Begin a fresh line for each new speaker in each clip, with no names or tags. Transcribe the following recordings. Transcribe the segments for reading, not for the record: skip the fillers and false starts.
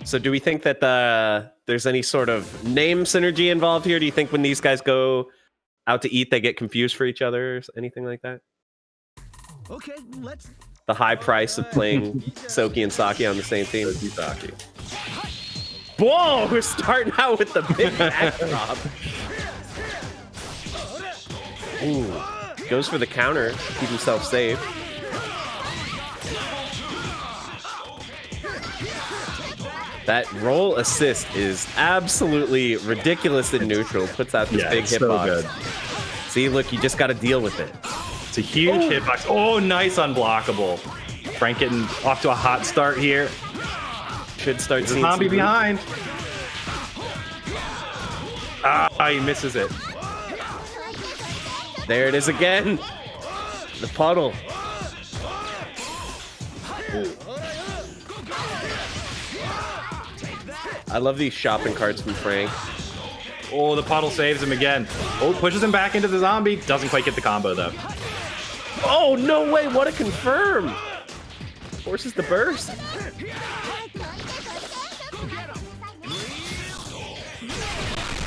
So do we think that there's any sort of name synergy involved here? Do you think when these guys go out to eat, they get confused for each other or anything like that?
Okay, let's.
The high price of playing Soki and Saki on the same team.
Saki.
Whoa, we're starting out with the big backdrop. Ooh, goes for the counter, keep himself safe. That roll assist is absolutely ridiculous in neutral. Puts out this big hitbox.
Good.
See, look, you just got to deal with it.
It's a huge hitbox. Oh, nice unblockable. Frank getting off to a hot start here.
Should start seeing
zombie behind. Ah, he misses it.
There it is again. The puddle. Ooh. I love these shopping carts from Frank.
Oh, the puddle saves him again. Oh, pushes him back into the zombie. Doesn't quite get the combo, though.
Oh, no way. What a confirm. Forces the burst.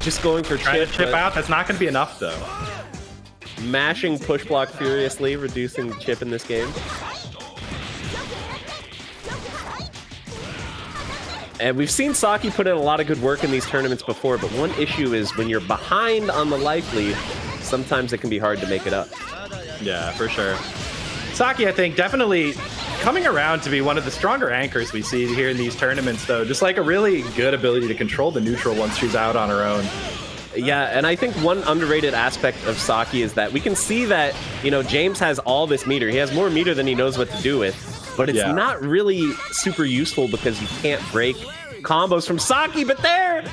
Just going for
trying to chip out. That's not going to be enough, though.
Mashing push block furiously, reducing chip in this game. And we've seen Saki put in a lot of good work in these tournaments before, but one issue is when you're behind on the life lead, sometimes it can be hard to make it up.
Yeah, for sure. Saki, I think, definitely coming around to be one of the stronger anchors we see here in these tournaments, though. Just like a really good ability to control the neutral once she's out on her own.
Yeah, and I think one underrated aspect of Saki is that we can see that, you know, James has all this meter. He has more meter than he knows what to do with. But it's not really super useful because you can't break combos from Saki, but there!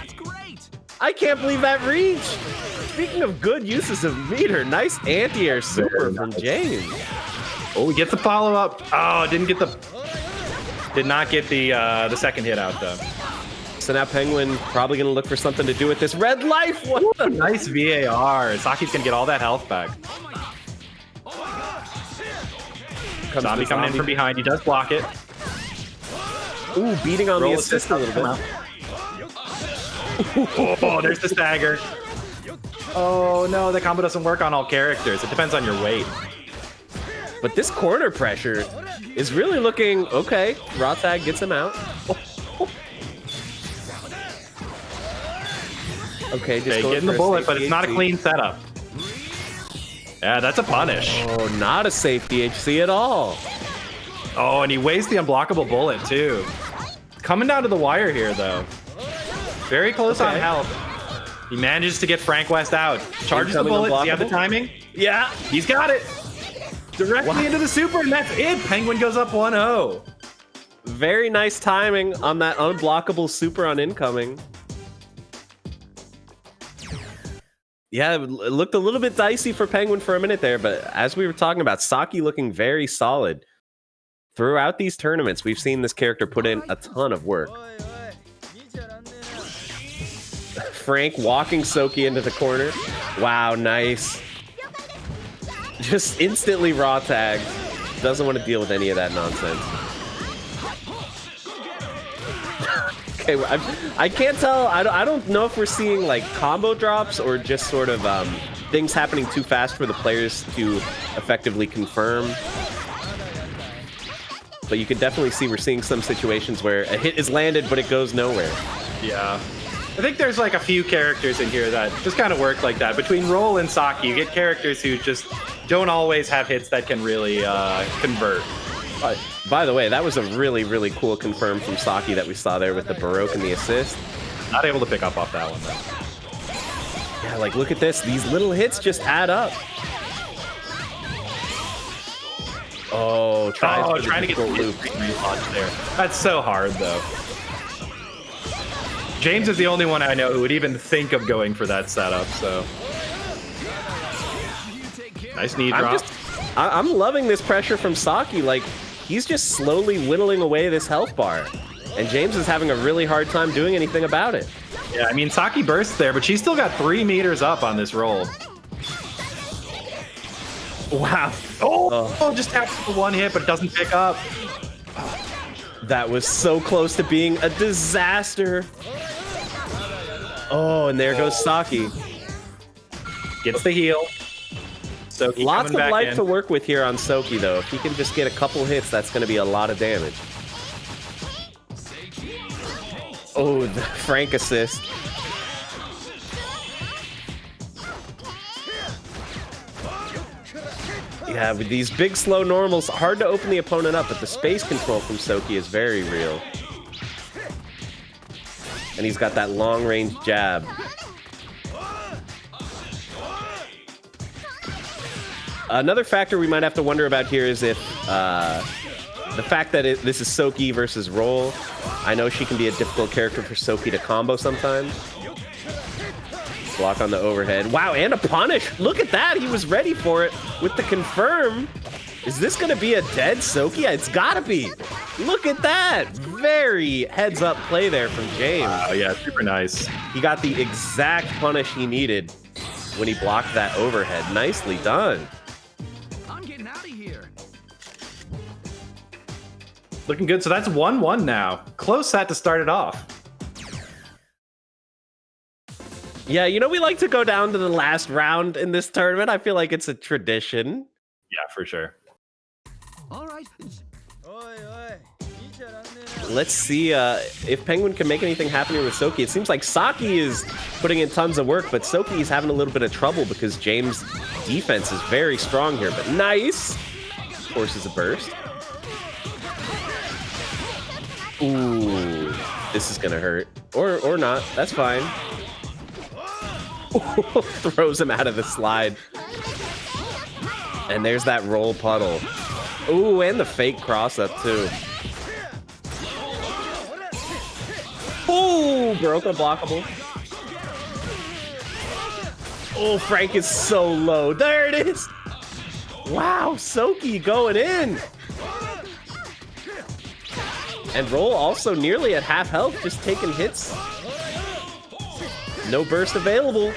I can't believe that reach! Speaking of good uses of meter, nice anti-air super from James.
Oh, he gets the follow-up. Oh, did not get the second hit out, though.
So now Penguin probably going to look for something to do with this red life. What the
nice VAR. Saki's going to get all that health back. Zombie coming in from behind. He does block it.
Ooh, beating on the assist a little bit.
Oh, there's the stagger. Oh, no, the combo doesn't work on all characters. It depends on your weight.
But this corner pressure is really looking okay. Raw tag gets him out. Okay, just
getting the bullet, but it's not a clean setup. Yeah, that's a punish.
Oh, not a safe DHC at all.
Oh, and he wastes the unblockable bullet, too. Coming down to the wire here, though. Very close on health. He manages to get Frank West out. Charges the bullet. Does he have the timing?
Yeah,
he's got it. Directly into the super, and that's it. Penguin goes up 1-0.
Very nice timing on that unblockable super on incoming. Yeah, it looked a little bit dicey for Penguin for a minute there, but as we were talking about, Saki looking very solid. Throughout these tournaments, we've seen this character put in a ton of work. Frank walking Soki into the corner. Wow, nice. Just instantly raw tagged. Doesn't want to deal with any of that nonsense. Okay, I can't tell. I don't know if we're seeing like combo drops or just sort of things happening too fast for the players to effectively confirm. But you can definitely see we're seeing some situations where a hit is landed, but it goes nowhere.
Yeah. I think there's like a few characters in here that just kind of work like that. Between Roll and Saki, you get characters who just don't always have hits that can really convert.
By the way, that was a really, really cool confirm from Saki that we saw there with the Baroque and the assist.
Not able to pick up off that one, though.
Yeah, like, look at this. These little hits just add up. Oh, trying to get the loop
there. That's so hard, though. James is the only one I know who would even think of going for that setup, so. Nice knee drop.
I'm loving this pressure from Saki. Like, he's just slowly whittling away this health bar. And James is having a really hard time doing anything about it.
Yeah, I mean, Saki bursts there, but she's still got 3 meters up on this roll.
Wow.
Oh, just taps for one hit, but it doesn't pick up.
That was so close to being a disaster. Oh, and there goes Saki.
Gets the heal. Soki
Lots of life
in.
to work with here on Soki, though. If he can just get a couple hits, that's going to be a lot of damage. Oh, the Frank assist. Yeah, with these big, slow normals, hard to open the opponent up, but the space control from Soki is very real. And he's got that long-range jab. Another factor we might have to wonder about here is if the fact that this is Soki versus Roll. I know she can be a difficult character for Soki to combo sometimes. Block on the overhead. Wow, and a punish. Look at that. He was ready for it with the confirm. Is this going to be a dead Soki? It's got to be. Look at that. Very heads-up play there from James.
Oh, yeah, super nice.
He got the exact punish he needed when he blocked that overhead. Nicely done.
I'm getting out of here.
Looking good. So that's 1-1 now. Close set to start it off.
Yeah, you know, we like to go down to the last round in this tournament. I feel like it's a tradition.
Yeah, for sure.
All right.
Let's see if Penguin can make anything happen here with Soki. It seems like Saki is putting in tons of work, but Soki is having a little bit of trouble because James' defense is very strong here. But nice. Forces a burst. Ooh, this is gonna hurt. Or not. That's fine. Throws him out of the slide. And there's that roll puddle. Ooh, and the fake cross up too. Ooh, broke unblockable. Oh, Frank is so low. There it is. Wow, Soki going in. And Roll also nearly at half health, just taking hits. No burst available.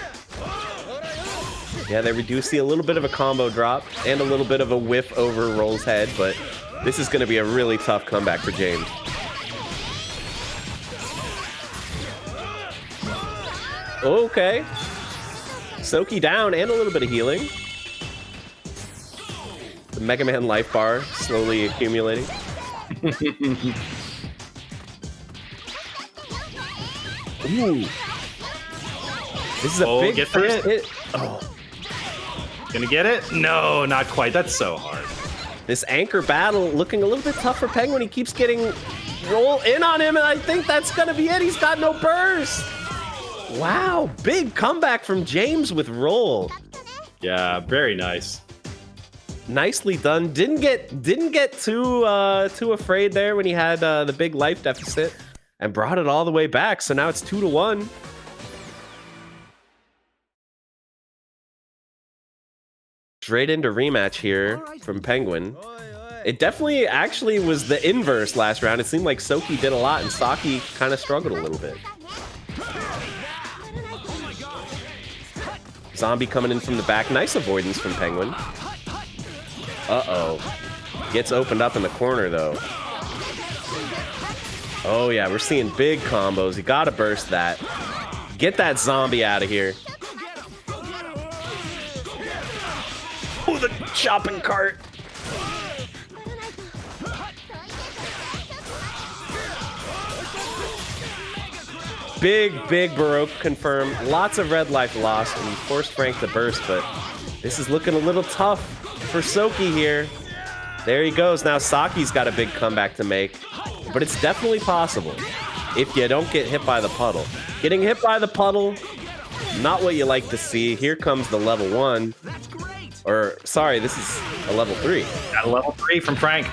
Yeah, they reduce a little bit of a combo drop and a little bit of a whiff over Roll's head, but this is going to be a really tough comeback for James. Okay. Soki down and a little bit of healing. The Mega Man life bar slowly accumulating. Ooh. This is a big first hit. Oh.
Gonna get it? No, not quite. That's so hard.
This anchor battle looking a little bit tough for Penguin. He keeps getting Roll in on him, and I think that's gonna be it. He's got no burst. Wow, big comeback from James with Roll.
Yeah, very nice.
Nicely done. Didn't get too afraid there when he had the big life deficit, and brought it all the way back. So now it's 2-1. Straight into rematch here from Penguin. It definitely actually was the inverse last round. It seemed like Soki did a lot and Saki kind of struggled a little bit. Zombie coming in from the back. Nice avoidance from Penguin. Uh-oh. Gets opened up in the corner, though. Oh, yeah, we're seeing big combos. You gotta burst that. Get that zombie out of here. Oh, the shopping cart. Big Baroque confirmed. Lots of red life lost, and he forced Frank to burst, but this is looking a little tough for Soki here. There he goes. Now Saki's got a big comeback to make, but it's definitely possible if you don't get hit by the puddle. Getting hit by the puddle, not what you like to see. Here comes the level 1. Or, sorry, this is a level 3.
Got a level 3 from Frank.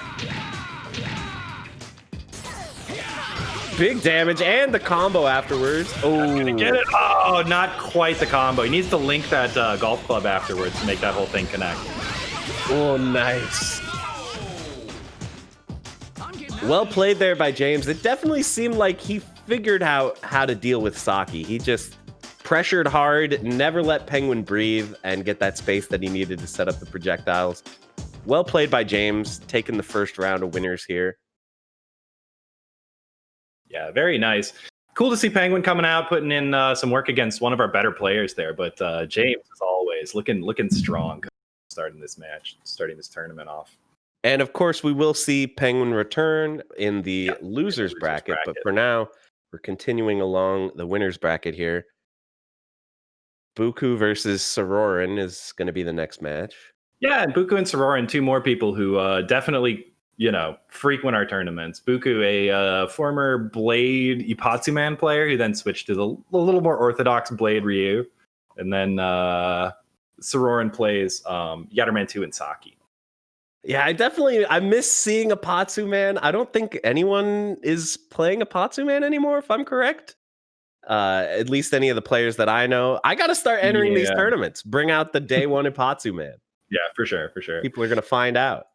Big damage and the combo afterwards. Oh,
gonna get it. Oh, not quite the combo. He needs to link that golf club afterwards to make that whole thing connect.
Oh, nice. Well played there by James. It definitely seemed like he figured out how to deal with Saki. He just pressured hard, never let Penguin breathe and get that space that he needed to set up the projectiles. Well played by James, taking the first round of winners here.
Yeah, very nice. Cool to see Penguin coming out, putting in some work against one of our better players there. But James, as always, looking strong starting this match, starting this tournament off.
And of course, we will see Penguin return in the losers bracket. But for now, we're continuing along the winners bracket here. Bookoo versus Syrorin is going to be the next match.
Yeah, and Bookoo and Syrorin, two more people who definitely, frequent our tournaments. Bookoo, a former Blade Ipatsuman player who then switched to the little more orthodox Blade Ryu. And then Syrorin plays Yatterman 2 and Saki.
Yeah, I miss seeing Ipatsuman. I don't think anyone is playing Ipatsuman anymore, if I'm correct. At least any of the players that I know. I got to start entering these tournaments. Bring out the day one Ipatsuman. Yeah,
for sure.
People are going to find out.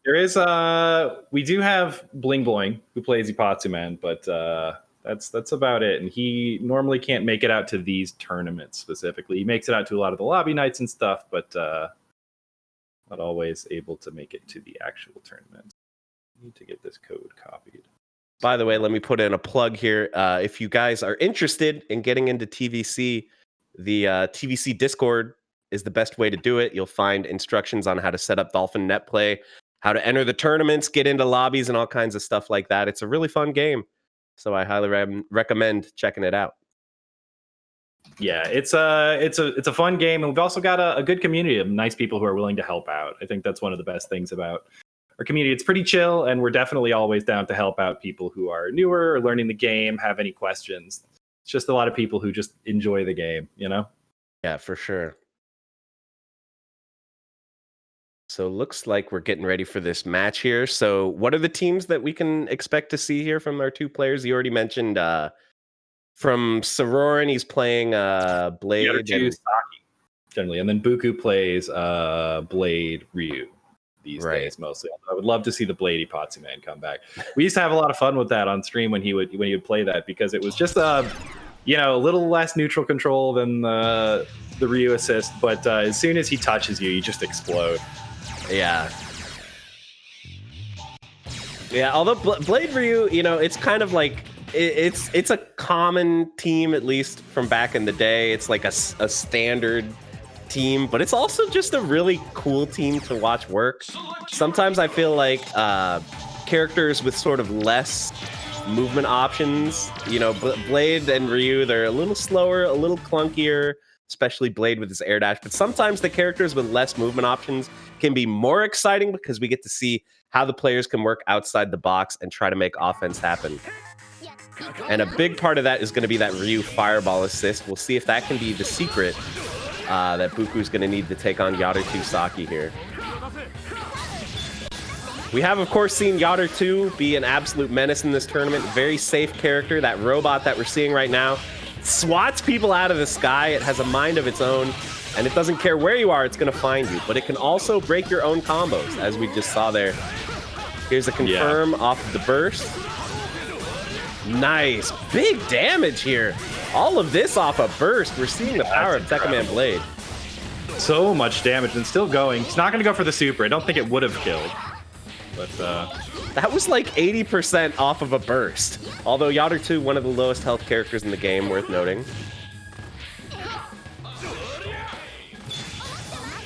There is, we do have Bling Boing, who plays Ipatsuman, but that's about it. And he normally can't make it out to these tournaments specifically. He makes it out to a lot of the lobby nights and stuff, but not always able to make it to the actual tournament. I need to get this code copied.
By the way, let me put in a plug here. If you guys are interested in getting into TVC, the TVC Discord is the best way to do it. You'll find instructions on how to set up Dolphin Net Play, how to enter the tournaments, get into lobbies, and all kinds of stuff like that. It's a really fun game, so I highly recommend checking it out.
Yeah, it's a fun game, and we've also got a good community of nice people who are willing to help out. I think that's one of the best things about our community. It's pretty chill, and we're definitely always down to help out people who are newer or learning the game, have any questions. It's just a lot of people who just enjoy the game,
Yeah, for sure. So looks like we're getting ready for this match here. So what are the teams that we can expect to see here from our two players? You already mentioned from Syrorin, he's playing Blade.
And Saki, generally. And then Bookoo plays Blade Ryu these days mostly. I would love to see the Blade Ipatsuman come back. We used to have a lot of fun with that on stream when he would play that, because it was just a little less neutral control than the Ryu assist, but as soon as he touches you just explode.
Yeah. Although Blade Ryu, it's kind of like it's a common team, at least from back in the day. It's like a standard team, but it's also just a really cool team to watch work. Sometimes I feel like characters with sort of less movement options, Blade and Ryu, they're a little slower, a little clunkier, especially Blade with his air dash. But sometimes the characters with less movement options can be more exciting, because we get to see how the players can work outside the box and try to make offense happen. And a big part of that is going to be that Ryu fireball assist. We'll see if that can be the secret that Bookoo's going to need to take on Yatterman Saki here. We have, of course, seen Yatterman 2 be an absolute menace in this tournament. Very safe character. That robot that we're seeing right now swats people out of the sky. It has a mind of its own, and it doesn't care where you are, it's going to find you. But it can also break your own combos, as we just saw there. Here's a confirm off of the burst. Nice. Big damage here. All of this off a burst. We're seeing the power of Tekkaman Blade.
So much damage, and still going. He's not going to go for the super. I don't think it would have killed. But
that was like 80% off of a burst. Although Yatterman 2, one of the lowest health characters in the game, worth noting.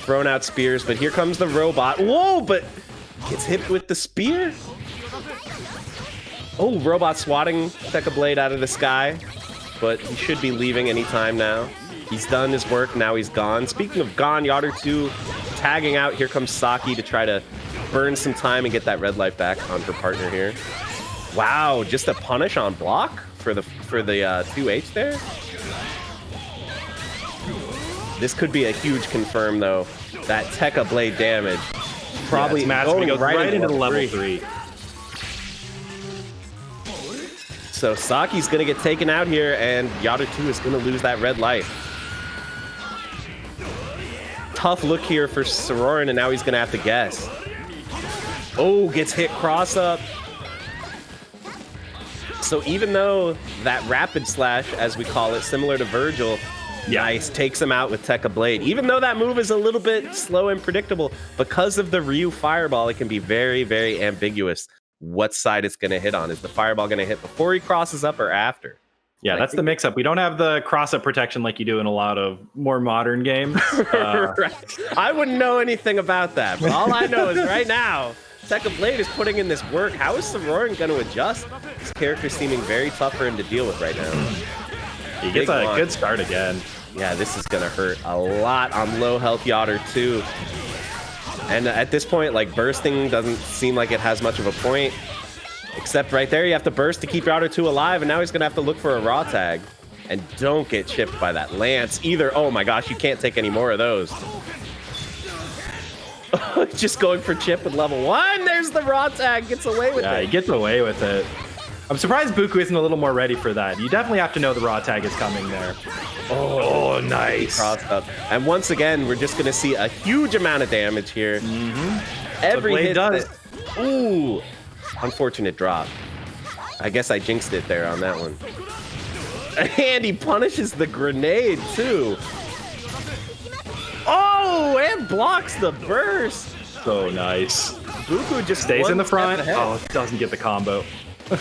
Thrown out spears, but here comes the robot. Whoa, but gets hit with the spear. Oh, robot swatting Tekka Blade out of the sky, but he should be leaving anytime now. He's done his work, now he's gone. Speaking of gone, Yatterman 2 tagging out. Here comes Saki to try to burn some time and get that red life back on her partner here. Wow, just a punish on block for the 2H there. This could be a huge confirm though. That Tekka Blade damage probably
going right into the level 3.
So Saki's gonna get taken out here, and Yatterman 2 is gonna lose that red life. Tough look here for Syrorin, and now he's gonna have to guess. Oh, gets hit cross up. So even though that rapid slash, as we call it, similar to Virgil, nice, takes him out with Tekka Blade. Even though that move is a little bit slow and predictable, because of the Ryu fireball, it can be very, very ambiguous what side it's going to hit on. Is the fireball going to hit before he crosses up or after?
Yeah, that's the mix-up. We don't have the cross-up protection like you do in a lot of more modern games.
Right. I wouldn't know anything about that, but all I know is right now, Tekka Blade is putting in this work. How is Syrorin going to adjust? This character seeming very tough for him to deal with right now.
He gets a good start again.
Yeah, this is going to hurt a lot on low health Yachter too. And at this point, like, bursting doesn't seem like it has much of a point. Except right there, you have to burst to keep Yachter 2 alive, and now he's going to have to look for a raw tag. And don't get chipped by that lance either. Oh my gosh, you can't take any more of those. Just going for chip with level 1. There's the raw tag. Gets away with it.
Yeah, he gets away with it. I'm surprised Bookoo isn't a little more ready for that. You definitely have to know the raw tag is coming there.
Oh, nice. Crossed up. And once again, we're just going to see a huge amount of damage here. Every hit does. Ooh. Unfortunate drop. I guess I jinxed it there on that one. And he punishes the grenade too. Oh, and blocks the burst.
So nice.
Bookoo just
stays in the front. Oh, doesn't get the combo.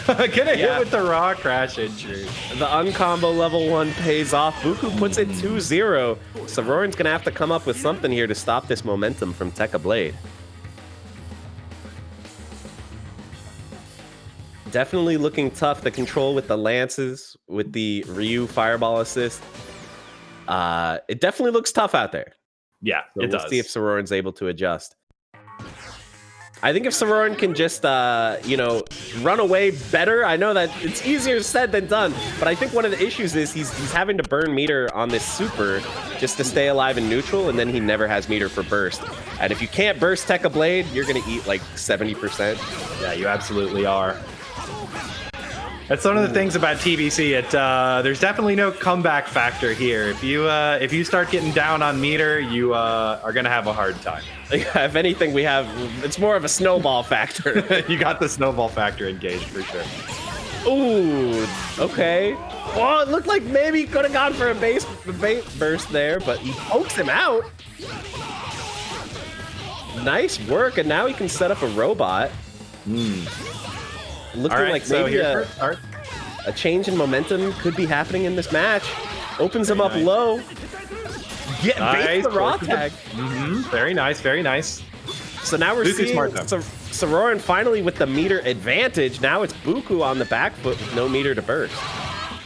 Gonna hit with the raw crash injury.
The uncombo level 1 pays off. Bookoo puts it 2-0. Syrorin's gonna have to come up with something here to stop this momentum from Tekka Blade. Definitely looking tough. The control with the lances, with the Ryu fireball assist. It definitely looks tough out there.
Yeah,
so
it does.
We'll see if Syrorin's able to adjust. I think if Syrorin can just, you know, run away better. I know that it's easier said than done, but I think one of the issues is he's having to burn meter on this super just to stay alive in neutral, and then he never has meter for burst. And if you can't burst Tekka Blade, you're going to eat like 70%.
Yeah, you absolutely are. That's one of the things about TBC. There's definitely no comeback factor here. If you start getting down on meter, you are gonna have a hard time.
Yeah, if anything, it's more of a snowball factor.
You got the snowball factor engaged for sure.
Ooh, okay. Well, it looked like maybe he could have gone for a base burst there, but he pokes him out. Nice work, and now he can set up a robot. Looking like maybe a change in momentum could be happening in this match. Opens him up low. Baits the raw tag.
Very nice, very nice.
So now we're seeing Syrorin finally with the meter advantage. Now it's Bookoo on the back foot with no meter to burst.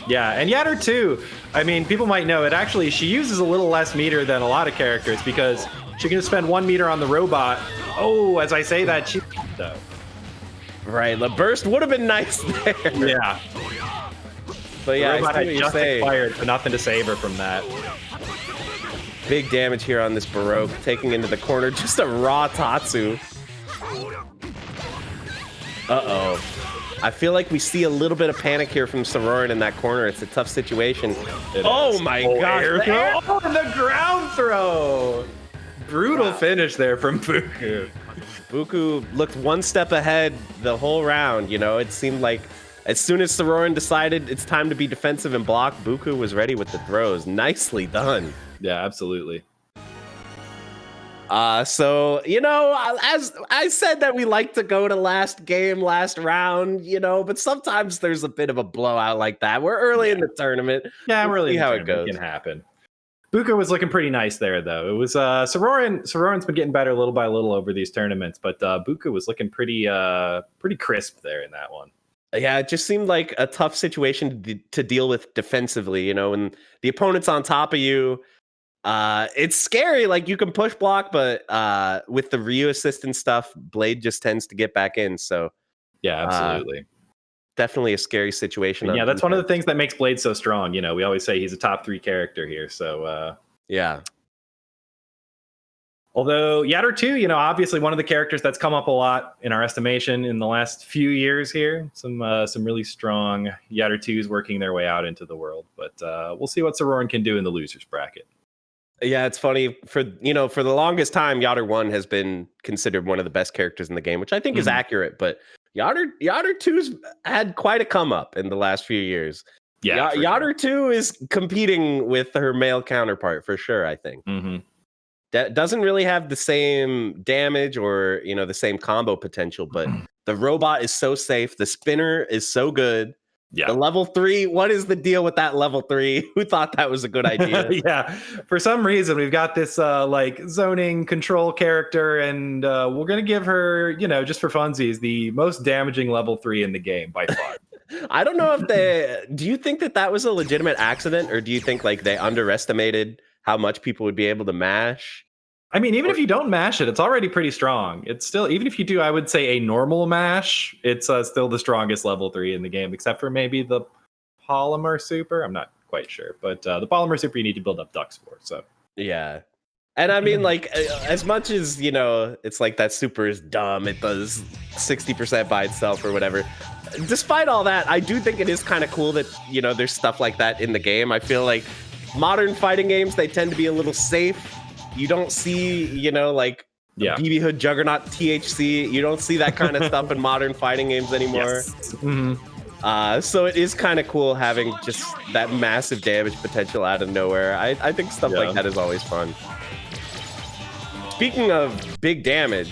Yeah, and Yatter too. I mean, people might know it. She uses a little less meter than a lot of characters because she can spend 1 meter on the robot. Oh, as I say that, she though.
Right, the burst would have been nice there.
Yeah.
But yeah,
the robot had just expired, but nothing to save her from that.
Big damage here on this Baroque, taking into the corner just a raw Tatsu. Uh-oh. I feel like we see a little bit of panic here from Syrorin in that corner. It's a tough situation. Oh my gosh.
Oh, the ground throw. Brutal finish there from Bookoo.
Bookoo looked one step ahead the whole round. You know, it seemed like as soon as Syrorin decided it's time to be defensive and block, Bookoo was ready with the throws. Nicely done.
Yeah, absolutely.
So, you know, as I said that we like to go to last game, last round, you know, but sometimes there's a bit of a blowout like that. We're early in the tournament.
Yeah,
we'll
really
see how it goes.
It can happen. Bookoo was looking pretty nice there, though. It was Syrorin's been getting better little by little over these tournaments, but Bookoo was looking pretty crisp there in that one.
Yeah, it just seemed like a tough situation to deal with defensively, you know, and the opponent's on top of you. It's scary, like you can push block, but with the Ryu assist and stuff, Blade just tends to get back in. So
yeah, absolutely.
Definitely a scary situation.
Yeah, that's one of the things that makes Blade so strong. You know, we always say he's a top 3 character here. So
yeah.
Although Yatter 2, you know, obviously one of the characters that's come up a lot in our estimation in the last few years here. Some really strong Yatter 2s working their way out into the world. But we'll see what Syrorin can do in the losers bracket.
Yeah, it's funny. For the longest time, Yatter 1 has been considered one of the best characters in the game, which I think is accurate. But Yatter 2's had quite a come up in the last few years. Yeah, Yatter 2 is competing with her male counterpart for sure, I think. That doesn't really have the same damage or, you know, the same combo potential, but The robot is so safe. The spinner is so good.
Yeah.
The level 3, what is the deal with that level 3? Who thought that was a good idea?
Yeah. For some reason, we've got this like zoning control character, and we're going to give her, you know, just for funsies, the most damaging level 3 in the game by far.
I don't know if do you think that was a legitimate accident, or do you think like they underestimated how much people would be able to mash?
I mean, even if you don't mash it, it's already pretty strong. It's still, even if you do, I would say a normal mash, it's still the strongest level 3 in the game, except for maybe the Polymer Super. I'm not quite sure, but the Polymer Super you need to build up ducks for. So
yeah. And I mean, like, as much as, you know, it's like that super is dumb, it does 60% by itself or whatever. Despite all that, I do think it is kind of cool that, you know, there's stuff like that in the game. I feel like modern fighting games, they tend to be a little safe. You don't see, you know, like BB Hood Juggernaut THC. You don't see that kind of stuff in modern fighting games anymore.
Yes. Mm-hmm.
So it is kind of cool having just that massive damage potential out of nowhere. I think stuff like that is always fun. Speaking of big damage,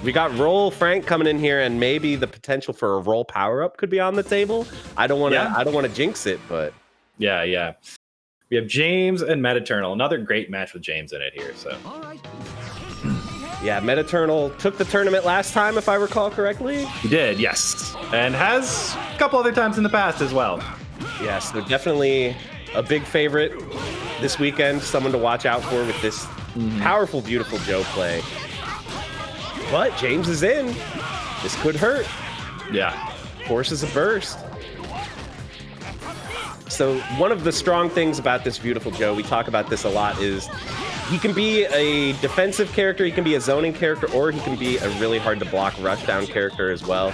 we got Roll Frank coming in here, and maybe the potential for a Roll power up could be on the table. I don't want to jinx it, but
yeah. We have Jaaames and Metaternal. Another great match with Jaaames in it here. So,
yeah, Metaternal took the tournament last time, if I recall correctly.
He did, yes, and has a couple other times in the past as well.
Yes, they're definitely a big favorite this weekend. Someone to watch out for with this powerful, beautiful Joe play. But Jaaames is in. This could hurt.
Yeah,
forces a burst. So one of the strong things about this beautiful Joe, we talk about this a lot, is he can be a defensive character, he can be a zoning character, or he can be a really hard to block rushdown character as well.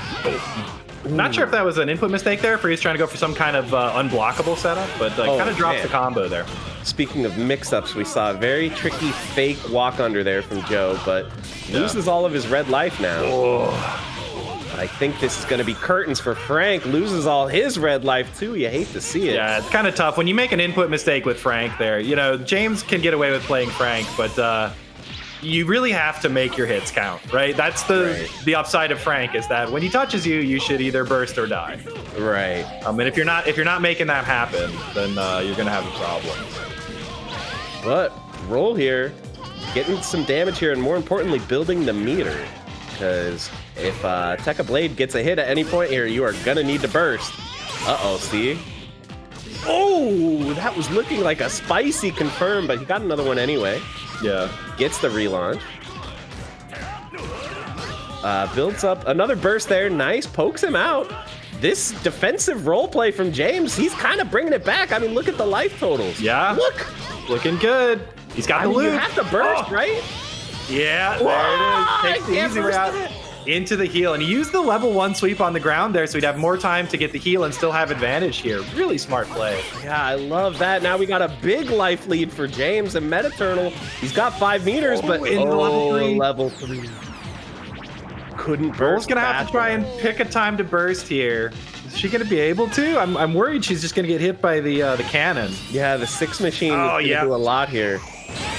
Not sure if that was an input mistake there, for he's trying to go for some kind of unblockable setup, but kind of drops the combo there.
Speaking of mix-ups, we saw a very tricky fake walk under there from Joe, but loses all of his red life now. I think this is going to be curtains for Frank. Loses all his red life, too. You hate to see it.
Yeah, it's kind of tough. When you make an input mistake with Frank there, you know, Jaaames can get away with playing Frank, but you really have to make your hits count, right? That's the upside of Frank, is that when he touches you, you should either burst or die.
Right.
And if you're not making that happen, then you're going to have a problem.
But Roll here, getting some damage here, and more importantly, building the meter. Because if Tekka Blade gets a hit at any point here, you are gonna need to burst. Uh-oh, see? Oh, that was looking like a spicy confirm, but he got another one anyway.
Yeah.
Gets the relaunch. Builds up another burst there. Nice, pokes him out. This defensive role play from Jaaames, he's kind of bringing it back. I mean, look at the life totals.
Yeah.
Look.
Looking good. He's got the loot.
You have to burst, right?
Yeah, there it is. Takes the easy way out into the heal. And he used the level 1 sweep on the ground there, so he'd have more time to get the heal and still have advantage here. Really smart play.
Yeah, I love that. Now we got a big life lead for Jaaames and Metaternal. He's got 5 meters, but
in
level 3. Couldn't burst.
Roll's gonna have to try and pick a time to burst here. Is she gonna be able to? I'm worried she's just gonna get hit by the cannon.
Yeah, the 6 machine is gonna do a lot here.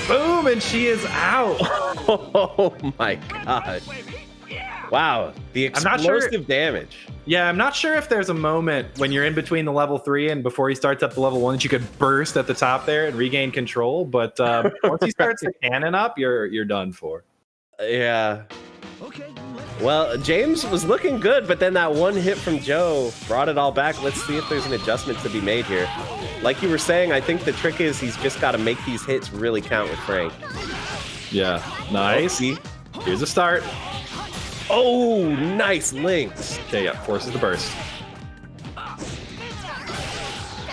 Boom, and she is out.
Oh my god. Wow, the explosive damage.
Yeah, I'm not sure if there's a moment when you're in between the level 3 and before he starts up the level 1 that you could burst at the top there and regain control, but once he starts the cannon up, you're done for.
Yeah. Well, Jaaames was looking good, but then that one hit from Joe brought it all back. Let's see if there's an adjustment to be made here. Like you were saying, I think the trick is he's just got to make these hits really count with Frank.
Yeah, nice.
Oh,
here's a start.
Oh, nice links.
Okay, yeah, forces the burst.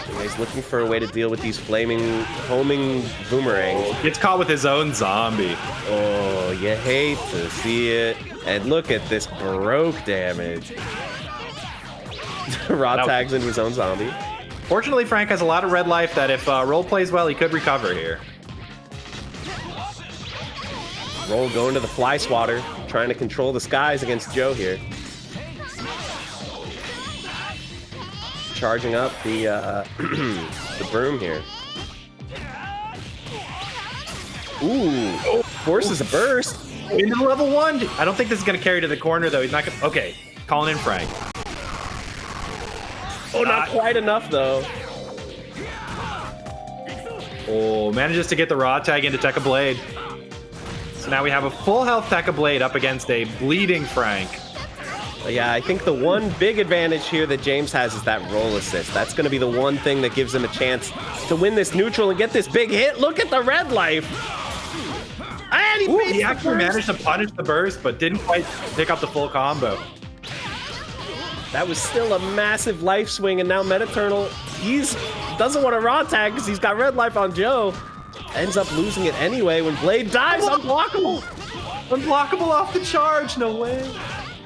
So he's looking for a way to deal with these flaming, homing boomerangs.
Gets caught with his own zombie.
Oh, you hate to see it. And look at this Baroque damage. Raw tags into his own zombie.
Fortunately, Frank has a lot of red life that if Roll plays well, he could recover here.
Roll going to the fly swatter, trying to control the skies against Joe here. Charging up the the broom here. Ooh, forces a burst.
Into level 1. I don't think this is going to carry to the corner, though. He's not going to... Okay. Calling in Frank.
Oh, not quite enough, though.
Oh, manages to get the raw tag into Tekka Blade. So now we have a full health Tekka Blade up against a bleeding Frank.
But yeah, I think the one big advantage here that Jaaames has is that roll assist. That's going to be the one thing that gives him a chance to win this neutral and get this big hit. Look at the red life. And
he actually managed to punish the burst, but didn't quite pick up the full combo.
That was still a massive life swing, and now Metaternal, doesn't want to raw tag because he's got red life on Joe. Ends up losing it anyway when Blade dies. Unblockable.
Unblockable off the charge. No way.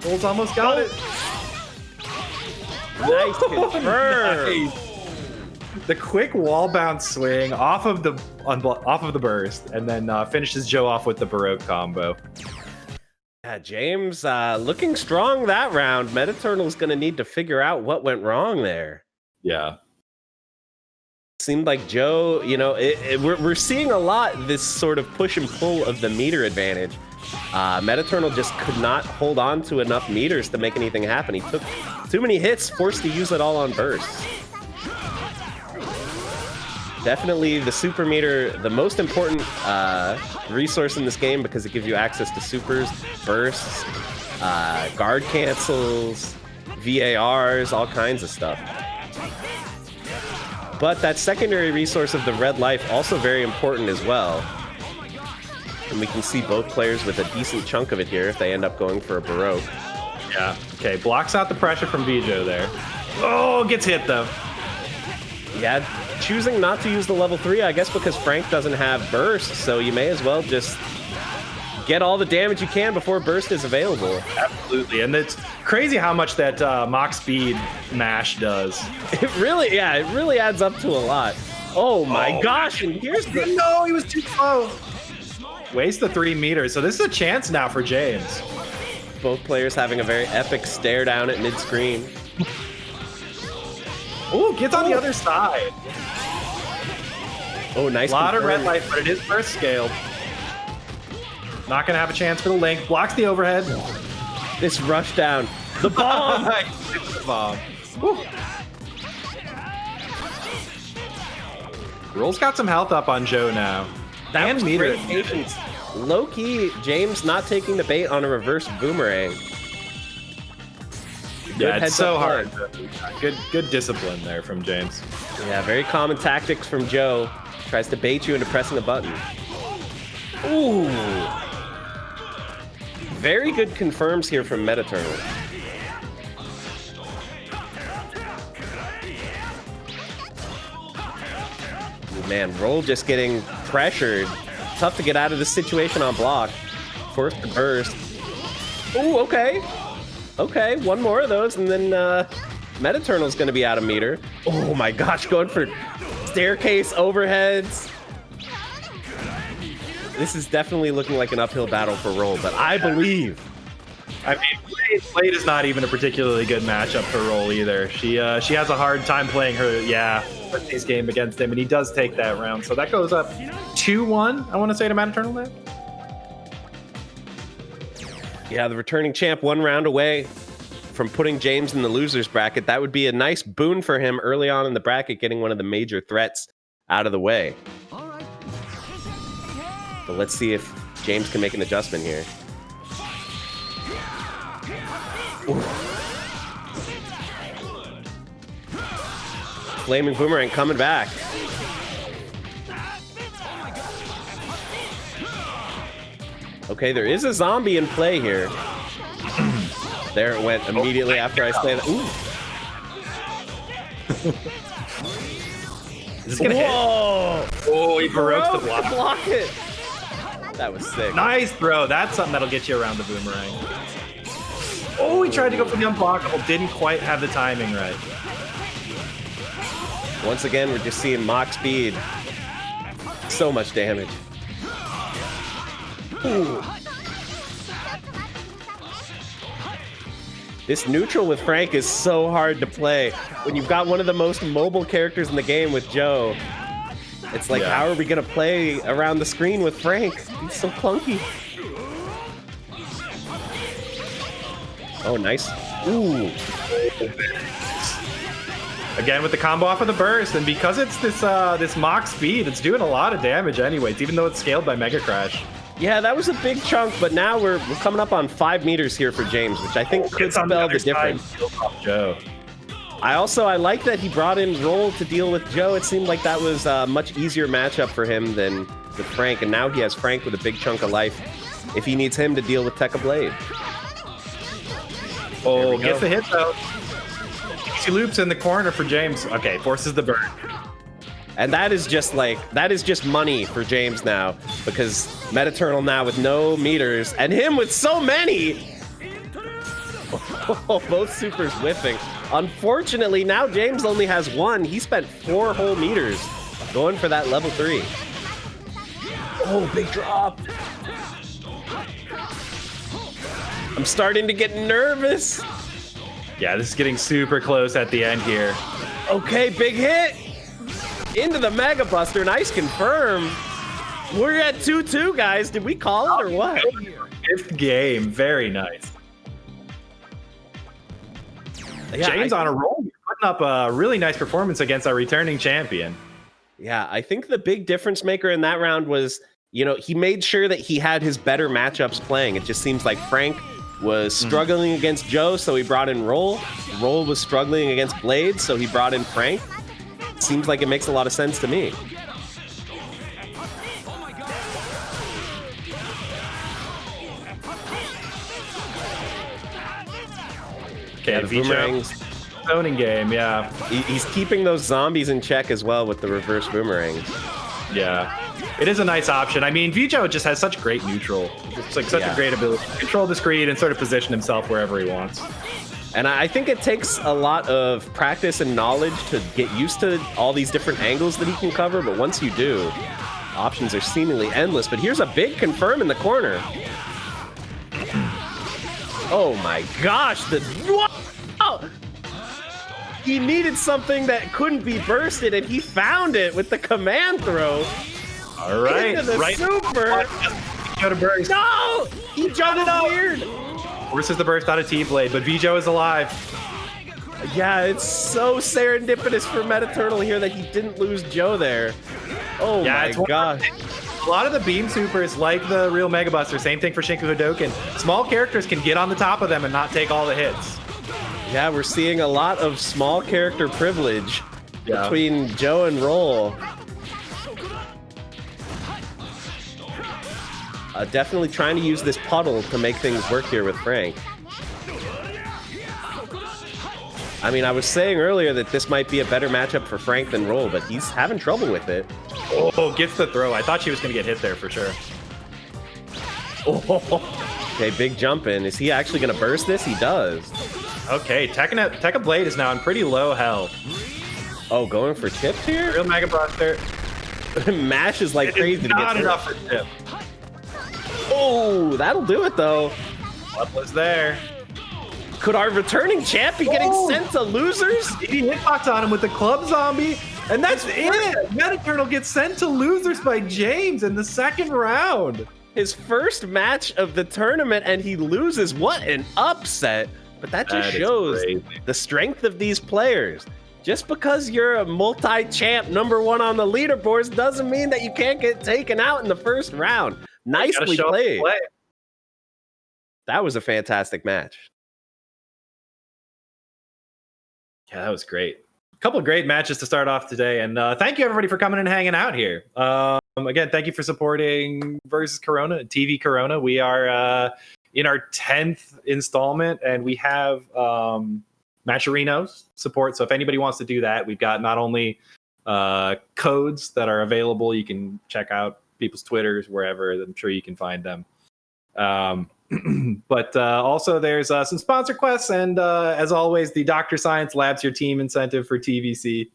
Gold's almost got it.
Nice confirm.
Nice. The quick wall bounce swing off of the burst, and then finishes Joe off with the Baroque combo.
Yeah, Jaaames looking strong that round. Metaternal's going to need to figure out what went wrong there.
Yeah.
Seemed like Joe, we're seeing a lot this sort of push and pull of the meter advantage. Metaternal just could not hold on to enough meters to make anything happen. He took too many hits, forced to use it all on bursts. Definitely the super meter, the most important resource in this game because it gives you access to supers, bursts, guard cancels, VARs, all kinds of stuff. But that secondary resource of the red life also very important as well. And we can see both players with a decent chunk of it here if they end up going for a Baroque.
Yeah. Okay, blocks out the pressure from Vijo there. Oh, gets hit though.
Yeah, choosing not to use the level 3, I guess because Frank doesn't have burst, so you may as well just get all the damage you can before burst is available.
Absolutely, and it's crazy how much that Mach speed mash does.
It really adds up to a lot. Oh my gosh, and here's the...
No, he was too slow. Waste the 3 meters, so this is a chance now for Jaaames.
Both players having a very epic stare down at mid-screen.
Ooh, gets on the other side.
Oh, nice.
A lot of red life, but it is burst scaled. Not gonna have a chance for the link. Blocks the overhead.
This rush down. The bomb!
The bomb. Woo. Roll's got some health up on Joe now.
That was great patience. Low-key, Jaaames not taking the bait on a reverse boomerang.
Yeah, it's so hard. Good discipline there from Jaaames.
Yeah, very common tactics from Joe. Tries to bait you into pressing a button. Ooh. Very good confirms here from Metaternal. Man, Roll just getting pressured. Tough to get out of this situation on block. Forced to burst. Ooh, okay. Okay, one more of those, and then Metaternal's going to be out of meter. Oh my gosh, going for staircase overheads. This is definitely looking like an uphill battle for Roll, but I believe.
I mean, Blade is not even a particularly good matchup for Roll either. She has a hard time playing her, this game against him, and he does take that round. So that goes up 2-1, I want to say, to Metaternal there.
Yeah, the returning champ 1 round away from putting Jaaames in the loser's bracket. That would be a nice boon for him early on in the bracket, getting one of the major threats out of the way.
All right.
But let's see if Jaaames can make an adjustment here. Ooh. Flaming Boomerang coming back. Okay, there is a zombie in play here. There it went immediately after I say that. Ooh.
Is this gonna hit? Oh, he Baroques the block.
Block it. That was sick.
Nice throw. That's something that'll get you around the boomerang. Oh, he tried to go for the unblockable. Didn't quite have the timing right.
Once again, we're just seeing Mach speed. So much damage. Ooh. This neutral with Frank is so hard to play. When you've got one of the most mobile characters in the game with Joe, it's like, how are we gonna play around the screen with Frank? He's so clunky. Oh, nice Ooh.
Again with the combo off of the burst, and because it's this mock speed, it's doing a lot of damage anyways, even though it's scaled by Mega Crash.
Yeah, that was a big chunk, but now we're coming up on 5 meters here for James, which I think could spell the difference.
Joe.
I like that he brought in Roll to deal with Joe. It seemed like that was a much easier matchup for him than with Frank, and now he has Frank with a big chunk of life if he needs him to deal with Tekka Blade.
Oh, gets the hit though. Easy loops in the corner for James. Okay, forces the burn.
And that is just money for James now, because Metaternal now with no meters and him with so many. Both supers whiffing. Unfortunately, now James only has 1. He spent 4 whole meters going for that level 3. Oh, big drop. I'm starting to get nervous.
Yeah, this is getting super close at the end here.
Okay, big hit. Into the Mega Buster. Nice confirm. We're at 2-2, guys. Did we call it or what?
5th game. Very nice. Yeah, James on a roll. He's putting up a really nice performance against our returning champion.
Yeah, I think the big difference maker in that round was, he made sure that he had his better matchups playing. It just seems like Frank was struggling against Joe, so he brought in Roll. Roll was struggling against Blade, so he brought in Frank. Seems like it makes a lot of sense to me.
Okay,
yeah, the boomerangs.
Zoning game, yeah.
He's keeping those zombies in check as well with the reverse boomerangs.
Yeah. It is a nice option. I mean, Vjo just has such great neutral. It's like such a great ability to control the screen and sort of position himself wherever he wants.
And I think it takes a lot of practice and knowledge to get used to all these different angles that he can cover, but once you do, options are seemingly endless. But here's a big confirm in the corner. Oh my gosh, wow! He needed something that couldn't be bursted, and he found it with the command throw.
All right,
into the super.
Go to burst.
No! He jumped it weird.
Forces the burst out of T-Blade, but Vjo is alive.
Yeah, it's so serendipitous for Metaternal here that he didn't lose Joe there. Oh my gosh.
A lot of the beam supers, like the real Mega Buster, same thing for Shinku Hadoken. Small characters can get on the top of them and not take all the hits.
Yeah, we're seeing a lot of small character privilege between Joe and Roll. Definitely trying to use this puddle to make things work here with Frank. I mean, I was saying earlier that this might be a better matchup for Frank than Roll, but he's having trouble with it.
Oh, gets the throw. I thought she was going to get hit there for sure.
Oh. Okay, big jump in. Is he actually going to burst this? He does.
Okay, Tekka Blade is now in pretty low health.
Oh, going for chips here?
Real Mega Buster.
Mash is like crazy to get
not enough for chip.
Oh, that'll do it though.
What was there?
Could our returning champ be getting sent to losers?
He hitbox on him with the club zombie, and that's it. Metaternal gets sent to losers by James in the 2nd round.
His first match of the tournament, and he loses. What an upset. But that just shows the strength of these players. Just because you're a multi-champ #1 on the leaderboards doesn't mean that you can't get taken out in the first round. Nicely played. That was a fantastic match.
Yeah, that was great. A couple of great matches to start off today. And thank you, everybody, for coming and hanging out here. Again, thank you for supporting Versus Corona, TV Corona. We are in our 10th installment, and we have Matcherino's support. So if anybody wants to do that, we've got not only codes that are available, you can check out people's Twitters, wherever. I'm sure you can find them. But also there's some sponsor quests, and as always, the Dr. Science Labs Your Team incentive for TVC.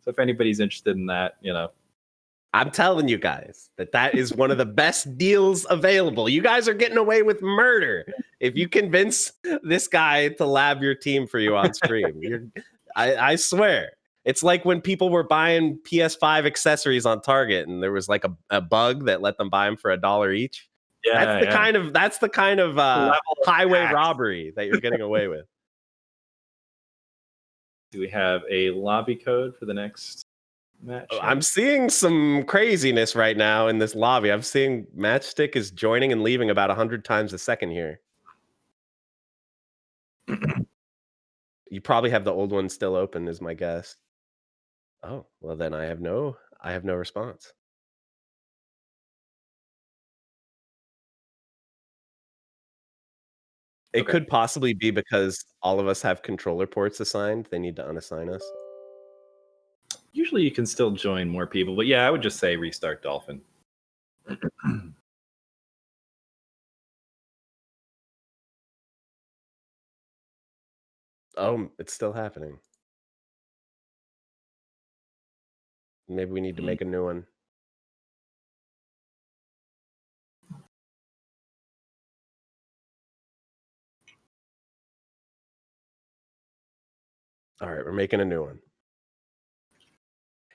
So if anybody's interested in that,
I'm telling you guys that is one of the best deals available. You guys are getting away with murder if you convince this guy to lab your team for you on stream. I swear. It's like when people were buying PS5 accessories on Target, and there was like a bug that let them buy them for $1 each. Yeah, that's the kind of highway robbery that you're getting away with.
Do we have a lobby code for the next match?
I'm seeing some craziness right now in this lobby. I'm seeing MatchStick is joining and leaving about 100 times a second here. You probably have the old one still open, is my guess. Oh, well then I have no response. It could possibly be because all of us have controller ports assigned. They need to unassign us.
Usually you can still join more people, but yeah, I would just say restart Dolphin.
Oh, it's still happening. Maybe we need to make a new one. All right, we're making a new one.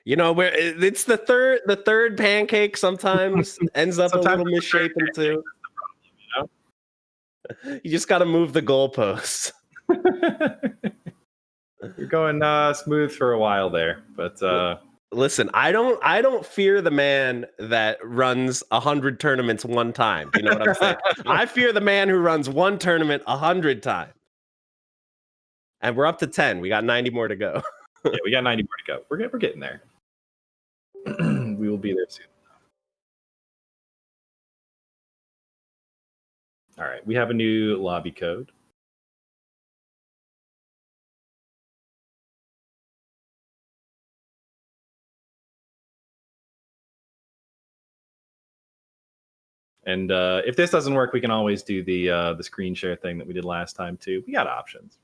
You know, where it's the third pancake sometimes ends up sometimes a little misshapen too. You just got to move the goalposts.
You're going smooth for a while there, but
listen, I don't fear the man that runs 100 tournaments one time. You know what I'm saying? I fear the man who runs one tournament 100 times. And we're up to 10. We got 90 more to go.
Yeah, we got 90 more to go. We're getting there. We will be there soon. All right, we have a new lobby code. And if this doesn't work, we can always do the screen share thing that we did last time too. We got options.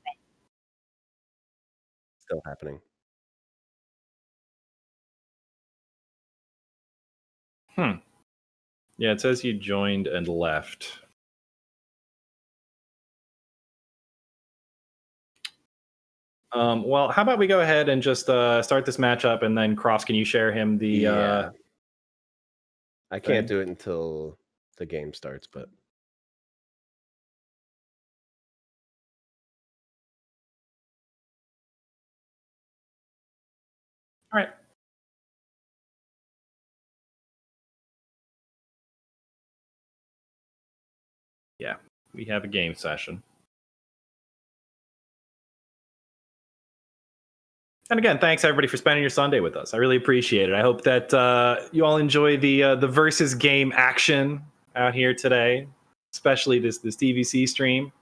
Still happening.
Yeah, it says you joined and left. Well, how about we go ahead and just start this matchup, and then Cross, can you share him the?
I can't do it until the game starts, but.
All right. Yeah, we have a game session. And again, thanks everybody for spending your Sunday with us. I really appreciate it. I hope that you all enjoy the versus game action out here today, especially this TVC stream.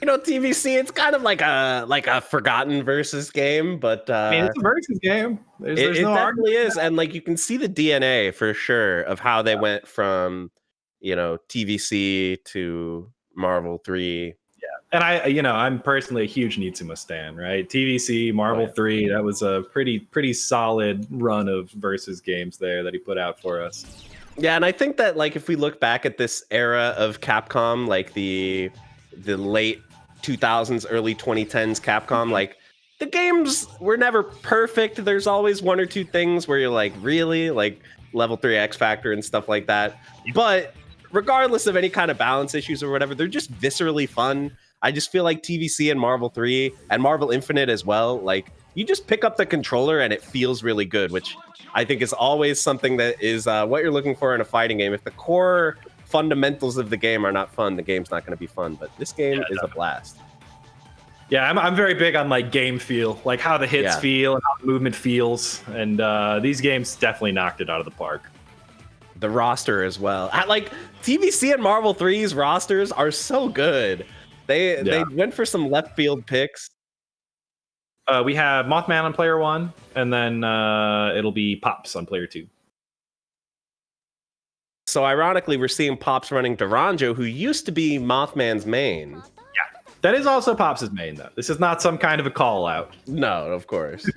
You know, TVC, it's kind of like a forgotten versus game, but
I mean, it's a versus game. There's
it
no
definitely is, and like you can see the DNA for sure of how they went from, you know, TVC to Marvel 3.
And I'm personally a huge Nitsuma stan, right? TVC, Marvel 3, that was a pretty solid run of versus games there that he put out for us.
Yeah, and I think that like if we look back at this era of Capcom, like the late 2000s, early 2010s Capcom, like the games were never perfect. There's always one or two things where you're like, really? Like level 3 X Factor and stuff like that. But regardless of any kind of balance issues or whatever, they're just viscerally fun. I just feel like TVC and Marvel 3 and Marvel Infinite as well, like you just pick up the controller and it feels really good, which I think is always something that is what you're looking for in a fighting game. If the core fundamentals of the game are not fun, the game's not going to be fun, but this game is a blast.
Yeah, I'm very big on like game feel, like how the hits feel and how the movement feels, and these games definitely knocked it out of the park.
The roster as well. Like TVC and Marvel 3's rosters are so good. They went for some left field picks.
We have Mothman on player 1, and then it'll be Pops on player 2.
So ironically, we're seeing Pops running Duranjo, who used to be Mothman's main.
Yeah, that is also Pops' main, though. This is not some kind of a call out.
No, of course.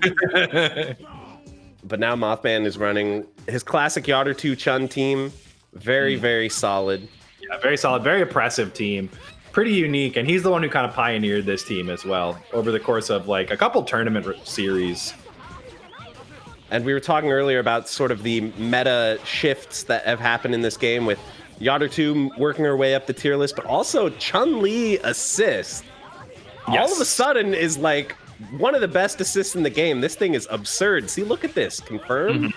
But now Mothman is running his classic Yodder 2 Chun team. Very, very solid.
Yeah, very solid, very oppressive team. Pretty unique, and he's the one who kind of pioneered this team as well over the course of like a couple tournament series.
And we were talking earlier about sort of the meta shifts that have happened in this game with Yodder 2 working her way up the tier list, but also Chun-Li assist. All of a sudden is like one of the best assists in the game. This thing is absurd. See, look at this. Confirm.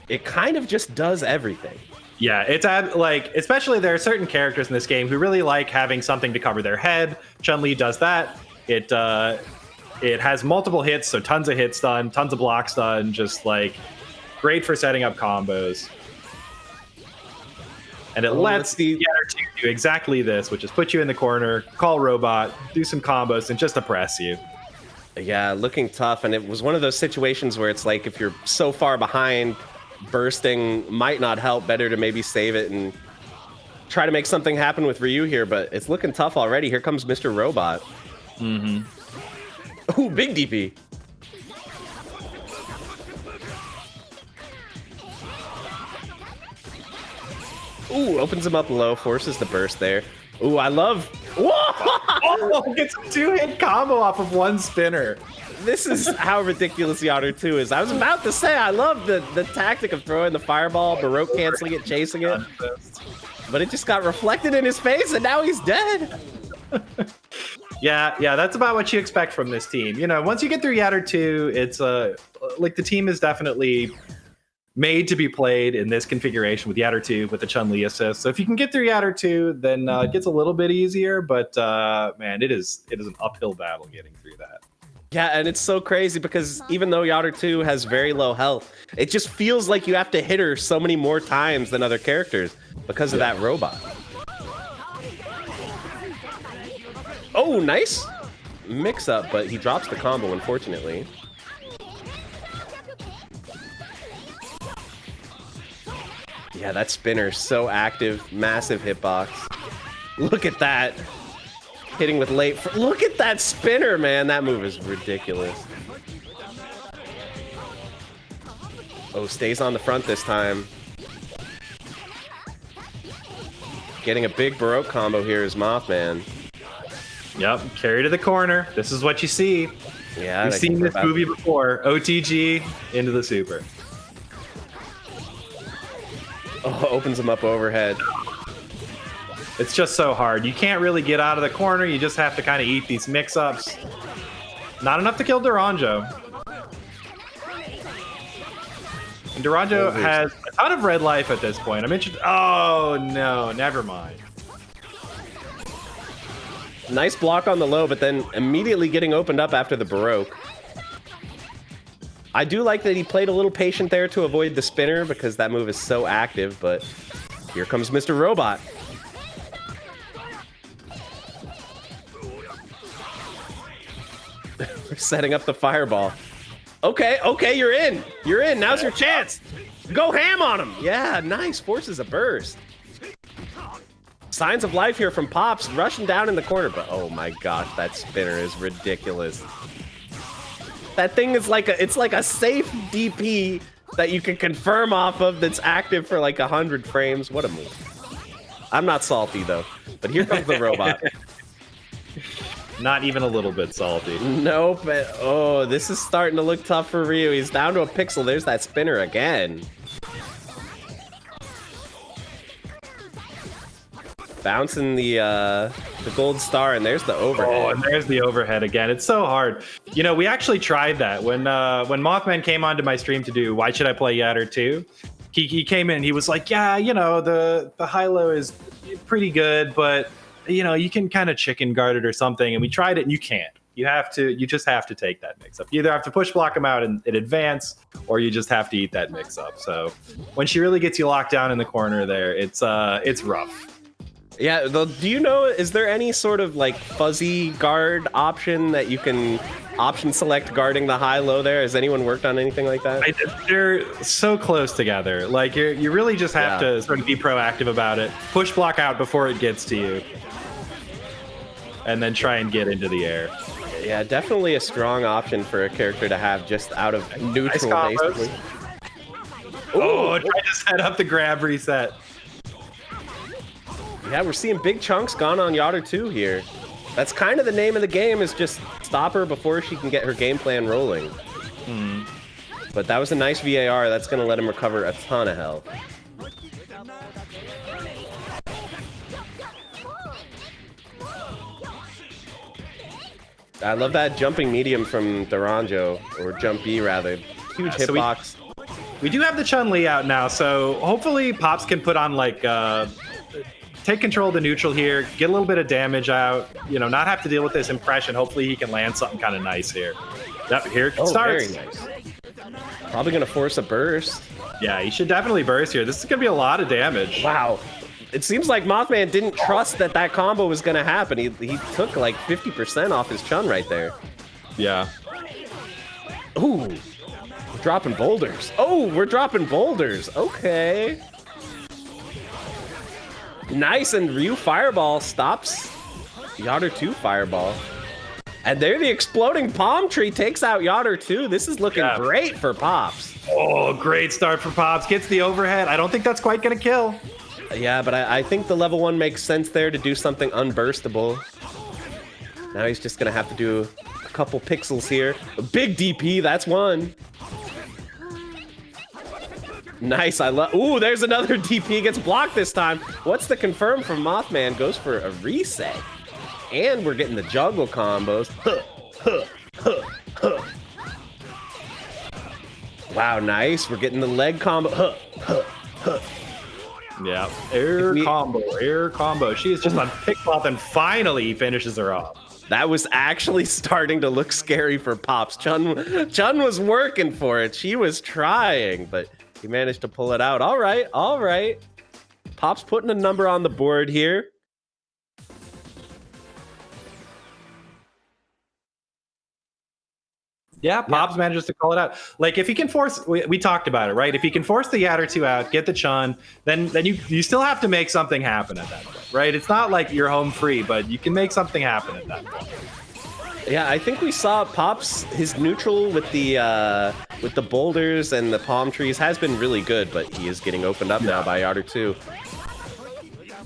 It kind of just does everything.
Yeah, it's like, especially there are certain characters in this game who really like having something to cover their head. Chun-Li does that. It has multiple hits, so tons of hits done, tons of blocks done, just like great for setting up combos. And it lets the other two do exactly this, which is put you in the corner, call robot, do some combos, and just oppress you.
Yeah, looking tough. And it was one of those situations where it's like, if you're so far behind, bursting might not help. Better to maybe save it and try to make something happen with Ryu here, but it's looking tough already. Here comes Mr. Robot. Ooh, big DP. Ooh, opens him up low, forces the burst there. Ooh, I love... Whoa!
Oh, gets a 2-hit combo off of one spinner.
This is how ridiculous Yonder 2 is. I was about to say, I love the tactic of throwing the fireball, Baroque canceling it, chasing it. But it just got reflected in his face, and now he's dead.
Yeah, that's about what you expect from this team. You know, once you get through Yadder 2, it's like the team is definitely made to be played in this configuration with Yadder 2 with the Chun-Li assist. So if you can get through Yadder 2, then it gets a little bit easier. But man, it is an uphill battle getting through that.
Yeah, and it's so crazy because even though Yadder 2 has very low health, it just feels like you have to hit her so many more times than other characters because of that robot. Oh, nice mix-up, but he drops the combo, unfortunately. Yeah, that spinner, so active, massive hitbox. Look at that. Hitting with late... Look at that spinner, man. That move is ridiculous. Oh, stays on the front this time. Getting a big Baroque combo here is Mothman.
Yep, carry to the corner. This is what you see.
Yeah,
we've seen this movie before. OTG into the super.
Oh, opens him up overhead.
It's just so hard. You can't really get out of the corner. You just have to kind of eat these mix-ups. Not enough to kill Duranjo. And Duranjo has a ton of red life at this point. I'm interested. Oh, no, never mind.
Nice block on the low, but then immediately getting opened up after the Baroque. I do like that he played a little patient there to avoid the spinner because that move is so active, but here comes Mr. Robot. We're setting up the fireball. Okay, you're in. You're in. Now's your chance. Go ham on him. Yeah, nice. Forces a burst. Signs of life here from Pops, rushing down in the corner, but oh my gosh, that spinner is ridiculous. That thing is like it's like a safe DP that you can confirm off of that's active for like 100 frames. What a move. I'm not salty though, but here comes the robot.
Not even a little bit salty.
Nope. Oh, this is starting to look tough for Ryu. He's down to a pixel. There's that spinner again. Bouncing the gold star, and there's the overhead.
Oh, and there's the overhead again. It's so hard. You know, we actually tried that when Mothman came onto my stream to do Why Should I Play Yadder 2? He came in. He was like, yeah, you know, the high-low is pretty good, but you know, you can kind of chicken guard it or something. And we tried it, and you can't. You just have to take that mix-up. You either have to push block him out in advance, or you just have to eat that mix-up. So when she really gets you locked down in the corner there, it's rough.
Yeah, do you know, is there any sort of like fuzzy guard option that you can option select guarding the high-low there? Has anyone worked on anything like that?
They're so close together. Like you really just have to sort of be proactive about it. Push block out before it gets to you. And then try and get into the air.
Yeah, definitely a strong option for a character to have just out of neutral,
nice
basically.
Oh, try to set up the grab reset.
Yeah, we're seeing big chunks gone on Yadder 2 here. That's kind of the name of the game, is just stop her before she can get her game plan rolling. But that was a nice VAR. That's going to let him recover a ton of health. I love that jumping medium from Duranjo, or jump B rather. Huge hitbox.
We do have the Chun-Li out now, so hopefully Pops can put on like take control of the neutral here, get a little bit of damage out, you know, not have to deal with this impression. Hopefully he can land something kind of nice here. Yep, here it starts.
Very nice. Probably gonna force a burst.
Yeah, he should definitely burst here. This is gonna be a lot of damage.
Wow. It seems like Mothman didn't trust that that combo was gonna happen. He took like 50% off his Chun right there.
Yeah.
Ooh. We're dropping boulders. Oh, we're dropping boulders. Okay. Nice, and Ryu Fireball stops Yotter 2 Fireball. And there the exploding palm tree takes out Yotter 2. This is looking great for Pops.
Oh, great start for Pops. Gets the overhead. I don't think that's quite gonna kill.
Yeah, but I think the level 1 makes sense there to do something unburstable. Now he's just gonna have to do a couple pixels here. A big DP, that's one. Nice, I love. Ooh, there's another DP, gets blocked this time. What's the confirm from Mothman? Goes for a reset. And we're getting the juggle combos. Wow, nice. We're getting the leg combo.
Yeah, air combo. She is just on pick-off, and finally he finishes her off.
That was actually starting to look scary for Pops. Chun was working for it. She was trying, but he managed to pull it out. All right, all right. Pops putting a number on the board here.
Yeah, Pops manages to call it out. Like, if he can force, we talked about it, right? If he can force the Yatter 2 out, get the Chun, then you still have to make something happen at that point, right? It's not like you're home free, but you can make something happen at that point.
Yeah, I think we saw Pops, his neutral with the boulders and the palm trees has been really good, but he is getting opened up now by Yatter 2.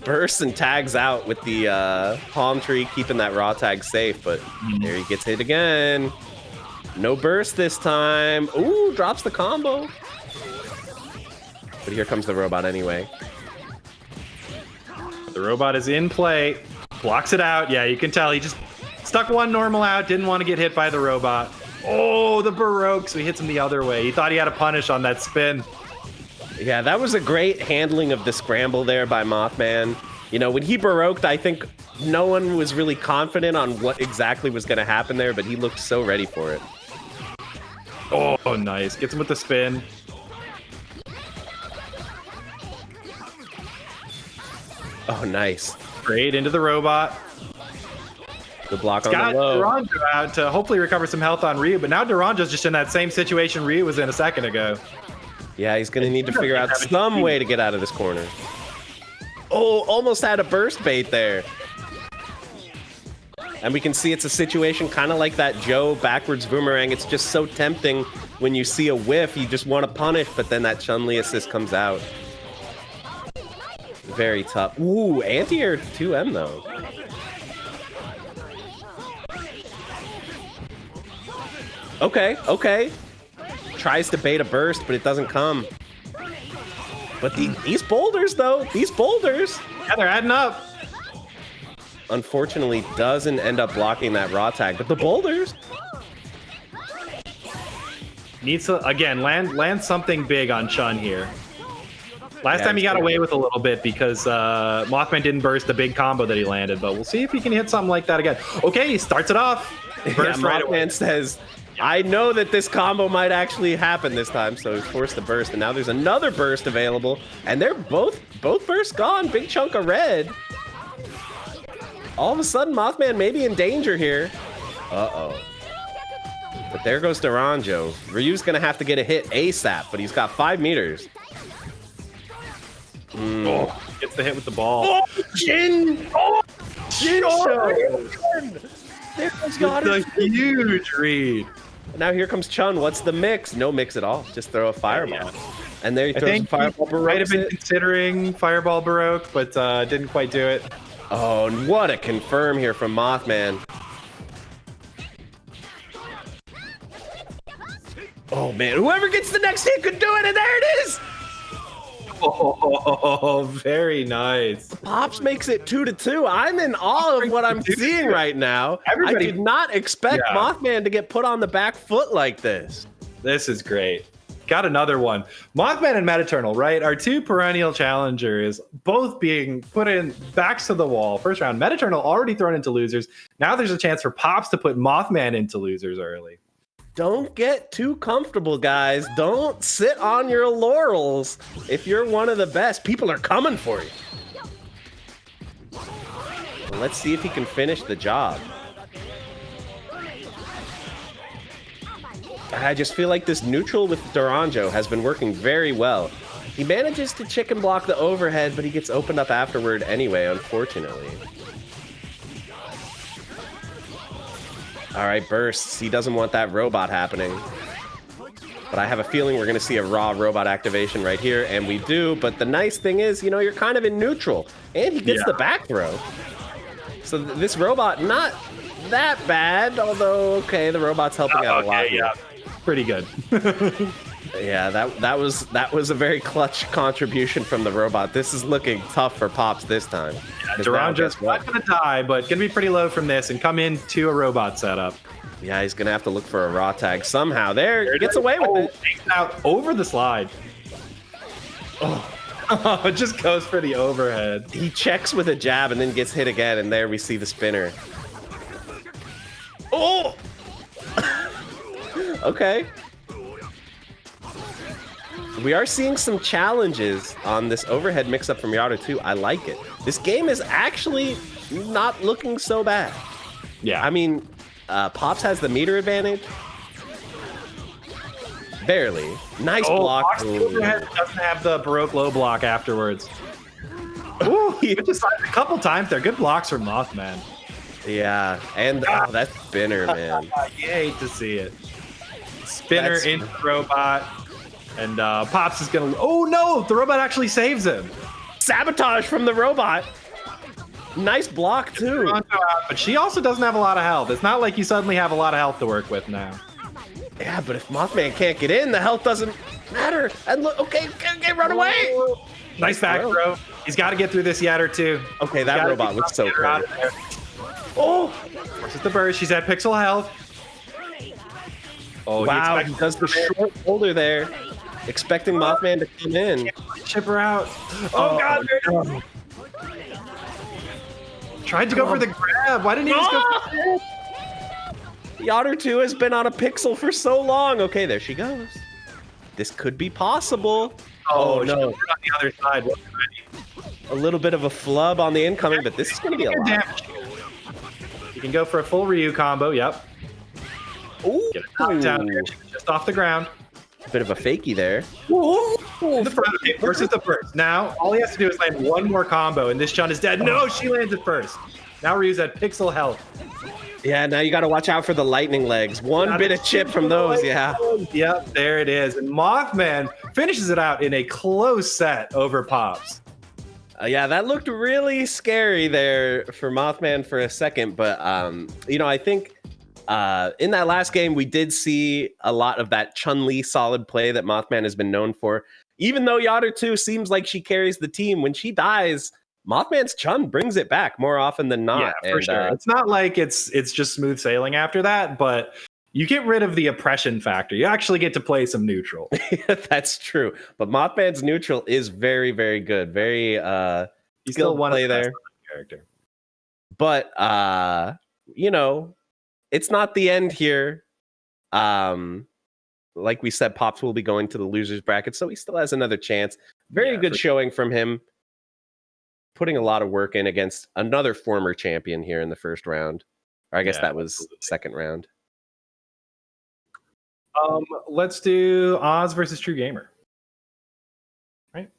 Bursts and tags out with the palm tree, keeping that raw tag safe, but there he gets hit again. No burst this time. Ooh, drops the combo. But here comes the robot anyway.
The robot is in play. Blocks it out. Yeah, you can tell he just stuck one normal out. Didn't want to get hit by the robot. Oh, the Baroque. So he hits him the other way. He thought he had a punish on that spin.
Yeah, that was a great handling of the scramble there by Mothman. You know, when he Baroqued, I think no one was really confident on what exactly was going to happen there, but he looked so ready for it.
Oh, nice. Gets him with the spin.
Oh, nice.
Great into the robot.
Good block on the low.
Duranjo out to hopefully recover some health on Ryu, but now Duranjo's just in that same situation Ryu was in a second ago.
Yeah, he's going to need to figure out some way to get out of this corner. Oh, almost had a burst bait there. And we can see it's a situation kind of like that Joe backwards boomerang. It's just so tempting when you see a whiff, you just want to punish, but then that Chun-Li assist comes out. Very tough. Ooh, anti-air 2M though. Okay, okay. Tries to bait a burst, but it doesn't come. But these boulders though, these boulders.
Yeah, they're adding up.
Unfortunately doesn't end up blocking that raw tag, but the boulders
needs to again land something big on Chun here. Last time he got away with a little bit because Mothman didn't burst the big combo that he landed, but we'll see if he can hit something like that again. Okay, he starts it off. Burst right away.
Mothman says, I know that this combo might actually happen this time, so he's forced the burst, and now there's another burst available, and they're both bursts gone. Big chunk of red. All of a sudden, Mothman may be in danger here. Uh-oh. But there goes Duranjo. Ryu's gonna have to get a hit ASAP, but he's got 5 meters.
Oh, gets the hit with the ball.
Oh, Jin! Oh, Jin! There goes Yotter.
It's a huge read.
Now here comes Chun. What's the mix? No mix at all. Just throw a fireball. Yeah. And there he throws a fireball.
He might have been considering fireball Baroque, but didn't quite do it.
Oh, and what a confirm here from Mothman. Oh man, whoever gets the next hit could do it, and there it is!
Oh, very nice.
Pops makes it 2-2. I'm in awe of what I'm seeing right now. I did not expect Mothman to get put on the back foot like this.
This is great. Got another one. Mothman and Metaternal, right? Our two perennial challengers, both being put in backs to the wall. First round, Metaternal already thrown into losers. Now there's a chance for Pops to put Mothman into losers early.
Don't get too comfortable, guys. Don't sit on your laurels. If you're one of the best, people are coming for you. Well, let's see if he can finish the job. I just feel like this neutral with Duranjo has been working very well. He manages to chicken block the overhead, but he gets opened up afterward anyway, unfortunately. All right, bursts. He doesn't want that robot happening. But I have a feeling we're going to see a raw robot activation right here, and we do. But the nice thing is, you know, you're kind of in neutral, and he gets the back throw. So this robot, not that bad, although, okay, the robot's helping out a lot.
Yeah. Pretty good.
Yeah, that was a very clutch contribution from the robot. This is looking tough for Pops this time.
Yeah, Duranjo's not going to die, but going to be pretty low from this and come into a robot setup.
Yeah, he's going to have to look for a raw tag somehow. There, he gets away with it.
Takes it out over the slide. Oh, it just goes for the overhead.
He checks with a jab and then gets hit again, and there we see the spinner. Oh! Okay. We are seeing some challenges on this overhead mix-up from Yara too. I like it. This game is actually not looking so bad.
Yeah.
I mean, Pops has the meter advantage. Barely. Nice block.
Overhead doesn't have the Baroque low block afterwards. Ooh, he just a couple times there. Good blocks from Mothman.
Yeah, and that spinner, man.
You hate to see it. Spinner into the robot, and Pops is gonna. Oh no! The robot actually saves him.
Sabotage from the robot. Nice block too.
But she also doesn't have a lot of health. It's not like you suddenly have a lot of health to work with now.
Yeah, but if Mothman can't get in, the health doesn't matter. And look, okay, run away.
Nice back throw. He's got to get through this yet or two.
Okay, that robot looks so good.
Oh, versus the burst. She's at pixel health. Oh,
wow, he does the short shoulder there, expecting Mothman to come in.
Chip her out. Oh, God. No. Tried to go for the grab. Why didn't he just go for it?
Yara 2 has been on a pixel for so long. Okay, there she goes. This could be possible. Oh no.
On the other side.
A little bit of a flub on the incoming, but this is going to be a lot.
You can go for a full Ryu combo. Yep.
Ooh.
Get it down there. Just off the ground.
Bit of a fakie there.
The first versus the first. Now, all he has to do is land one more combo, and this Chun is dead. No, she lands it first. Now Ryu's at pixel health.
Yeah, now you got to watch out for the lightning legs. One bit of chip from those, yeah.
Yep, there it is. And Mothman finishes it out in a close set over Pops.
Yeah, that looked really scary there for Mothman for a second, but you know, I think in that last game we did see a lot of that Chun-Li solid play that Mothman has been known for. Even though Yara 2 seems like she carries the team, when she dies, Mothman's Chun brings it back more often than not.
Yeah, for sure. It's not like it's just smooth sailing after that, but you get rid of the oppression factor. You actually get to play some neutral.
That's true. But Mothman's neutral is very, very good. Very
he's still one
play
of the
there.
best character.
But you know, it's not the end here. Like we said, Pops will be going to the losers bracket, so he still has another chance. Very good showing from him. Putting a lot of work in against another former champion here in the first round. Or I guess that was second round.
Let's do Oz versus TrueGamer. Right?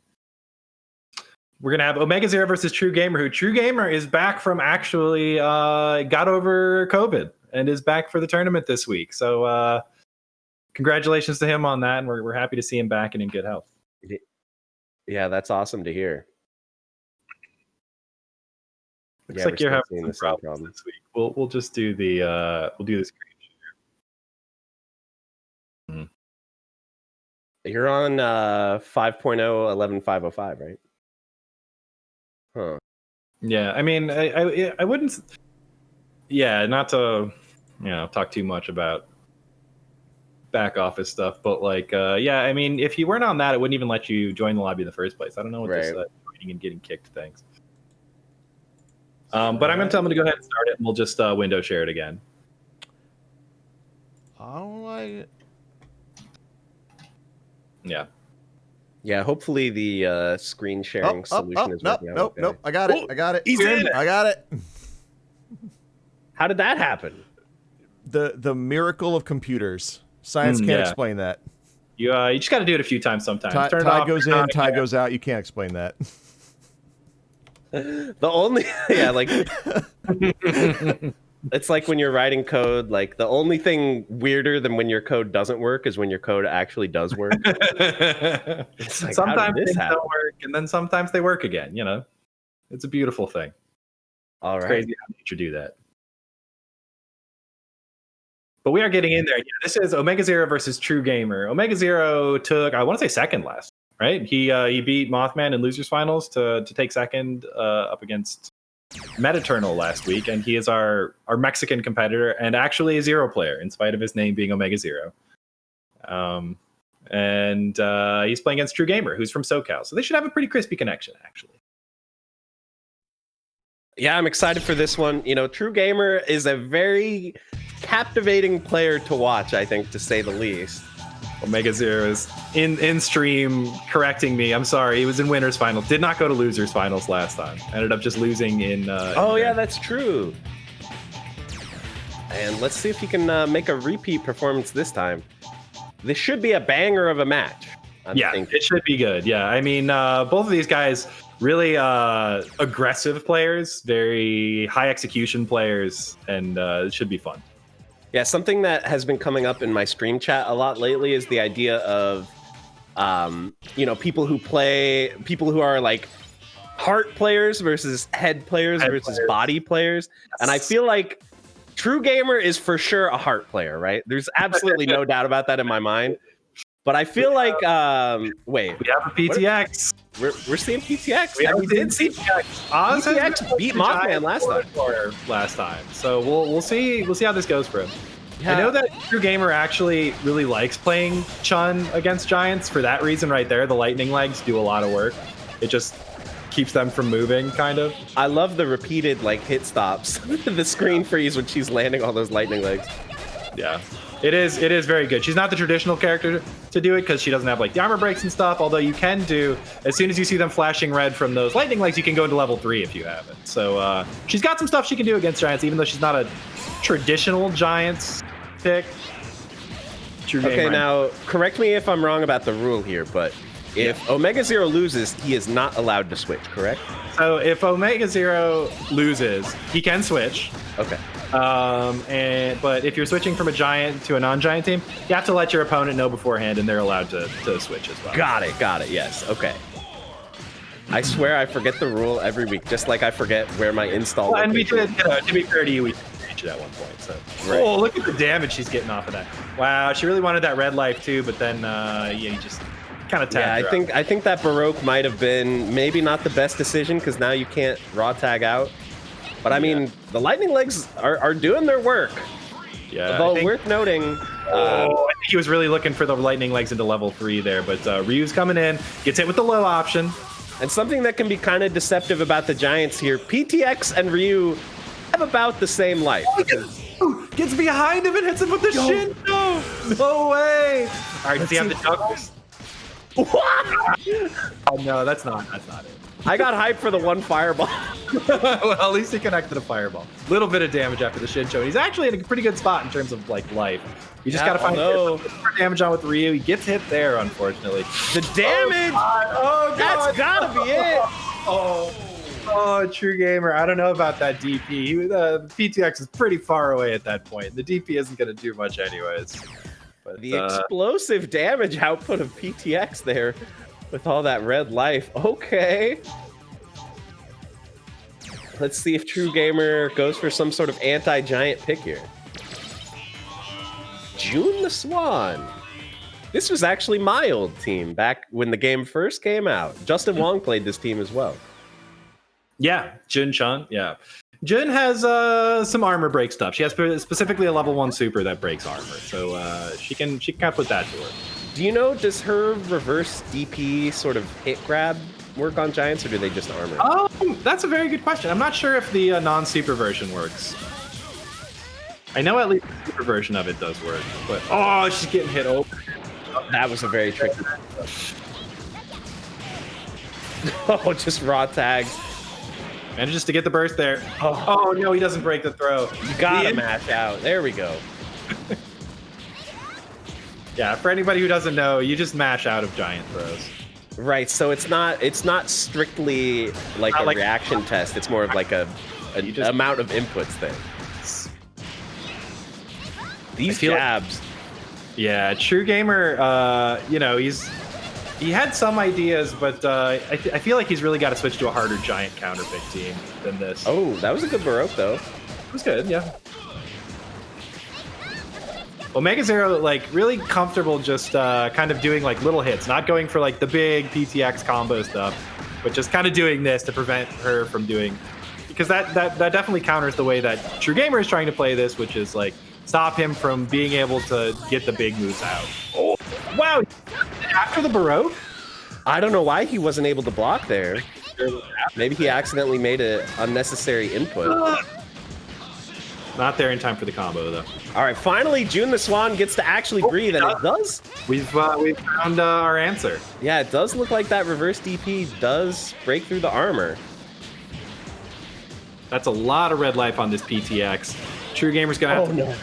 We're gonna have OmegaZero versus TrueGamer, who TrueGamer is back from actually got over COVID and is back for the tournament this week. So congratulations to him on that, and we're happy to see him back and in good health.
Yeah, that's awesome to hear.
Looks like you're having some problems this week. We'll just do the screen share.
You're on 5.0 11.505, right? Huh.
Yeah, I mean, I wouldn't. Yeah, not to talk too much about back office stuff, but like, yeah, I mean, if you weren't on that, it wouldn't even let you join the lobby in the first place. I don't know what this joining and getting kicked things. But I'm gonna tell them to go ahead and start it, and we'll just window share it again.
I don't like it.
Yeah. Yeah, hopefully the screen sharing solution is working out.
Nope. I got it. I got it.
He's in.
I got it.
How did that happen?
The miracle of computers. Science can't explain that.
You just got to do it a few times sometimes.
Tide goes in, tide goes out. You can't explain that.
The only it's like when you're writing code, like the only thing weirder than when your code doesn't work is when your code actually does work. It's like,
sometimes things don't work, and then sometimes they work again. You know, it's a beautiful thing.
All right,
it's crazy how nature do that. But we are getting in there. Yeah, this is OmegaZero versus TrueGamer. OmegaZero took, I want to say, second last, right? He beat Mothman in losers finals to take second up against Metaternal last week, and he is our Mexican competitor and actually a Zero player, in spite of his name being OmegaZero. And he's playing against TrueGamer, who's from SoCal, so they should have a pretty crispy connection, actually.
Yeah, I'm excited for this one. You know, TrueGamer is a very captivating player to watch, I think, to say the least.
OmegaZero is in stream correcting me. I'm sorry. He was in winners finals. Did not go to losers finals last time. Ended up just losing in.
Yeah, that's true. And let's see if he can make a repeat performance this time. This should be a banger of a match.
It should be good. Yeah, I mean, both of these guys really aggressive players, very high execution players, and it should be fun.
Yeah, something that has been coming up in my stream chat a lot lately is the idea of, people who are like heart players versus head players versus body players. And I feel like TrueGamer is for sure a heart player, right? There's absolutely no doubt about that in my mind. But I feel like, wait.
We have a PTX.
We're seeing PTX. We did see PTX beat Mothman
last time. So we'll see how this goes for him.
Yeah.
I know that TrueGamer actually really likes playing Chun against Giants for that reason right there. The lightning legs do a lot of work. It just keeps them from moving, kind of.
I love the repeated hit stops. The screen freeze when she's landing all those lightning legs.
Yeah. It is very good. She's not the traditional character to do it because she doesn't have the armor breaks and stuff, although you can do, as soon as you see them flashing red from those lightning legs, you can go into level 3 if you have it. So she's got some stuff she can do against Giants, even though she's not a traditional Giants pick.
Okay, now correct me if I'm wrong about the rule here, but if OmegaZero loses, he is not allowed to switch, correct?
So if OmegaZero loses, he can switch.
Okay.
But if you're switching from a giant to a non-giant team, you have to let your opponent know beforehand, and they're allowed to switch as well.
Got it. Yes. Okay. I swear I forget the rule every week, just like I forget where my install.
Well, and we did, to be fair to you, we reached it at one point. So. Right. Oh, look at the damage she's getting off of that. Wow, she really wanted that red life too, but then you just kind of tapped her
I think that Baroque might have been maybe not the best decision because now you can't raw tag out. But I mean, the lightning legs are doing their work.
Yeah.
Although worth noting.
I think he was really looking for the lightning legs into level 3 there, but Ryu's coming in, gets hit with the low option.
And something that can be kind of deceptive about the Giants here, PTX and Ryu have about the same life.
Gets behind him and hits him with the shin. No way. All right, does he have the juggles?
What?
Oh no, that's not it.
I got hyped for the one fireball.
Well, at least he connected a fireball. Little bit of damage after the shin show. He's actually in a pretty good spot in terms of life. You just gotta find more damage on with Ryu. He gets hit there, unfortunately.
The damage!
Oh, God.
That's gotta be it!
Oh, TrueGamer. I don't know about that DP. The PTX is pretty far away at that point. The DP isn't gonna do much anyways. But,
the explosive damage output of PTX there with all that red life. Okay. Let's see if TrueGamer goes for some sort of anti-giant pick here. June the Swan. This was actually my old team back when the game first came out. Justin Wong played this team as well.
Yeah, Jun Chung. Yeah, Jun has some armor break stuff. She has specifically a level 1 super that breaks armor, so she can kind of put that to her.
Do you know, does her reverse DP sort of hit grab work on Giants, or do they just armor?
That's a very good question. I'm not sure if the non-super version works. I know at least the super version of it does work, but oh, she's getting hit over.
That was a very tricky. Oh, just raw tag.
Manages to get the burst there. Oh no, he doesn't break the throw.
You gotta mash out. There we go.
Yeah, for anybody who doesn't know, you just mash out of giant throws.
Right, so it's not strictly like a reaction test. It's more of like a amount of inputs thing. These jabs.
Yeah, TrueGamer, you know, he had some ideas, but I feel like he's really got to switch to a harder giant counter pick team than this.
Oh, that was a good Baroque, though.
It was good, yeah. OmegaZero, like, really comfortable just kind of doing, like, little hits, not going for, like, the big PTX combo stuff, but just kind of doing this to prevent her from doing... Because that definitely counters the way that TrueGamer is trying to play this, which is, like, stop him from being able to get the big moves out. Oh, wow! After the Baroque?
I don't know why he wasn't able to block there. Maybe he accidentally made an unnecessary input.
Not there in time for the combo, though.
All right, finally, June the Swan gets to actually breathe, and it does.
We've found our answer.
Yeah, it does look like that reverse DP does break through the armor.
That's a lot of red life on this PTX. TrueGamer's gonna have to...
No.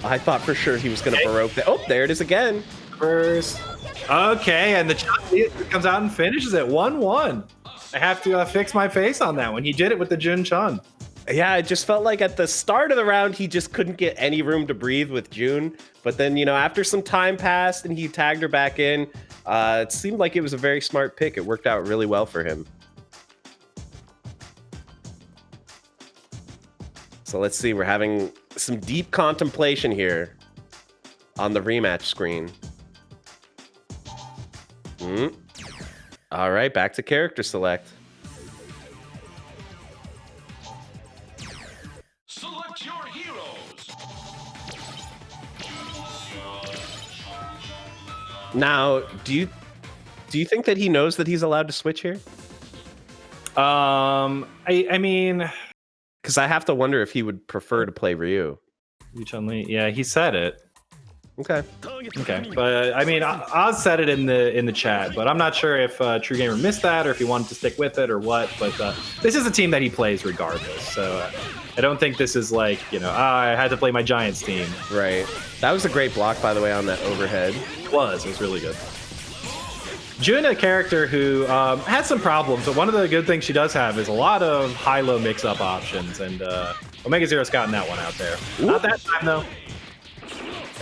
I thought for sure he was gonna Baroque that. Oh, there it is again.
First. Okay, and the Chun comes out and finishes it 1-1. I have to fix my face on that one. He did it with the Jun Chun.
Yeah, it just felt like at the start of the round, he just couldn't get any room to breathe with June. But then, you know, after some time passed and he tagged her back in, it seemed like it was a very smart pick. It worked out really well for him. So let's see, we're having some deep contemplation here on the rematch screen. All right, back to character select.
Select your heroes.
Now, do you think that he knows that he's allowed to switch here?
I mean,
because I have to wonder if he would prefer to play Ryu.
Chun-Li, yeah, he said it.
Okay.
But I mean, Oz said it in the chat, but I'm not sure if TrueGamer missed that or if he wanted to stick with it or what. But this is a team that he plays regardless, so I don't think this is like, you know, I had to play my Giants team.
Right. That was a great block, by the way, on that overhead.
It was really good. Jun, a character who has some problems, but one of the good things she does have is a lot of high-low mix-up options, and OmegaZero's gotten that one out there. Ooh. Not that time, though.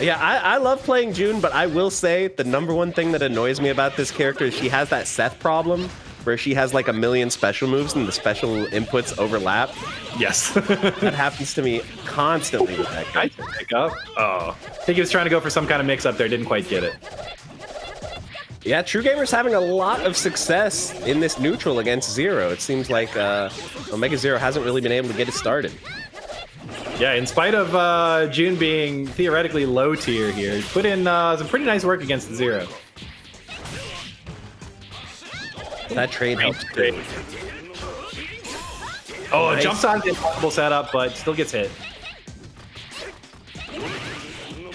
Yeah, I love playing June, but I will say the number one thing that annoys me about this character is she has that Seth problem where she has like a million special moves and the special inputs overlap.
Yes.
That happens to me constantly with that guy.
Pick up. Oh. I think he was trying to go for some kind of mix-up there, didn't quite get it.
Yeah, TrueGamer's having a lot of success in this neutral against Zero. It seems like OmegaZero hasn't really been able to get it started.
Yeah, in spite of June being theoretically low tier here, he's put in some pretty nice work against the Zero.
That trade helps too.
Oh, nice. Jumps on the impossible setup, but still gets hit.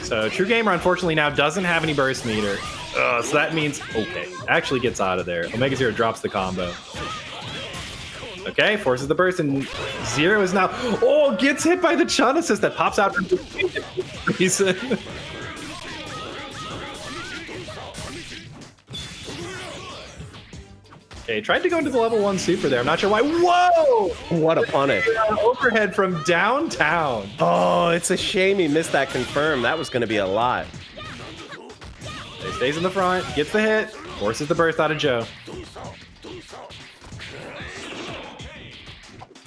So TrueGamer, unfortunately, now doesn't have any burst meter. So that means, okay, actually gets out of there. OmegaZero drops the combo. Okay, forces the burst, and Zero is now... Oh, gets hit by the Chun assist that pops out from the reason. Okay, tried to go into the level 1 super there. I'm not sure why. Whoa!
What a punish.
Overhead from downtown.
Oh, it's a shame he missed that confirm. That was going to be a lot.
He stays in the front, gets the hit, forces the burst out of Joe.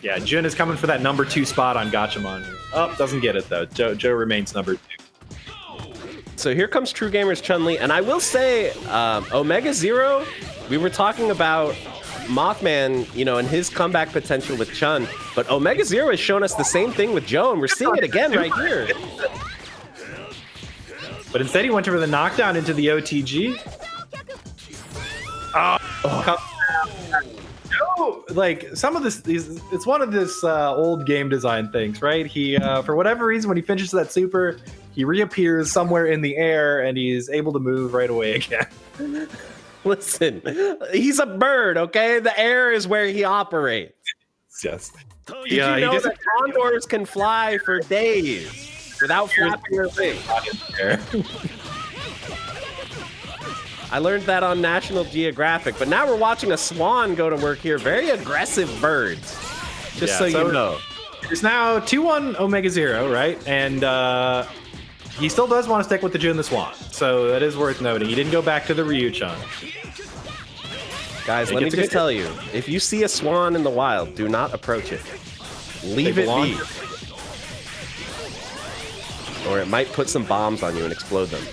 Yeah, Jun is coming for that number 2 spot on Gatchaman. Oh, doesn't get it though. Joe remains number 2.
So here comes TrueGamer's Chun-Li, and I will say, OmegaZero, we were talking about Mothman, you know, and his comeback potential with Chun, but OmegaZero has shown us the same thing with Joe, and we're seeing it again right here.
But instead, he went for the knockdown into the OTG. No, like some of this, it's one of this old game design things, right? He, for whatever reason, when he finishes that super, he reappears somewhere in the air and he's able to move right away again.
Listen, he's a bird, okay? The air is where he operates.
Yes.
Did you know that condors can fly for days without flapping their wings? I learned that on National Geographic, but now we're watching a swan go to work here. Very aggressive birds, just so you know.
It's now 2-1 OmegaZero, right? And he still does want to stick with the Jun the Swan, so that is worth noting. He didn't go back to the Ryu-chan.
Guys, let me just tell you, if you see a swan in the wild, do not approach it. Leave it be. Or it might put some bombs on you and explode them.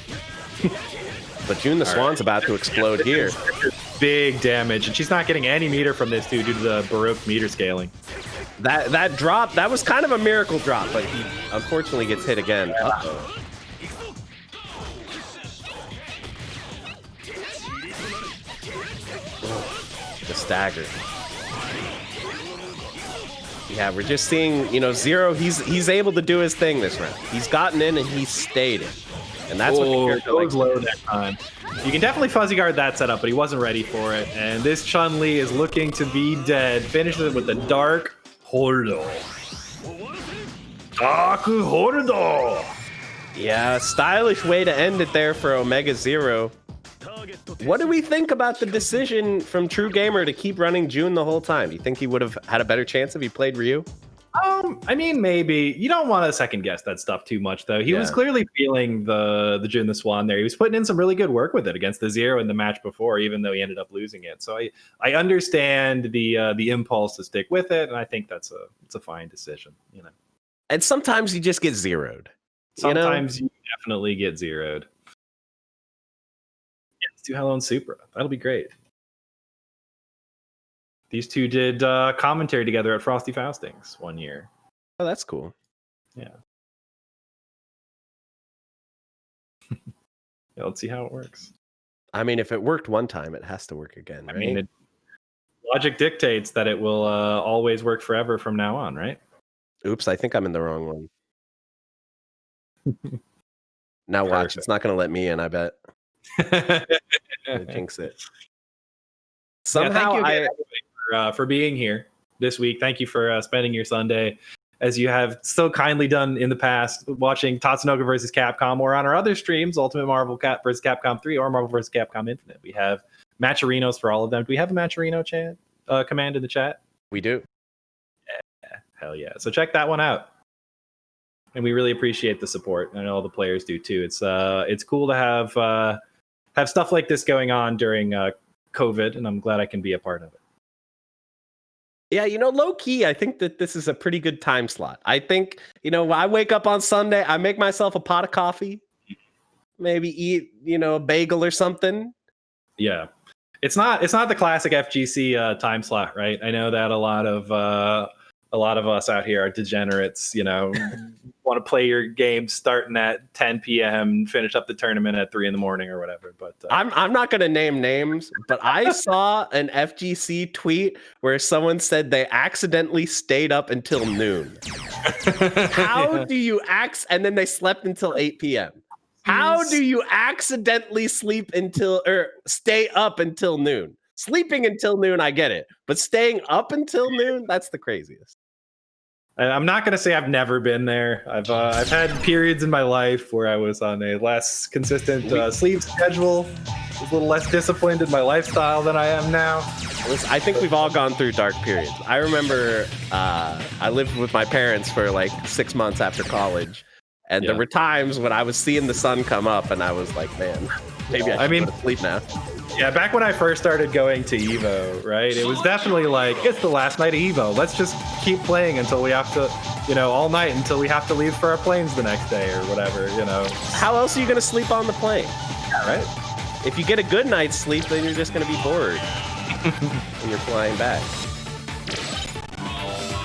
But Jun the Swan's about to explode here.
Big damage, and she's not getting any meter from this dude due to the Baroque meter scaling.
That drop, that was kind of a miracle drop, but he unfortunately gets hit again. Uh-oh. The stagger. Yeah, we're just seeing, you know, Zero, he's able to do his thing this round. He's gotten in and he's stayed in. And that's what the character likes.
Low that time. You can definitely fuzzy guard that setup, but he wasn't ready for it. And this Chun-Li is looking to be dead. Finishes it with the Dark Hordo. Dark Hordo!
Yeah, stylish way to end it there for OmegaZero. What do we think about the decision from TrueGamer to keep running Jun the whole time? Do you think he would have had a better chance if he played Ryu?
I mean, maybe. You don't want to second guess that stuff too much, though. He was clearly feeling the Jun the Swan there. He was putting in some really good work with it against the Zero in the match before, even though he ended up losing it. So I understand the impulse to stick with it, and I think it's a fine decision. You know.
And sometimes you just get zeroed.
Sometimes you definitely get zeroed. Yeah, let's do Hello and Supra. That'll be great. These two did commentary together at Frosty Faustings one year.
Oh, that's cool.
Yeah. Yeah, let's see how it works.
I mean, if it worked one time, it has to work again, right?
I mean, logic dictates that it will always work forever from now on, right?
Oops, I think I'm in the wrong one. Now watch, it's not going to let me in, I bet. Jinx it. Somehow
for being here this week. Thank you for spending your Sunday, as you have so kindly done in the past, watching Tatsunoko versus Capcom, or on our other streams, Ultimate Marvel versus Capcom 3 or Marvel versus Capcom Infinite. We have matcharinos for all of them. Do we have a matcharino command in the chat?
We do.
Yeah, hell yeah. So check that one out. And we really appreciate the support, and all the players do too. It's cool to have stuff like this going on during COVID, and I'm glad I can be a part of it.
Yeah, you know, low key, I think that this is a pretty good time slot. I think, you know, I wake up on Sunday, I make myself a pot of coffee, maybe eat, you know, a bagel or something.
Yeah, it's not the classic FGC time slot, right? I know that a lot of us out here are degenerates, you know, want to play your game starting at 10 p.m., finish up the tournament at 3 a.m. or whatever. But
I'm not going to name names, but I saw an FGC tweet where someone said they accidentally stayed up until noon. How do you and then they slept until 8 p.m. How do you accidentally stay up until noon? Sleeping until noon, I get it, but staying up until noon, that's the craziest.
I'm not going to say I've never been there. I've had periods in my life where I was on a less consistent sleep schedule, was a little less disciplined in my lifestyle than I am now.
I think we've all gone through dark periods. I remember I lived with my parents for like 6 months after college, and there were times when I was seeing the sun come up, and I was like, man, maybe I should go to sleep now.
Yeah, back when I first started going to Evo, right? It was definitely like, it's the last night of Evo. Let's just keep playing until we have to, you know, all night until we have to leave for our planes the next day or whatever, you know.
How else are you going to sleep on the plane?
Yeah, right?
If you get a good night's sleep, then you're just going to be bored when you're flying back.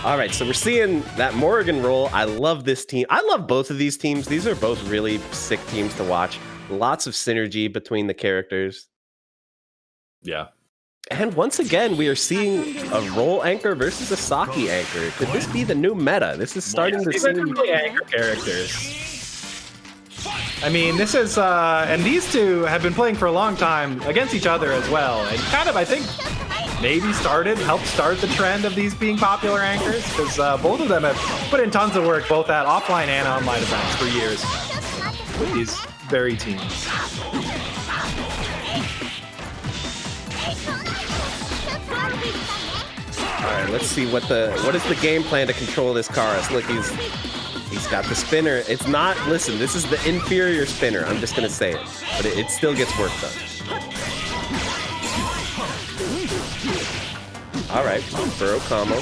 All right, so we're seeing that Morrigan roll. I love this team. I love both of these teams. These are both really sick teams to watch. Lots of synergy between the characters.
Yeah.
And once again, we are seeing a roll anchor versus a Saki anchor. Could this be the new meta? This is starting to seem...
anchor characters. I mean, this is... and these two have been playing for a long time against each other as well. And kind of, I think, maybe helped start the trend of these being popular anchors. Because both of them have put in tons of work, both at offline and online events for years. With these very teams.
All right, let's see what is the game plan to control this Karas. Look, he's got the spinner. It's not, listen, this is the inferior spinner. I'm just gonna say it, but it still gets work done. All right, burrow combo.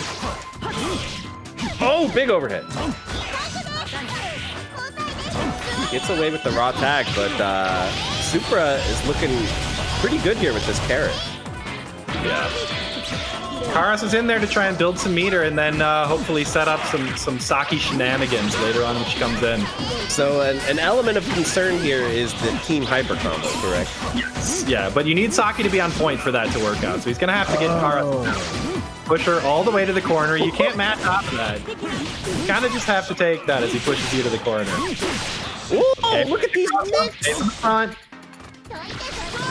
Oh, big overhead. Gets away with the raw tag, but Supra is looking pretty good here with this carrot.
Yeah. Karas is in there to try and build some meter and then hopefully set up some Saki shenanigans later on when she comes in.
So an element of concern here is the team hyper combo, correct?
Yes. Yeah, but you need Saki to be on point for that to work out. So he's going to have to get Karas down. Push her all the way to the corner. You can't match off that. You kind of just have to take that as he pushes you to the corner.
Ooh, okay. Look at these
kicks! In the front.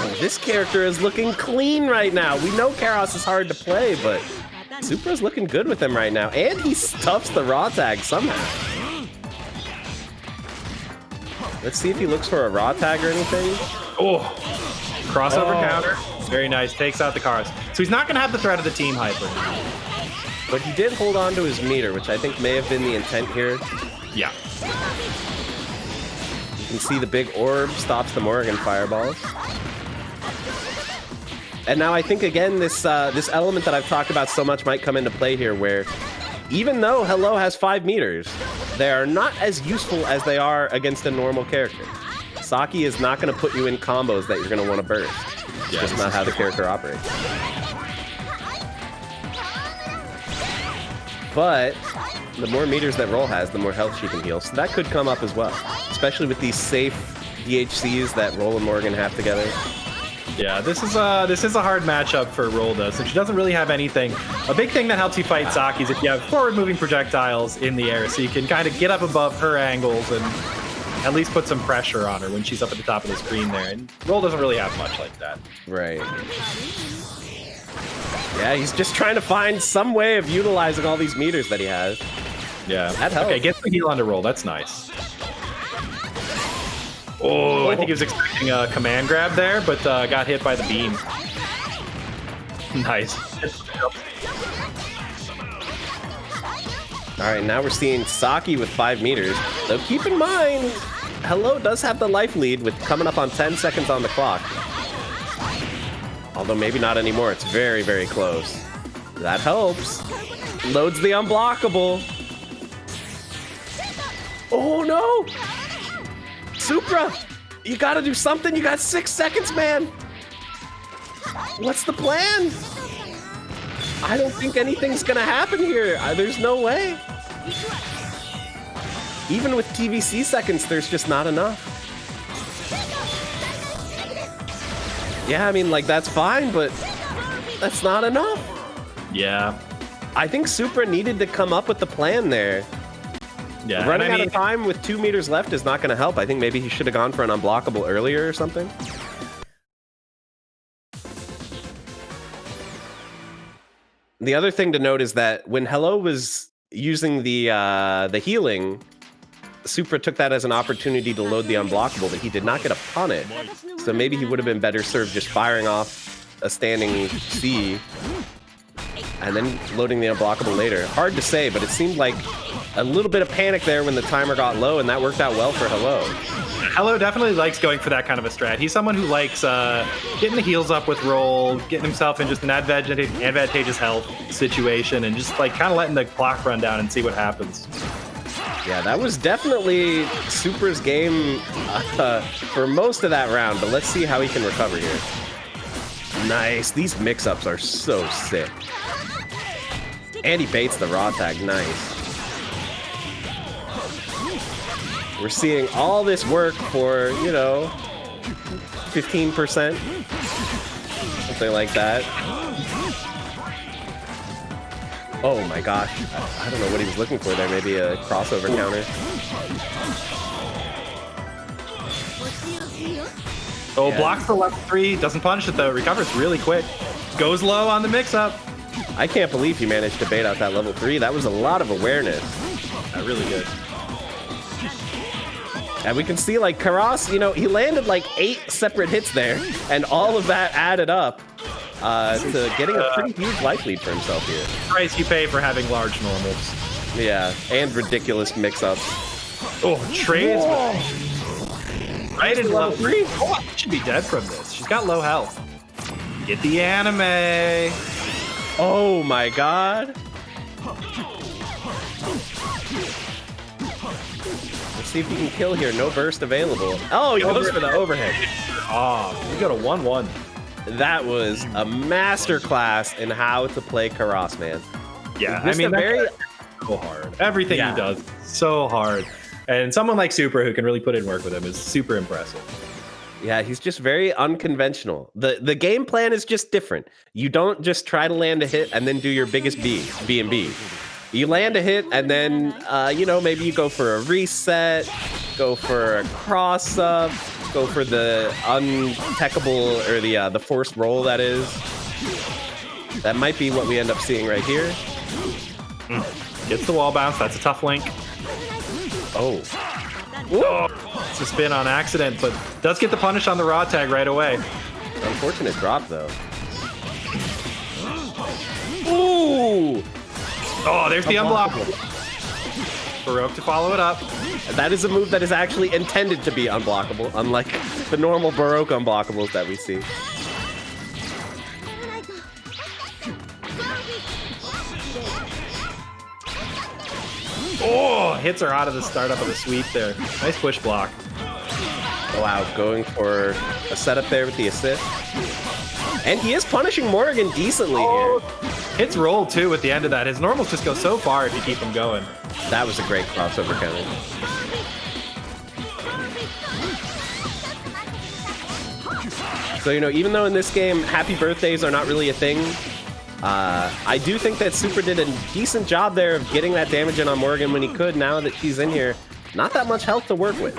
Oh, this character is looking clean right now. We know Karas is hard to play, but Supra's looking good with him right now. And he stuffs the raw tag somehow. Let's see if he looks for a raw tag or anything.
Oh, crossover counter. Very nice. Takes out the Karas. So he's not going to have the threat of the team hyper.
But he did hold on to his meter, which I think may have been the intent here.
Yeah.
You can see the big orb stops the Morrigan fireballs. And now I think, again, this element that I've talked about so much might come into play here, where even though Hello has 5 meters, they are not as useful as they are against a normal character. Saki is not going to put you in combos that you're going to want to burst. It's just not how the character operates. But the more meters that Roll has, the more health she can heal. So that could come up as well, especially with these safe DHCs that Roll and Morgan have together.
Yeah, this is a hard matchup for Rolda, since she doesn't really have anything. A big thing that helps you fight Saki is if you have forward-moving projectiles in the air, so you can kind of get up above her angles and at least put some pressure on her when she's up at the top of the screen there. And Roll doesn't really have much like that.
Right. Yeah, he's just trying to find some way of utilizing all these meters that he has.
Yeah.
That helps.
Okay, get the heal onto Roll. That's nice. Oh, I think he was expecting a command grab there, but got hit by the beam. Nice.
All right, now we're seeing Saki with 5 meters. Though keep in mind, Hello does have the life lead with coming up on 10 seconds on the clock. Although maybe not anymore. It's very, very close. That helps. Loads the unblockable. Oh, no. Supra, you got to do something. You got 6 seconds, man. What's the plan? I don't think anything's going to happen here. There's no way. Even with TVC seconds, there's just not enough. Yeah, I mean, like, that's fine, but that's not enough.
Yeah.
I think Supra needed to come up with the plan there.
Yeah.
Running out of time with 2 meters left is not going to help. I think maybe he should have gone for an unblockable earlier or something. The other thing to note is that when Hello was using the healing, Supra took that as an opportunity to load the unblockable, but he did not get a pun it. So maybe he would have been better served just firing off a standing C and then loading the unblockable later. Hard to say, but it seemed like a little bit of panic there when the timer got low, and that worked out well for Hello.
Hello definitely likes going for that kind of a strat. He's someone who likes getting the heals up with roll, getting himself in just an advantageous health situation, and just like kind of letting the clock run down and see what happens.
Yeah, that was definitely Supra's game for most of that round, but let's see how he can recover here. Nice. These mix-ups are so sick. And he baits the raw tag. Nice. We're seeing all this work for, you know, 15%. Something like that. Oh my gosh. I don't know what he was looking for there. Maybe a crossover counter.
Oh, blocks the level 3. Doesn't punish it though. Recovers really quick. Goes low on the mix-up.
I can't believe he managed to bait out that level 3. That was a lot of awareness.
Really good.
And we can see, like, Karas, you know, he landed like 8 separate hits there, and all of that added up to getting a pretty huge life lead for himself here.
Price you pay for having large normals.
Yeah, and ridiculous mix-ups.
Oh, trades. Right into level 3.
three.
Oh, she should be dead from this. She's got low health. Get the anime.
Oh my god. Let's see if he can kill here. No burst available. Oh, he goes for the overhead.
Oh, we got a 1-1.
That was a masterclass in how to play Karas, man.
Yeah,
Just
I mean,
a very
so hard. Everything
Yeah.
he does, so hard. And someone like Supra who can really put in work with him is super impressive.
Yeah, he's just very unconventional. The game plan is just different. You don't just try to land a hit and then do your biggest B and B. You land a hit and then, you know, maybe you go for a reset, go for a cross up, go for the untechable or the forced roll. That is. That might be what we end up seeing right here.
Gets the wall bounce. That's a tough link.
Oh.
Oh, it's a spin on accident, but does get the punish on the raw tag right away.
Unfortunate drop though. Ooh.
Oh, there's the unblockable. Baroque to follow it up.
That is a move that is actually intended to be unblockable, unlike the normal Baroque unblockables that we see.
Oh, hits her out of the startup of the sweep there. Nice push block.
Wow, going for a setup there with the assist. And he is punishing Morgan decently here.
Hits roll too at the end of that. His normals just go so far if you keep him going.
That was a great crossover counter. So, you know, even though in this game, happy birthdays are not really a thing, I do think that Supra did a decent job there of getting that damage in on Morgan when he could. Now that she's in here, not that much health to work with.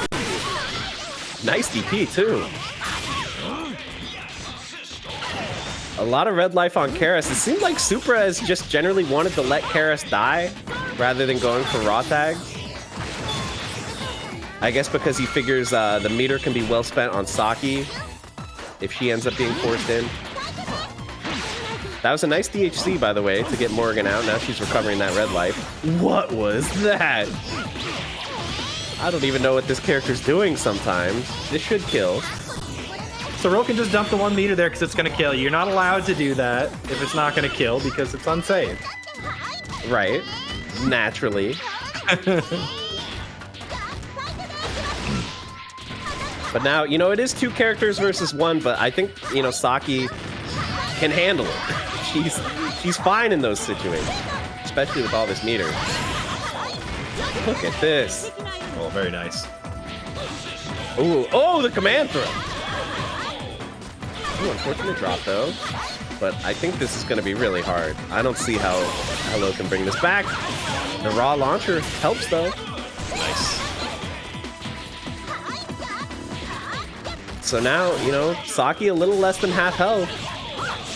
Nice DP, too. A lot of red life on Karas. It seemed like Supra has just generally wanted to let Karas die rather than going for raw tags. I guess because he figures the meter can be well spent on Saki if she ends up being forced in. That was a nice DHC, by the way, to get Morgan out. Now she's recovering that red life. What was that? I don't even know what this character's doing sometimes. This should kill.
So Ro can just dump the 1 meter there because it's going to kill. You're not allowed to do that if it's not going to kill because it's unsafe.
Right. Naturally. But now, you know, it is 2 characters versus 1, but I think, you know, Saki can handle it. She's fine in those situations, especially with all this meter. Look at this.
Oh, very nice.
Ooh, oh, the command throw. Ooh, unfortunate drop, though. But I think this is going to be really hard. I don't see how Hello can bring this back. The raw launcher helps, though.
Nice.
So now, you know, Saki a little less than half health.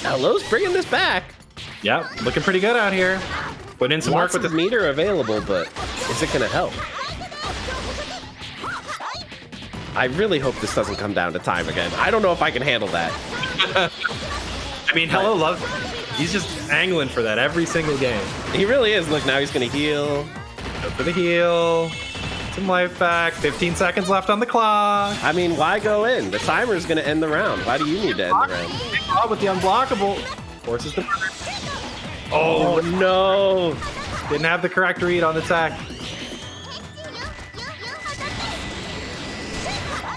Hello's bringing this back.
Yeah, looking pretty good out here. Put in some work with
the
the
meter available, but is it going to help? I really hope this doesn't come down to time again. I don't know if I can handle that.
I mean, Hello loves it. He's just angling for that every single game.
He really is. Look, now he's going to heal.
Go for the heal. Some life back. 15 seconds left on the clock.
I mean, why go in? The timer's going to end the round. Why do you need to end the round?
With the unblockable. Forces the...
Oh, no.
Didn't have the correct read on the tech.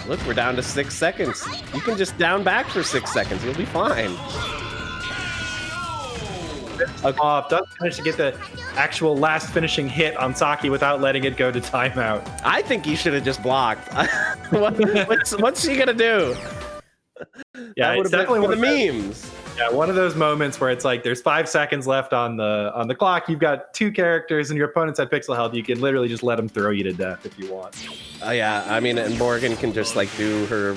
Look, we're down to 6 seconds. You can just down back for 6 seconds. You'll be fine.
Okay. Doesn't manage to get the actual last finishing hit on Saki without letting it go to timeout.
I think you should have just blocked. What's she gonna do?
Yeah,
that
it's definitely
one of the memes.
Yeah, one of those moments where it's like there's 5 seconds left on the clock. You've got 2 characters and your opponent's at pixel health. You can literally just let them throw you to death if you want.
Yeah, I mean, and Morgan can just like do her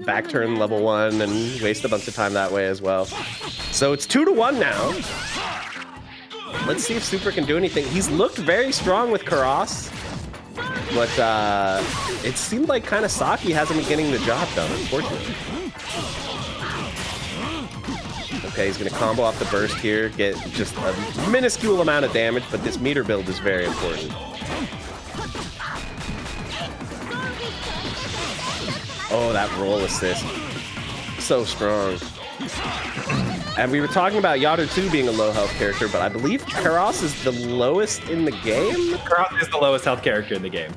back turn level 1 and waste a bunch of time that way as well. So it's 2-1 now. Let's see if Supra can do anything. He's looked very strong with Karas, but it seemed like kind of Saki hasn't been getting the job done, unfortunately. Okay, he's going to combo off the burst here, get just a minuscule amount of damage, but this meter build is very important. Oh, that roll assist. So strong. And we were talking about Yaru 2 being a low health character, but I believe Karas is the lowest in the game?
Karas is the lowest health character in the game.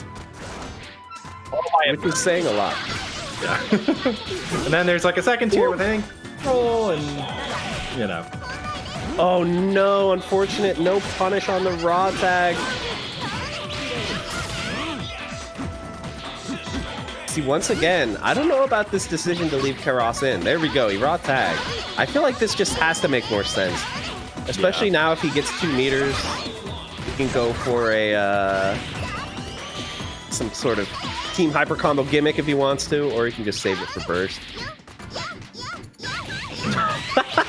Which is saying a lot.
Yeah. And then there's like a second tier with Hank roll and, you know.
Oh no, unfortunate. No punish on the raw tag. See, once again, I don't know about this decision to leave Karas in. There we go, he raw tag. I feel like this just has to make more sense. Especially now if he gets 2 meters, he can go for a some sort of team hyper combo gimmick if he wants to, or he can just save it for burst.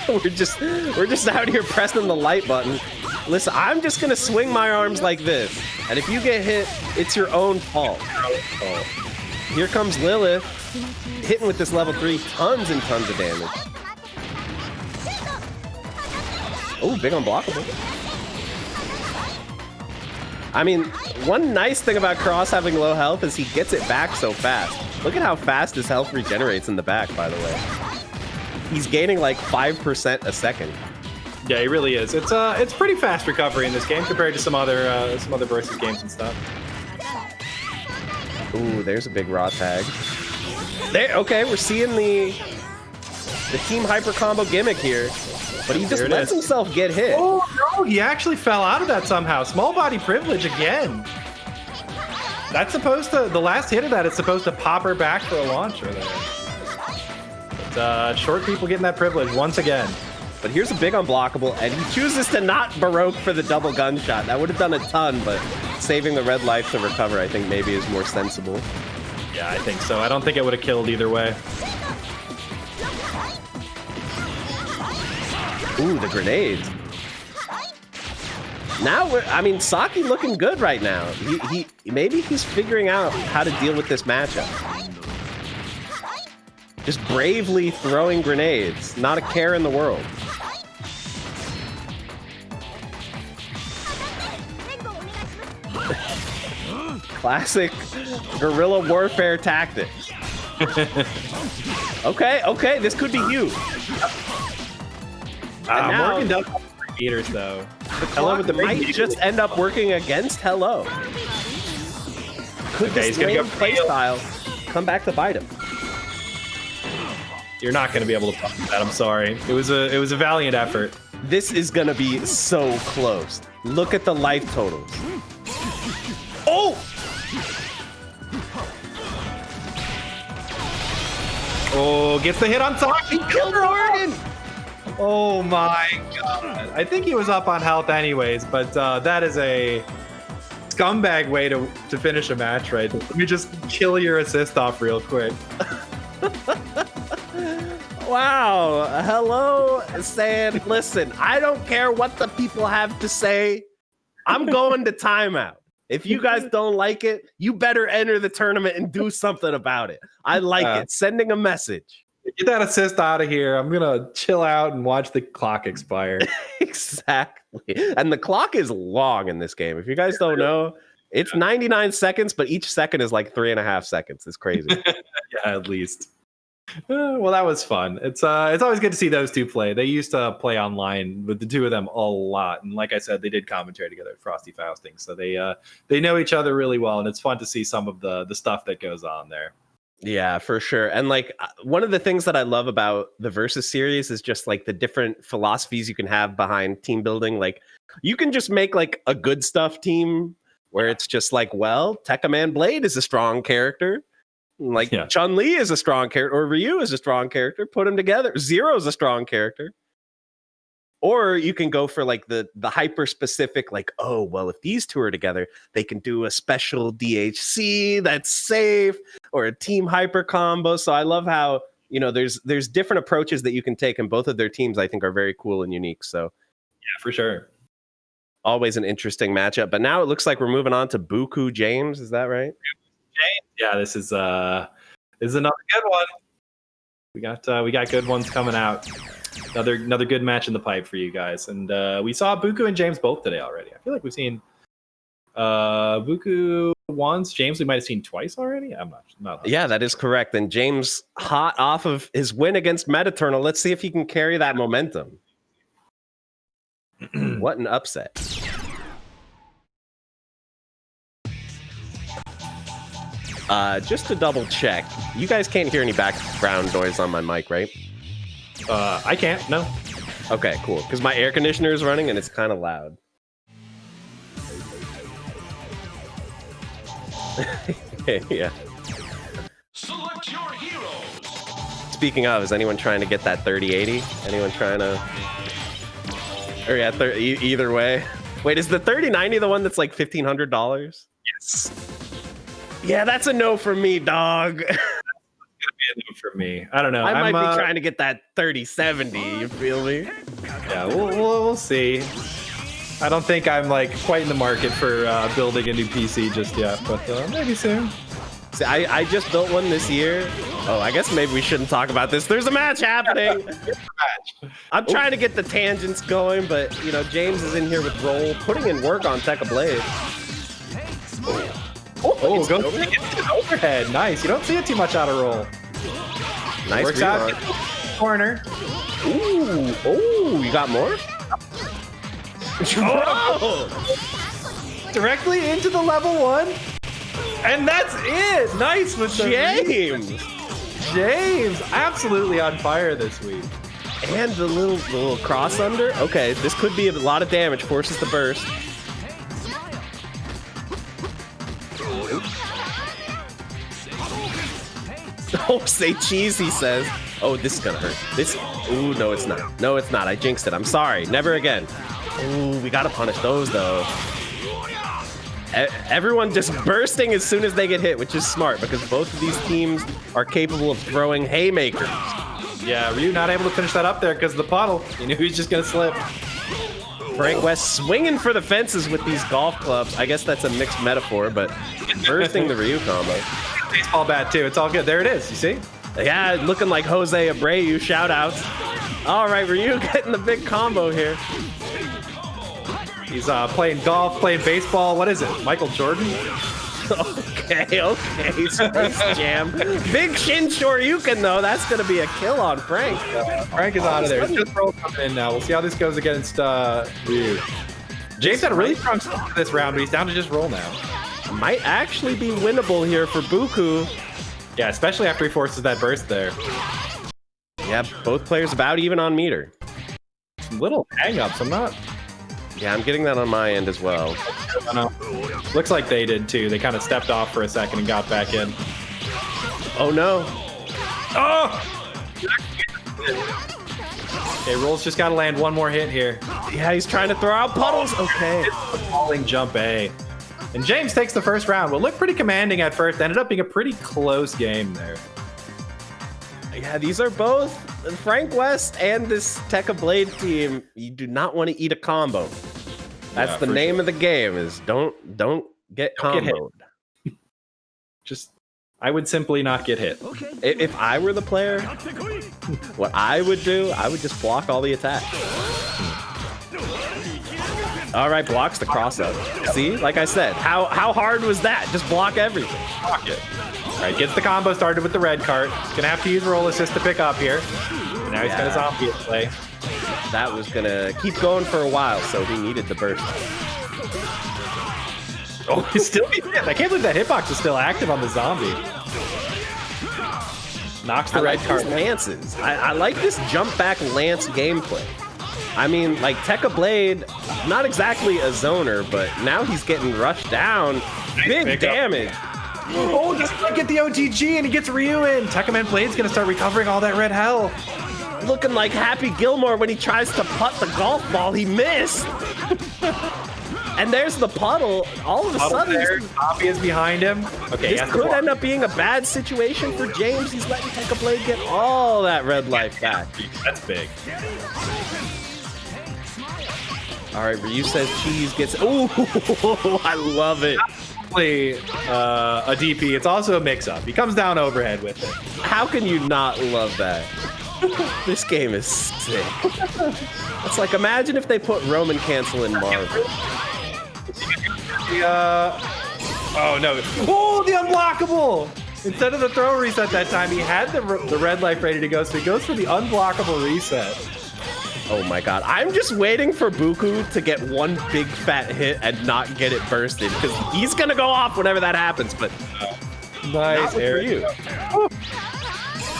we're just out here pressing the light button. Listen, I'm just gonna swing my arms like this, and if you get hit, it's your own fault. Here comes Lilith, hitting with this level 3, tons and tons of damage. Oh, big unblockable. I mean, one nice thing about Karas having low health is he gets it back so fast. Look at how fast his health regenerates in the back, by the way. He's gaining like 5% a second.
Yeah, he really is. It's pretty fast recovery in this game compared to some other versus games and stuff.
Ooh, there's a big raw tag. There, okay, we're seeing the team hyper combo gimmick here, but he just lets himself get hit.
Oh no, he actually fell out of that somehow. Small body privilege again. That's supposed to, the last hit of that is supposed to pop her back for a launcher there. But short people getting that privilege once again.
But here's a big unblockable, and he chooses to not Baroque for the double gunshot. That would have done a ton, but saving the red life to recover, I think maybe is more sensible.
Yeah, I think so. I don't think it would have killed either way.
Ooh, the grenades. Now I mean, Saki looking good right now. He maybe he's figuring out how to deal with this matchup. Just bravely throwing grenades, not a care in the world. Classic guerrilla warfare tactics. Okay, this could be huge. And now,
Morgan does have 3 meters though.
Hello with the might just end up working against Hello. Could this lame playstyle come back to bite him?
You're not going to be able to punish that. I'm sorry. It was a valiant effort.
This is going to be so close. Look at the life totals. Oh!
Oh, gets the hit on top.
He killed Morgan!
Oh my god. I think he was up on health anyways, but that is a scumbag way to finish a match, right? Let me just kill your assist off real quick.
Wow. Hello saying, listen, I don't care what the people have to say. I'm going to timeout. If you guys don't like it, you better enter the tournament and do something about it. I like it. Sending a message.
Get that assist out of here. I'm going to chill out and watch the clock expire.
Exactly. And the clock is long in this game. If you guys don't know, It's 99 seconds, but each second is like 3.5 seconds. It's crazy.
Yeah, at least. Well, that was fun. It's always good to see those two play. They used to play online with the two of them a lot, and like I said, they did commentary together at Frosty Fausting, so they know each other really well, and it's fun to see some of the stuff that goes on there.
Yeah, for sure. And like one of the things that I love about the Versus series is just like the different philosophies you can have behind team building. Like you can just make like a good stuff team where it's just like, well, Tekka Man Blade is a strong character. Like Chun-Li is a strong character, or Ryu is a strong character. Put them together. Zero is a strong character. Or you can go for like the hyper specific, like, oh, well, if these two are together, they can do a special DHC that's safe, or a team hyper combo. So I love how, you know, there's different approaches that you can take, and both of their teams I think are very cool and unique. So
yeah, for sure.
Always an interesting matchup. But now it looks like we're moving on to Bookoo Jaaames. Is that right?
Yeah, this is another good one. We got good ones coming out. Another good match in the pipe for you guys. And we saw Bookoo and Jaaames both today already. I feel like we've seen Bookoo once. Jaaames we might have seen twice already. I'm not.
Yeah, that is correct. And Jaaames hot off of his win against Metaternal. Let's see if he can carry that momentum. What an upset. Just to double check, you guys can't hear any background noise on my mic, right?
I can't, no.
Okay, cool. Because my air conditioner is running and it's kind of loud. Yeah.
Select your heroes.
Speaking of, is anyone trying to get that 3080? Anyone trying to... Or yeah, either way. Wait, is the 3090 the one that's like $1,500?
Yes.
Yeah, that's a no for me, dog.
It's gonna be a no for me. I don't know.
I might be trying to get that 3070. You feel me?
Yeah, we'll see. I don't think I'm like quite in the market for building a new PC just yet, but maybe soon.
See, I just built one this year. Oh, I guess maybe we shouldn't talk about this. There's a match happening. I'm trying to get the tangents going, but you know, Jaaames is in here with Roll, putting in work on Tekka Blade.
Oh, go overhead. Nice. You don't see it too much out of Roll.
Nice.
Works out. Corner.
Ooh. Oh, you got more?
Oh. Directly into the level 1. And that's it. Nice with
Jaaames.
Jaaames, absolutely on fire this week.
And the little cross under. Okay, this could be a lot of damage. Forces the burst. Oh, say cheese, he says. Oh, this is gonna hurt. This. Ooh, no, it's not. No, it's not. I jinxed it. I'm sorry. Never again. Ooh, we gotta punish those though. Everyone just bursting as soon as they get hit, which is smart because both of these teams are capable of throwing haymakers.
Yeah, Ryu not able to finish that up there because of the puddle. He knew he was just gonna slip.
Frank West swinging for the fences with these golf clubs. I guess that's a mixed metaphor, but bursting the Ryu combo.
Baseball bat too. It's all good. There it is. You see?
Yeah, looking like Jose Abreu. Shout outs. All right, Ryu getting the big combo here.
He's playing golf, playing baseball. What is it? Michael Jordan?
Okay. Space Jam. Big Shin Shoryuken, though. That's going to be a kill on Frank.
Frank is out of there. It's just Roll coming in now. We'll see how this goes against Ryu. Jaaames had a really strong start this round, but he's down to just Roll now.
Might actually be winnable here for Bookoo.
Yeah, especially after he forces that burst there.
Yeah, both players about even on meter.
Some little hang-ups.
Yeah, I'm getting that on my end as well.
I know. Looks like they did too. They kind of stepped off for a second and got back in.
Oh no.
Oh! Okay, Roll's just got to land one more hit here.
Yeah, he's trying to throw out puddles. Okay.
Falling jump A. And Jaaames takes the first round. Well, looked pretty commanding at first. Ended up being a pretty close game there.
Yeah, these are both Frank West and this Tekka Blade team. You do not want to eat a combo. That's the name of the game. Is don't get comboed.
I would simply not get hit.
If I were the player, what I would do, I would just block all the attacks. All right, blocks the cross up. See, like I said, how hard was that? Just block everything.
Block it. All right, gets the combo started with the red cart. Gonna have to use roll assist to pick up here. And now he's got a zombie at play.
That was gonna keep going for a while, so he needed the burst.
Oh, he's still being hit. I can't believe that hitbox is still active on the zombie. Knocks the red cart.
Lances. I like this jump back lance gameplay. I mean, like Tekka Blade, not exactly a zoner, but now he's getting rushed down. Big damage.
Oh, just get the OTG and he gets Ryu in. Tekkaman Blade's gonna start recovering all that red health.
Looking like Happy Gilmore when he tries to putt the golf ball. He missed. And there's the puddle. All of a sudden,
Zombie is behind him. Okay,
this could end up being a bad situation for James. He's letting Tekka Blade get all that red life back.
That's big.
All right, Ryu says cheese gets. Ooh, I love it.
A DP. It's also a mix-up. He comes down overhead with it.
How can you not love that? This game is sick. It's like, imagine if they put Roman Cancel in Marvel.
Oh no! Oh, the unblockable! Instead of the throw reset that time, he had the red life ready to go, so he goes for the unblockable reset.
Oh my god. I'm just waiting for Bookoo to get one big fat hit and not get it bursted, because he's gonna go off whenever that happens, but
nice
for you.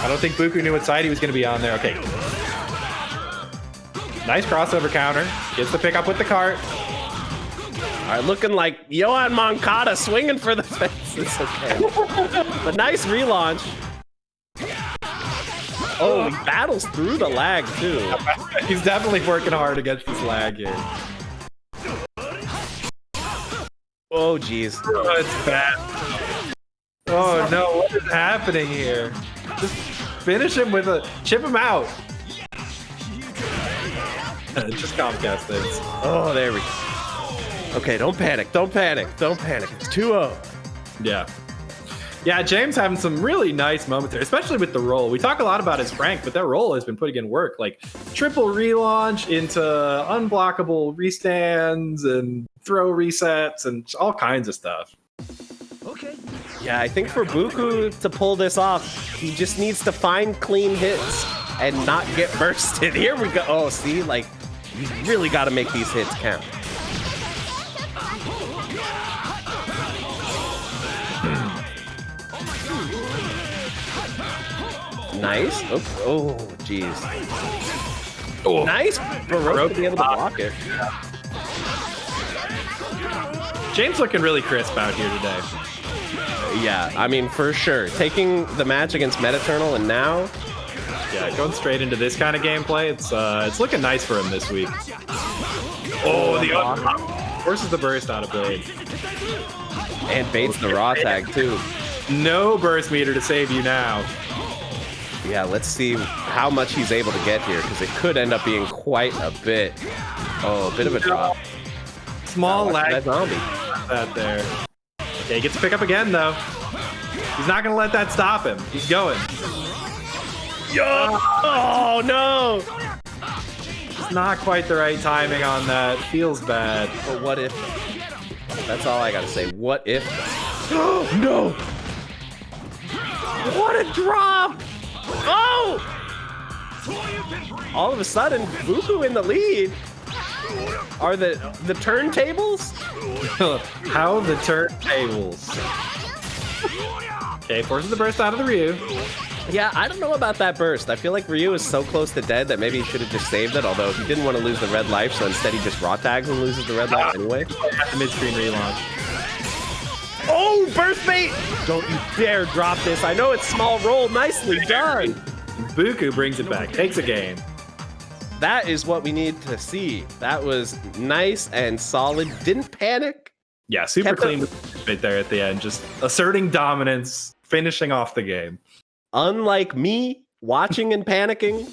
I don't think Bookoo knew what side he was gonna be on there. Okay. Nice crossover counter. Gets the pickup with the cart.
All right, looking like Johan Moncada swinging for the fences. Okay. But nice relaunch. Oh, he battles through the lag, too.
He's definitely working hard against this lag here.
Oh, jeez.
Oh, it's bad. Oh, no. What is happening here? Just finish him with a... Chip him out. Just Comcast things.
Oh, there we go. Okay, don't panic. Don't panic. Don't panic. It's 2-0.
Yeah. Yeah, James having some really nice moments there, especially with the roll. We talk a lot about his Frank, but that roll has been putting in work. Like triple relaunch into unblockable restands and throw resets and all kinds of stuff.
Okay.
Yeah, I think for Bookoo to pull this off, he just needs to find clean hits and not get bursted. Here we go. Oh, see? Like, you really got to make these hits count. Nice. Oh, jeez. Oh, nice. Baroque to be able to block it.
James looking really crisp out here today.
Yeah, I mean, for sure. Taking the match against Metaternal and now...
Yeah, going straight into this kind of gameplay, it's looking nice for him this week. Oh, the forces the burst out of Blade.
And baits the raw tag, too.
No burst meter to save you now.
Yeah, let's see how much he's able to get here, because it could end up being quite a bit. Oh, a bit of a drop.
Small lag.
That zombie.
That there. Okay, he gets to pick up again, though. He's not going to let that stop him. He's going.
Oh, no!
It's not quite the right timing on that. Feels bad.
But what if? That's all I got to say. What if? No! What a drop! Oh! All of a sudden, Bookoo in the lead. Are the turntables?
How the turntables. Okay, forces the burst out of the Ryu.
Yeah, I don't know about that burst. I feel like Ryu is so close to dead that maybe he should have just saved it, although he didn't want to lose the red life, so instead he just raw tags and loses the red life anyway.
Mid-screen relaunch.
Oh, burst bait! Don't you dare drop this. I know it's small roll. Nicely done.
Bookoo brings it back. Takes a game.
That is what we need to see. That was nice and solid. Didn't panic.
Yeah, super clean right there at the end. Just asserting dominance, finishing off the game.
Unlike me, watching and panicking,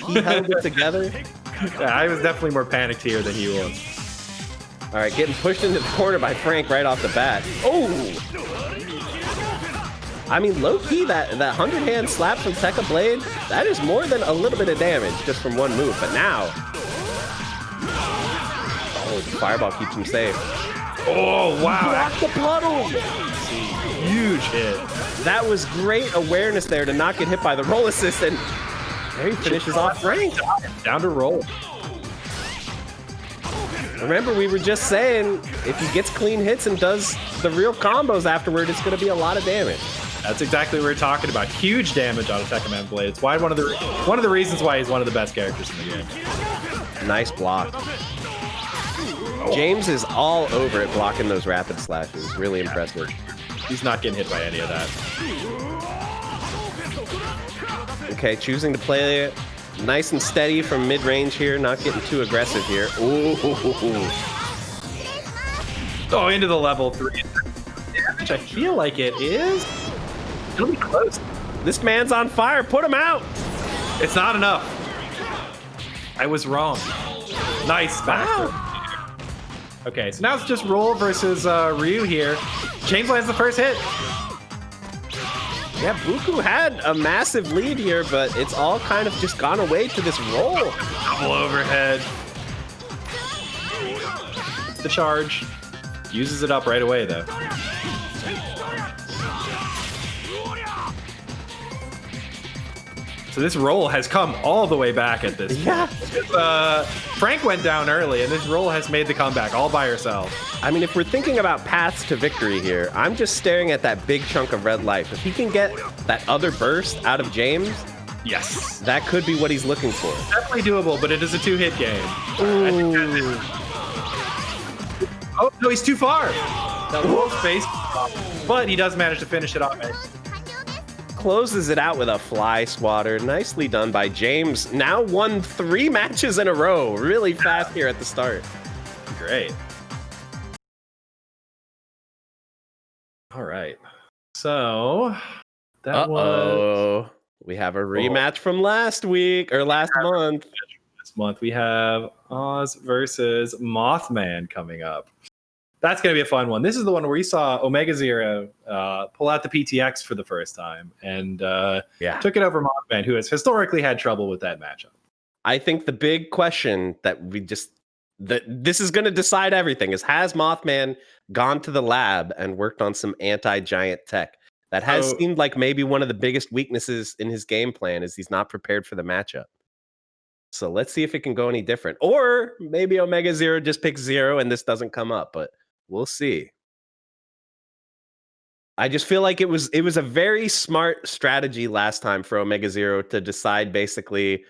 he held it together.
Yeah, I was definitely more panicked here than he was.
All right, getting pushed into the corner by Frank right off the bat. Oh! I mean, low-key, that 100-hand slap from Tekka Blade, that is more than a little bit of damage just from one move. But now... Oh, the fireball keeps him safe.
Oh, wow.
Block the puddle!
Huge hit.
That was great awareness there to not get hit by the roll assist, and there he finishes off Frank.
Down to roll.
Remember, we were just saying, if he gets clean hits and does the real combos afterward, it's going to be a lot of damage.
That's exactly what we're talking about. Huge damage on a Tekkaman Blade. It's why one of the reasons why he's one of the best characters in the game.
Nice block. James is all over it blocking those rapid slashes. Really impressive.
He's not getting hit by any of that.
Okay, choosing to play it nice and steady from mid-range here, not getting too aggressive here. Ooh.
Oh, into the level 3 damage. I feel like it is. It'll be close.
This man's on fire. Put him out.
It's not enough. I was wrong. Nice back.
Wow.
Okay, so now it's just Roll versus Ryu here. James lands the first hit.
Yeah, Bookoo had a massive lead here, but it's all kind of just gone away to this roll.
Double overhead. It's the charge. Uses it up right away, though. So this roll has come all the way back at this point.
Yeah.
Frank went down early, and this roll has made the comeback all by herself.
I mean, if we're thinking about paths to victory here, I'm just staring at that big chunk of red life. If he can get that other burst out of James,
Yes.
that could be what he's looking for.
Definitely doable, but it is a 2-hit game.
Ooh.
Oh, no, he's too far. That roll space, but he does manage to finish it off.
Closes it out with a fly swatter. Nicely done by James. Now won 3 matches in a row. Really fast here at the start.
Great. All right. So that was
we have a rematch from last week or last month.
this month. We have Oz versus Mothman coming up. That's going to be a fun one. This is the one where we saw OmegaZero pull out the PTX for the first time and took it over Mothman, who has historically had trouble with that matchup.
I think the big question that this is going to decide everything is, has Mothman gone to the lab and worked on some anti-giant tech? That has seemed like maybe one of the biggest weaknesses in his game plan is he's not prepared for the matchup. So let's see if it can go any different. Or maybe OmegaZero just picks 0 and this doesn't come up, but we'll see. I just feel like it was a very smart strategy last time for OmegaZero to decide basically,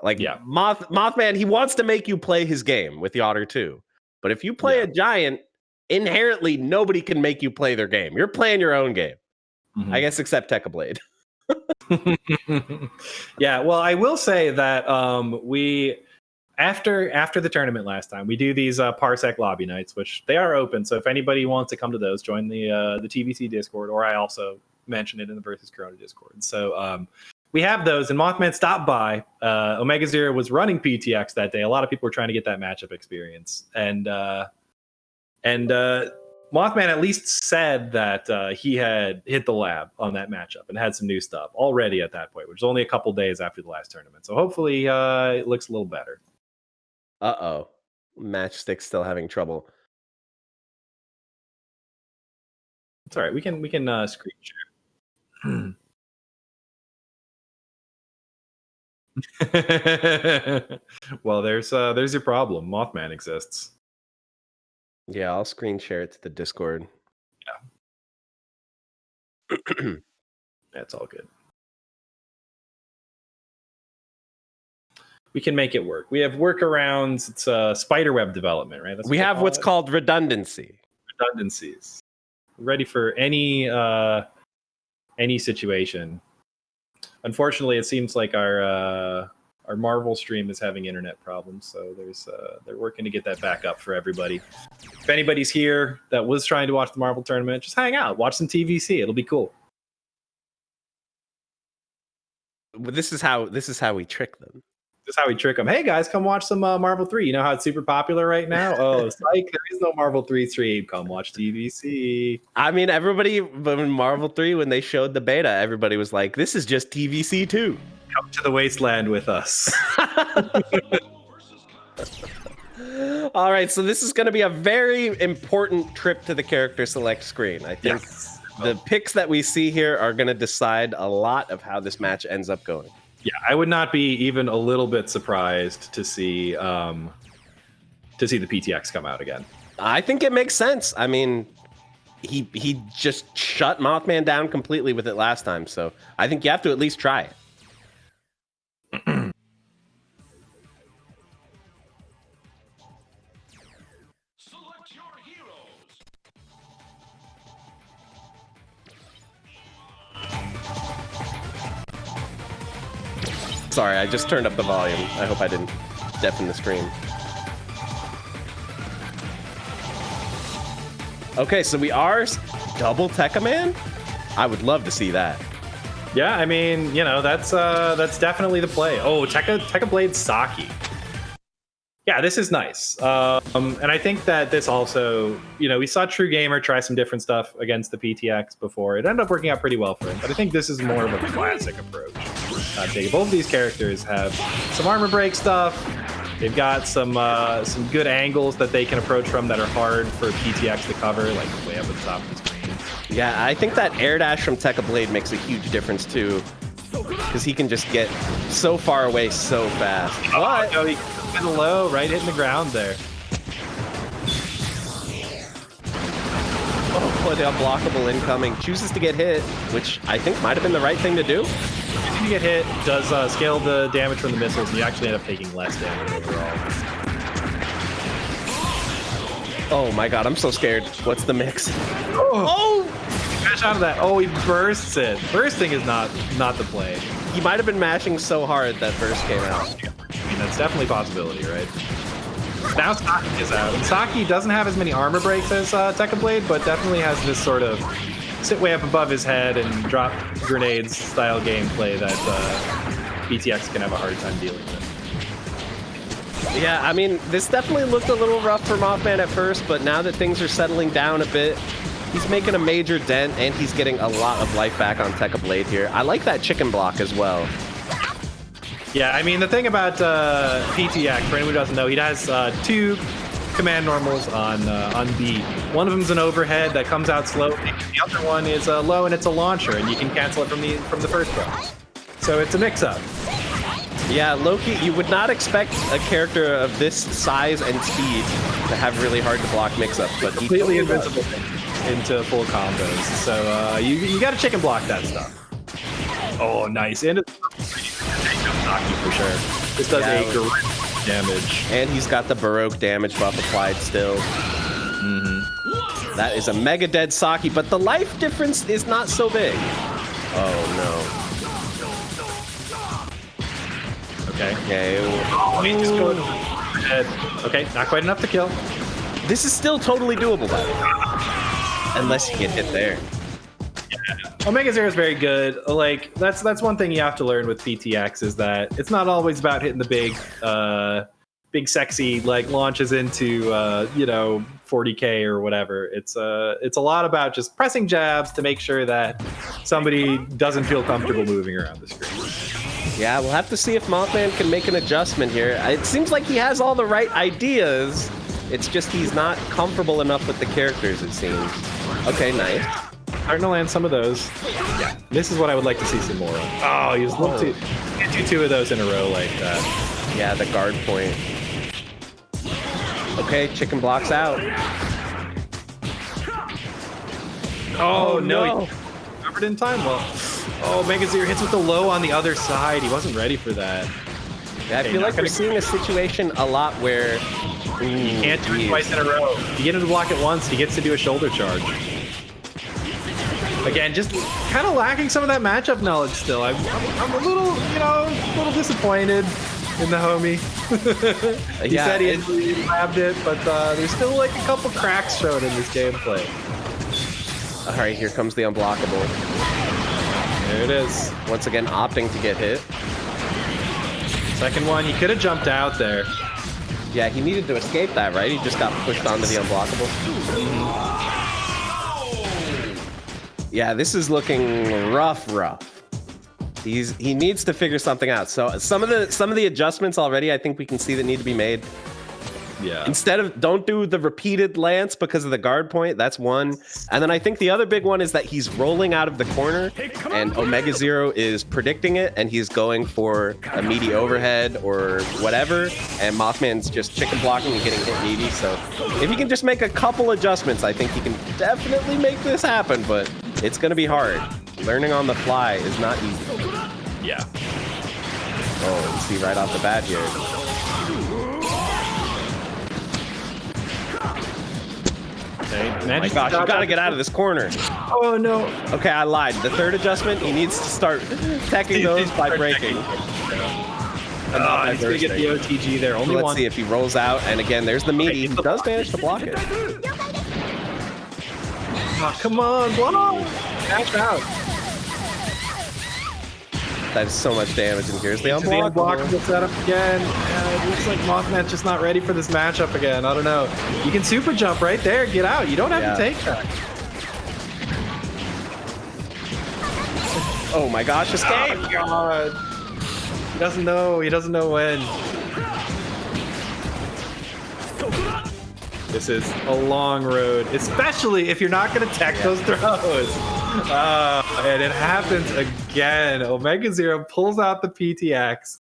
like, Mothman, he wants to make you play his game with Yotter too. But if you play a giant, inherently nobody can make you play their game. You're playing your own game. Mm-hmm. I guess except Tekkablade.
Yeah, well, I will say that we after the tournament last time, we do these Parsec lobby nights, which they are open. So if anybody wants to come to those, join the TVC Discord, or I also mentioned it in the Versus Corona Discord. So we have those, and Mothman stopped by. OmegaZero was running PTX that day. A lot of people were trying to get that matchup experience, and Mothman at least said that he had hit the lab on that matchup and had some new stuff already at that point, which was only a couple days after the last tournament. So hopefully it looks a little better.
Uh-oh. MatchStick's still having trouble.
It's all right. We can screen share. Well, there's your problem. Mothman exists.
Yeah, I'll screen share it to the Discord.
Yeah. That's all good. We can make it work. We have workarounds. It's spiderweb development, right?
We have what's called redundancy.
Redundancies. We're ready for any situation. Unfortunately, it seems like our Marvel stream is having internet problems, so they're working to get that back up for everybody. If anybody's here that was trying to watch the Marvel tournament, just hang out, watch some TVC. It'll be cool.
This is how we trick them.
This is how we trick them. Hey guys, come watch some Marvel 3. You know how it's super popular right now? Oh, psych, there is no Marvel 3 stream. Come watch TVC.
I mean, everybody in Marvel 3, when they showed the beta, everybody was like, this is just TVC 2.
Come to the wasteland with us.
All right, so this is going to be a very important trip to the character select screen. I think the picks that we see here are going to decide a lot of how this match ends up going.
Yeah, I would not be even a little bit surprised to see the PTX come out again.
I think it makes sense. I mean, he just shut Mothman down completely with it last time, so I think you have to at least try it.
Select your heroes.
Sorry, I just turned up the volume. I hope I didn't deafen the stream. Okay, so we are double Tekka Man? I would love to see that.
Yeah, I mean, you know, that's definitely the play. Oh, Tekka Blade Saki. Yeah, this is nice. And I think that this also, you know, we saw TrueGamer try some different stuff against the PTX before. It ended up working out pretty well for him, but I think this is more of a classic approach. Both of these characters have some armor break stuff. They've got some good angles that they can approach from that are hard for PTX to cover, like way up at the top of the screen.
Yeah, I think that air dash from Tekka Blade makes a huge difference too, because he can just get so far away so fast.
But no, he got low, right hitting the ground there.
Oh, the unblockable incoming. Chooses to get hit, which I think might have been the right thing to do.
Choosing to get hit does scale the damage from the missiles, and you actually end up taking less damage overall.
Oh my god, I'm so scared. What's the mix?
Oh! Mash out of that. Oh, he bursts it. Bursting is not the play.
He might have been mashing so hard that burst came out.
I mean, that's definitely a possibility, right? Now Saki is out. And Saki doesn't have as many armor breaks as Tekka Blade, but definitely has this sort of sit way up above his head and drop grenades style gameplay that BTX can have a hard time dealing with.
Yeah, I mean, this definitely looked a little rough for Mothman at first, but now that things are settling down a bit, he's making a major dent, and he's getting a lot of life back on Tekka Blade here. I like that chicken block as well.
Yeah, I mean, the thing about PTX, for anyone who doesn't know, he has two command normals on B. One of them is an overhead that comes out slow. The other one is low, and it's a launcher, and you can cancel it from the first throw. So it's a mix-up.
Yeah, Loki, you would not expect a character of this size and speed to have really hard to block mix-ups, but he
Completely
totally
invincible into full combos. So you got to chicken block that stuff. Oh, nice. And it's for sure. This does a great damage.
And he's got the Baroque damage buff applied still. That is a mega dead Saki, but the life difference is not so big. Oh no. Okay.
Oh, he's just going ahead. Okay, not quite enough to kill.
This is still totally doable, though. Unless you get hit there.
OmegaZero is very good. Like that's one thing you have to learn with PTX is that it's not always about hitting the big sexy like launches into 40K or whatever. It's a lot about just pressing jabs to make sure that somebody doesn't feel comfortable moving around the screen.
Yeah, we'll have to see if Mothman can make an adjustment here. It seems like he has all the right ideas. It's just he's not comfortable enough with the characters, it seems. Okay, nice.
Starting to land some of those. Yeah, this is what I would like to see some more of. Oh, he was can't do two of those in a row like that.
Yeah, the guard point. Okay, chicken blocks out.
Oh no! He covered in time. Well, OmegaZero hits with the low on the other side. He wasn't ready for that.
Yeah, I feel like we're seeing a situation a lot where
you can't do it twice in a row. You get him to block it once, he gets to do a shoulder charge. Again, just kind of lacking some of that matchup knowledge still. I'm a little disappointed in the homie. He said he grabbed it, but there's still like a couple cracks shown in this gameplay.
All right, here comes the unblockable.
There it is.
Once again, opting to get hit.
Second one, he could have jumped out there.
Yeah, he needed to escape that, right? He just got pushed onto the unblockable. Yeah, this is looking rough. He needs to figure something out. So some of the adjustments already, I think we can see that need to be made.
Yeah.
Instead of don't do the repeated lance because of the guard point. That's one. And then I think the other big one is that he's rolling out of the corner and OmegaZero is predicting it and he's going for a meaty overhead or whatever. And Mothman's just chicken blocking and getting hit meaty. So if he can just make a couple adjustments, I think he can definitely make this happen, but it's going to be hard. Learning on the fly is not easy.
Yeah.
Oh, you see right off the bat here. Oh my gosh, you gotta get out of this corner.
Oh no.
Okay, I lied. The third adjustment, he needs to start teching those by breaking.
He's gonna get the OTG there. Only
Let's
one.
see if he rolls out. And again, there's the meaty. He does manage to block it.
Oh, come on, block! Catch out.
That's so much damage. And here's the
The unblockable setup again. It looks like Mothman's just not ready for this matchup again. I don't know. You can super jump right there. Get out. You don't have to take that.
Oh my gosh, escape!
Oh, God. He doesn't know. He doesn't know when. This is a long road, especially if you're not going to tech those throws. And it happens again. OmegaZero pulls out the PTX,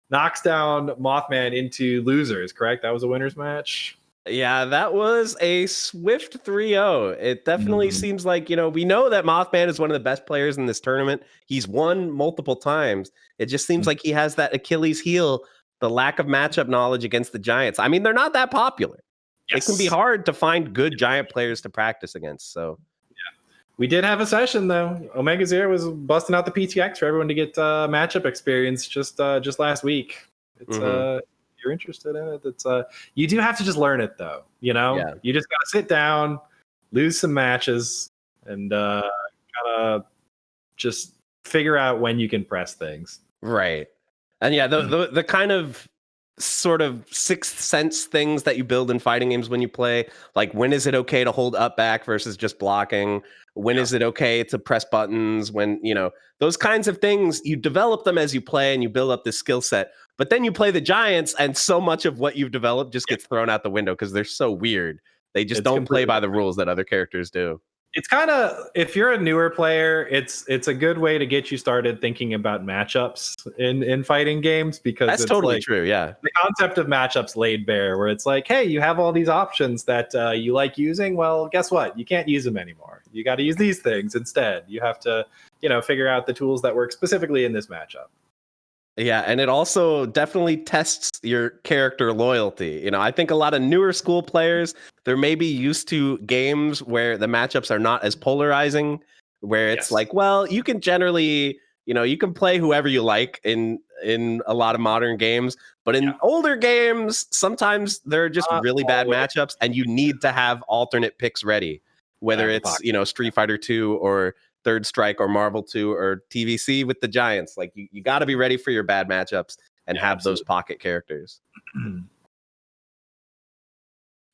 knocks down Mothman into losers, correct? That was a winner's match?
Yeah, that was a swift 3-0. It definitely seems like, we know that Mothman is one of the best players in this tournament. He's won multiple times. It just seems like he has that Achilles heel, the lack of matchup knowledge against the Giants. I mean, they're not that popular. Yes. It can be hard to find good Giant players to practice against, so...
We did have a session though. OmegaZero was busting out the PTX for everyone to get matchup experience just last week. It's if you're interested in it, it's you do have to just learn it though. You just gotta sit down, lose some matches, and gotta just figure out when you can press things.
Right. And yeah, the kind of sort of sixth sense things that you build in fighting games when you play, like when is it okay to hold up back versus just blocking, when is it okay to press buttons, when those kinds of things, you develop them as you play and you build up this skill set, but then you play the Giants and so much of what you've developed just gets thrown out the window because they're so weird. They just don't play by the rules that other characters do.
It's kind of, if you're a newer player, it's a good way to get you started thinking about matchups in fighting games, because
that's totally true. Yeah,
the concept of matchups laid bare, where it's like, hey, you have all these options that you like using. Well, guess what? You can't use them anymore. You got to use these things instead. You have to, figure out the tools that work specifically in this matchup.
Yeah, and it also definitely tests your character loyalty. I think a lot of newer school players, they're maybe used to games where the matchups are not as polarizing, where it's like, well, you can generally, you can play whoever you like in a lot of modern games, but in older games, sometimes there are just really bad matchups, and you need to have alternate picks ready, whether it's, Street Fighter 2 or Third Strike or Marvel 2 or TVC with the Giants. Like you got to be ready for your bad matchups and have those pocket characters.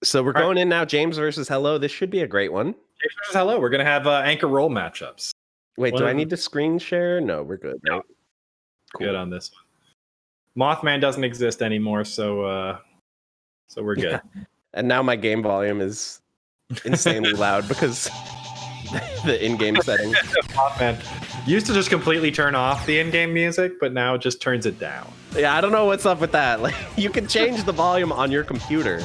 So we're going in now, James versus Hello. This should be a great one.
James versus Hello. We're going to have anchor roll matchups.
Wait, do I need to screen share? No, we're good. Right?
Cool. Good on this one. Mothman doesn't exist anymore, so we're good.
Yeah. And now my game volume is insanely loud because the in-game settings.
Mothman used to just completely turn off the in-game music, but now it just turns it down.
Yeah, I don't know what's up with that. Like, you can change the volume on your computer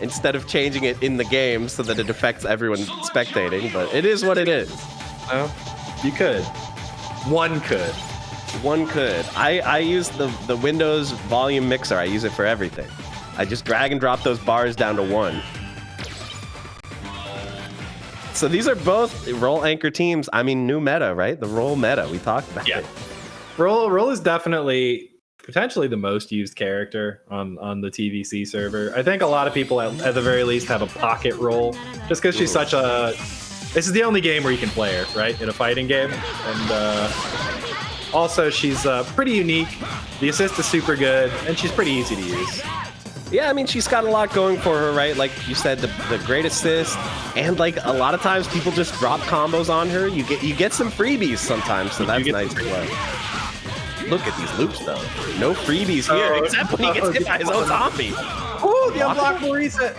instead of changing it in the game so that it affects everyone spectating, but it is what it is.
No, you could. One could.
I use the Windows volume mixer. I use it for everything. I just drag and drop those bars down to 1. So these are both role anchor teams. I mean, new meta, right? The role meta. We talked about it.
Role is definitely potentially the most used character on the TVC server. I think a lot of people at the very least have a pocket role, just because she's such a... This is the only game where you can play her, right? In a fighting game. And also, she's pretty unique. The assist is super good, and she's pretty easy to use.
Yeah, I mean, she's got a lot going for her, right? Like you said, the great assist, and like a lot of times people just drop combos on her. You get some freebies sometimes, so that's nice as well. Look at these loops, though. No freebies here, except when he gets hit by his own zombie.
Ooh, Oh, the unblockable reset.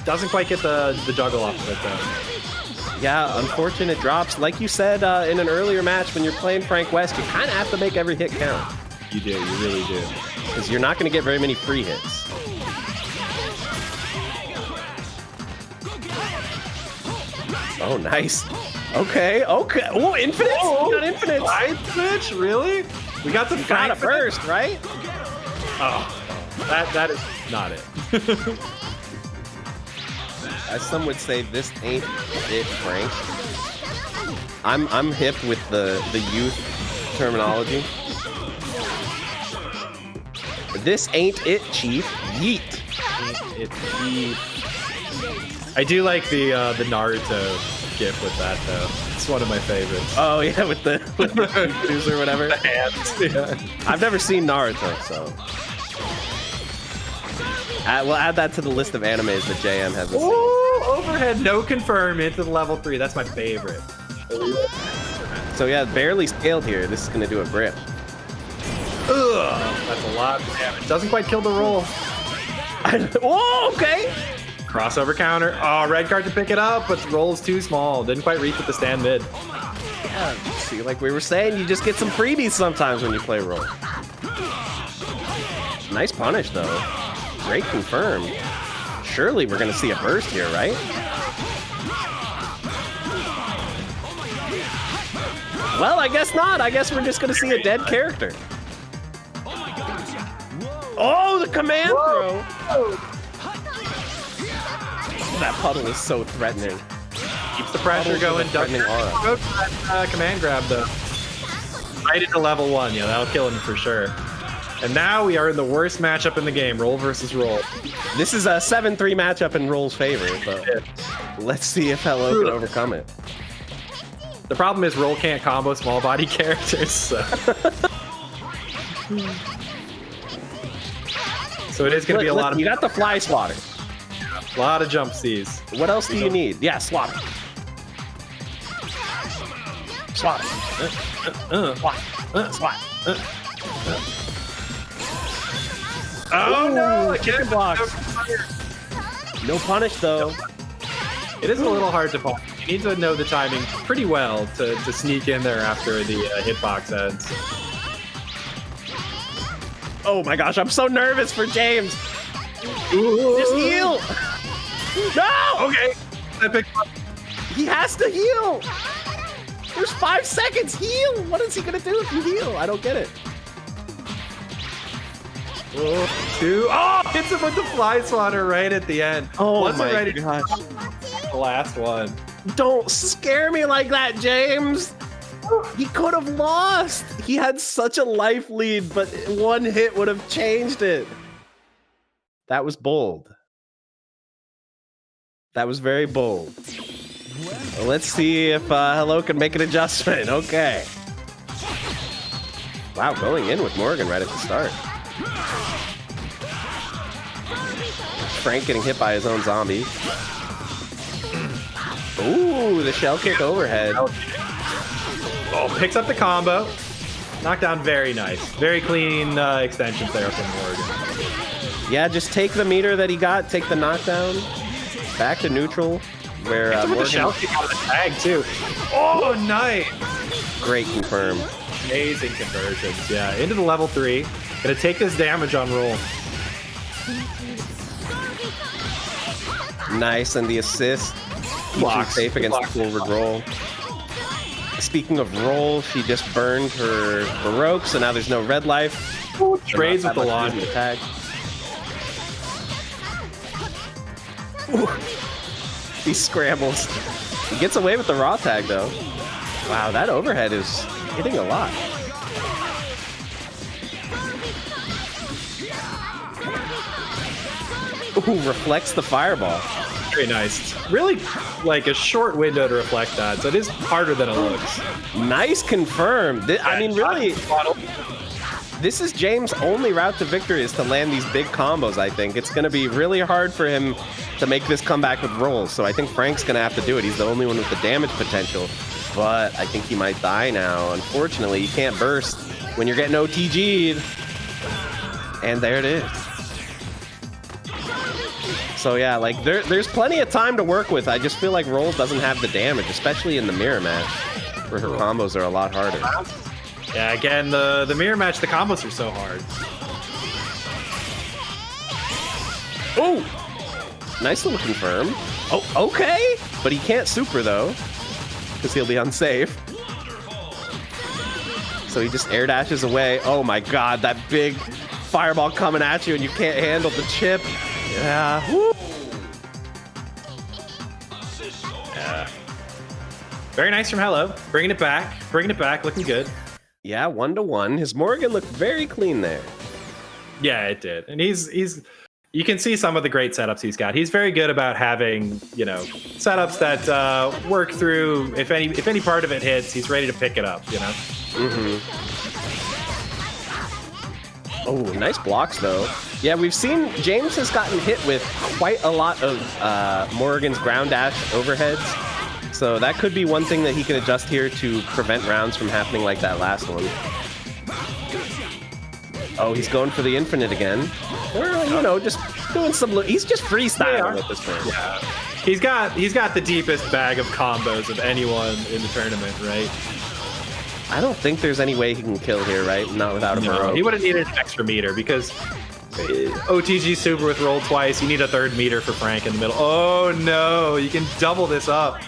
Doesn't quite get the juggle off of it, though.
Yeah, unfortunate drops. Like you said in an earlier match, when you're playing Frank West, you kind of have to make every hit count.
You do, you really do.
Because you're not going to get very many free hits. Oh, nice. Okay, okay. Oh, infinite?
Oh,
We got infinite.
Side switch? Really? We got the
Got a burst, right?
Oh, that is not it.
As some would say, this ain't it, Frank. I'm hip with the youth terminology. This ain't it, Chief. Yeet.
It's the. I do like the Naruto gif with that though. It's one of my favorites.
Oh yeah, with the shoes or whatever.
The hands. Yeah.
I've never seen Naruto, so we'll add that to the list of animes that JM hasn't seen.
Ooh, overhead no confirm into the level 3. That's my favorite.
So yeah, barely scaled here. This is gonna do a grip.
Ugh, that's a lot of damage. Doesn't quite kill the roll.
Whoa, okay.
Crossover counter. Oh, red card to pick it up, but the roll's too small. Didn't quite reach with the stand mid.
Yeah, see, like we were saying, you just get some freebies sometimes when you play roll. Nice punish though. Great confirm. Surely we're gonna see a burst here, right? Well, I guess not. I guess we're just gonna see a dead character. Oh, the command throw! That puddle is so threatening.
Keeps the pressure going.
Threatening aura.
Go for that command grab though. Right into level 1. Yeah, that'll kill him for sure. And now we are in the worst matchup in the game. Roll versus roll.
This is a 7-3 matchup in Roll's favor, but let's see if Hello can overcome it.
The problem is Roll can't combo small body characters, so. So it is going to be a lot of.
You got the fly swatter.
A lot of jump C's.
What else do you need? Yeah, swatter. Swatter. Swat.
Oh no!
Chicken blocks. No punish though.
It is a little hard to punish. You need to know the timing pretty well to sneak in there after the hitbox ends.
Oh my gosh, I'm so nervous for James. Just heal. No!
Okay. I picked up.
He has to heal. There's 5 seconds. Heal. What is he gonna do if you heal? I don't get it.
2. Oh! Hits him with the fly swatter right at the end.
Oh
Wasn't
my
ready
gosh.
the last one.
Don't scare me like that, James. He could have lost. He had such a life lead, but one hit would have changed it. That was bold. That was very bold. Well, let's see if Hello can make an adjustment. Okay. Wow, going in with Morgan right at the start. Frank getting hit by his own zombie. Ooh, the shell kick overhead.
Oh, picks up the combo. Knockdown, very nice. Very clean extensions there from Morgan.
Yeah, just take the meter that he got, take the knockdown, back to neutral, where
Morgan...
Morgan...
the shell kick out of the tag, too. Oh, nice.
Great confirm.
Amazing conversions, yeah. Into the level 3. Gonna take this damage on roll.
Nice, and the assist. Keeps him safe against the forward roll. Speaking of roll, she just burned her Baroque, so now there's no red life.
Ooh, trades with the launch.
Tag. Ooh. He scrambles. He gets away with the raw tag, though. Wow, that overhead is hitting a lot. Ooh, reflects the fireball.
Very nice. Really, like a short window to reflect that, so it is harder than it looks.
Nice confirm. I mean, really, this is James' only route to victory is to land these big combos, I think. It's going to be really hard for him to make this comeback with rolls, so I think Frank's going to have to do it. He's the only one with the damage potential, but I think he might die now. Unfortunately, you can't burst when you're getting OTG'd. And there it is. So yeah, like there's plenty of time to work with. I just feel like Roll doesn't have the damage, especially in the mirror match, where her combos are a lot harder.
Yeah, again, the mirror match, the combos are so hard.
Oh, nice little confirm. Oh, okay, but he can't super though, because he'll be unsafe. So he just air dashes away. Oh my god, that big fireball coming at you and you can't handle the chip. Yeah. Woo.
Yeah. Very nice from Hello. Bringing it back, looking good.
Yeah, 1-1. His Morgan looked very clean there.
Yeah, it did. And he's you can see some of the great setups he's got. He's very good about having, you know, setups that work through. If any part of it hits, he's ready to pick it up, you know?
Oh, nice blocks though. Yeah, we've seen Jaaames has gotten hit with quite a lot of Morgan's ground dash overheads. So that could be one thing that he can adjust here to prevent rounds from happening like that last one. Oh, he's going for the infinite again. Or, you know, just doing some... He's just freestyling at this point.
Yeah. He's got the deepest bag of combos of anyone in the tournament, right?
I don't think there's any way he can kill here, right? Not without a Baroque.
He would have needed an extra meter because OTG Super with roll twice. You need a third meter for Frank in the middle. Oh no, you can double this up.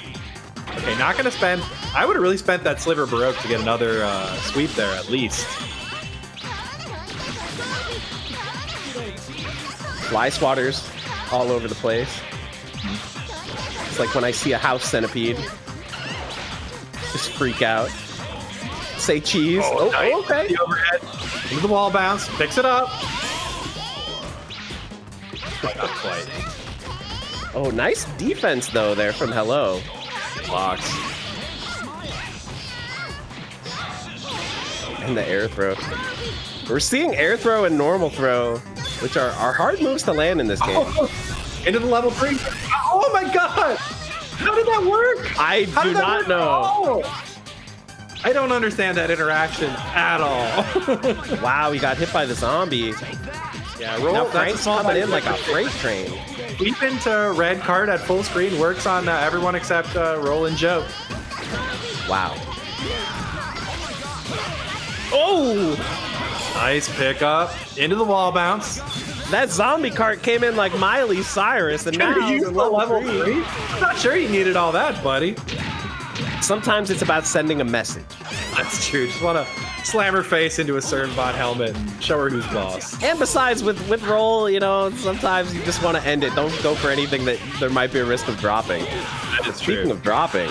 Okay, not gonna spend. I would have really spent that sliver Baroque to get another sweep there at least.
Fly swatters all over the place. It's like when I see a house centipede. Just freak out. Say cheese.
Oh, nice.
Okay.
The overhead. Into the wall bounce. Picks it up. Not quite.
Oh, nice defense though there from Hello.
Blocks.
And the air throw. We're seeing air throw and normal throw, which are hard moves to land in this game.
Oh, into the level 3. Oh my god! How did that work?
I do not know.
I don't understand that interaction at all.
Wow, he got hit by the zombie.
Yeah, roll.
Now Frank's coming in like a freight train.
Sweep into red card at full screen works on everyone except Roll and Joe.
Wow. Oh!
Nice pickup. Into the wall bounce.
That zombie cart came in like Miley Cyrus, and now
you use
we're
the level
3.
3? I'm not sure you needed all that, buddy.
Sometimes it's about sending a message.
That's true. Just want to slam her face into a Cernbot helmet and show her who's boss.
And besides, with Roll, you know, sometimes you just want to end it. Don't go for anything that there might be a risk of dropping.
That is
Speaking
true.
of dropping.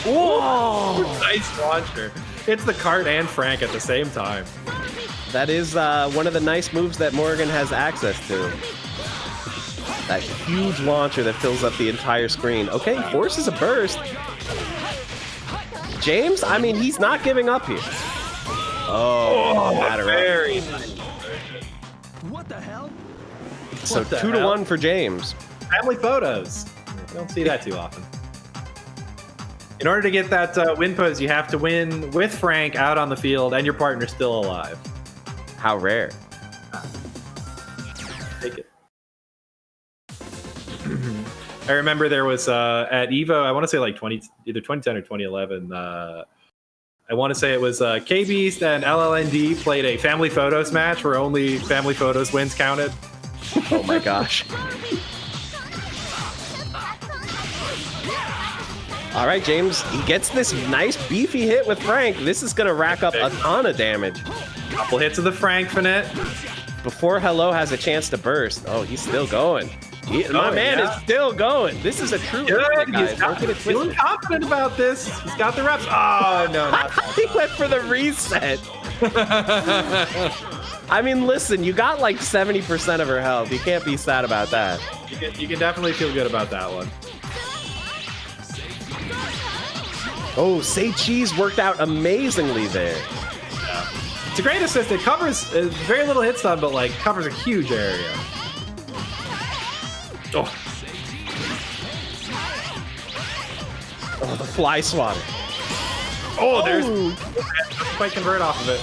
Whoa!
Nice launcher. It's the cart and Frank at the same time.
That is one of the nice moves that Morgan has access to. That huge launcher that fills up the entire screen. Okay, forces a burst. Jaaames, I mean, he's not giving up here. Oh,
very
nice.
What the hell?
So
What the
2-1 for Jaaames.
Family photos. You don't see that too often. In order to get that win pose, you have to win with Frank out on the field and your partner still alive.
How rare.
Take it. I remember there was at Evo, I want to say like either 2010 or 2011. I want to say it was K-Beast and LLND played a family photos match where only family photos wins counted.
Oh my gosh. All right, Jaaames, he gets this nice beefy hit with Frank. This is going to rack up a ton of damage.
Couple hits of the Frankfinite.
Before Hello has a chance to burst. Oh, he's still going. My man is still going. This is a true
Good.
guys.
He's
Don't get it
feeling
twisted.
confident about this. He's got the reps. Oh, no, not that.
He went for the reset. I mean, listen, you got like 70% of her health. You can't be sad about that.
You can definitely feel good about that one.
Oh, Say Cheese worked out amazingly there.
It's a great assist. It covers very little hit stun, but like covers a huge area. Oh,
Oh, the fly swatter.
oh, there's quite convert off of it.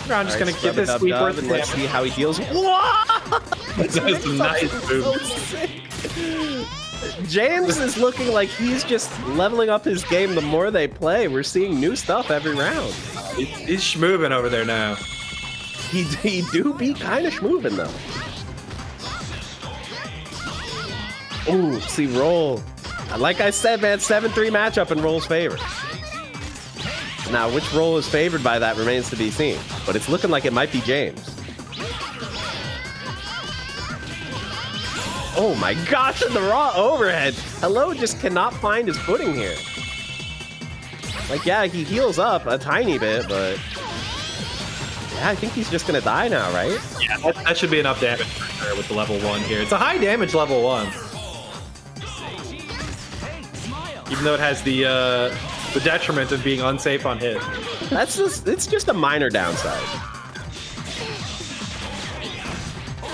I'm just gonna get this sweep worth
and let's see how he deals. Whoa!
That's a nice move.
James is looking like he's just leveling up his game the more they play. We're seeing new stuff every round.
He's schmoovin' over there now.
He do be kind of schmoovin' though. Ooh, see Roll. Like I said, man, 7-3 matchup in Roll's favor. Now, which Roll is favored by that remains to be seen, but it's looking like it might be James. Oh my gosh, and the raw overhead. Hello just cannot find his footing here. Like, yeah, he heals up a tiny bit, but yeah, I think he's just gonna die now, right?
Yeah, that should be enough damage for sure with the level 1 here. It's a high damage level 1. Even though it has the detriment of being unsafe on hit.
It's just a minor downside.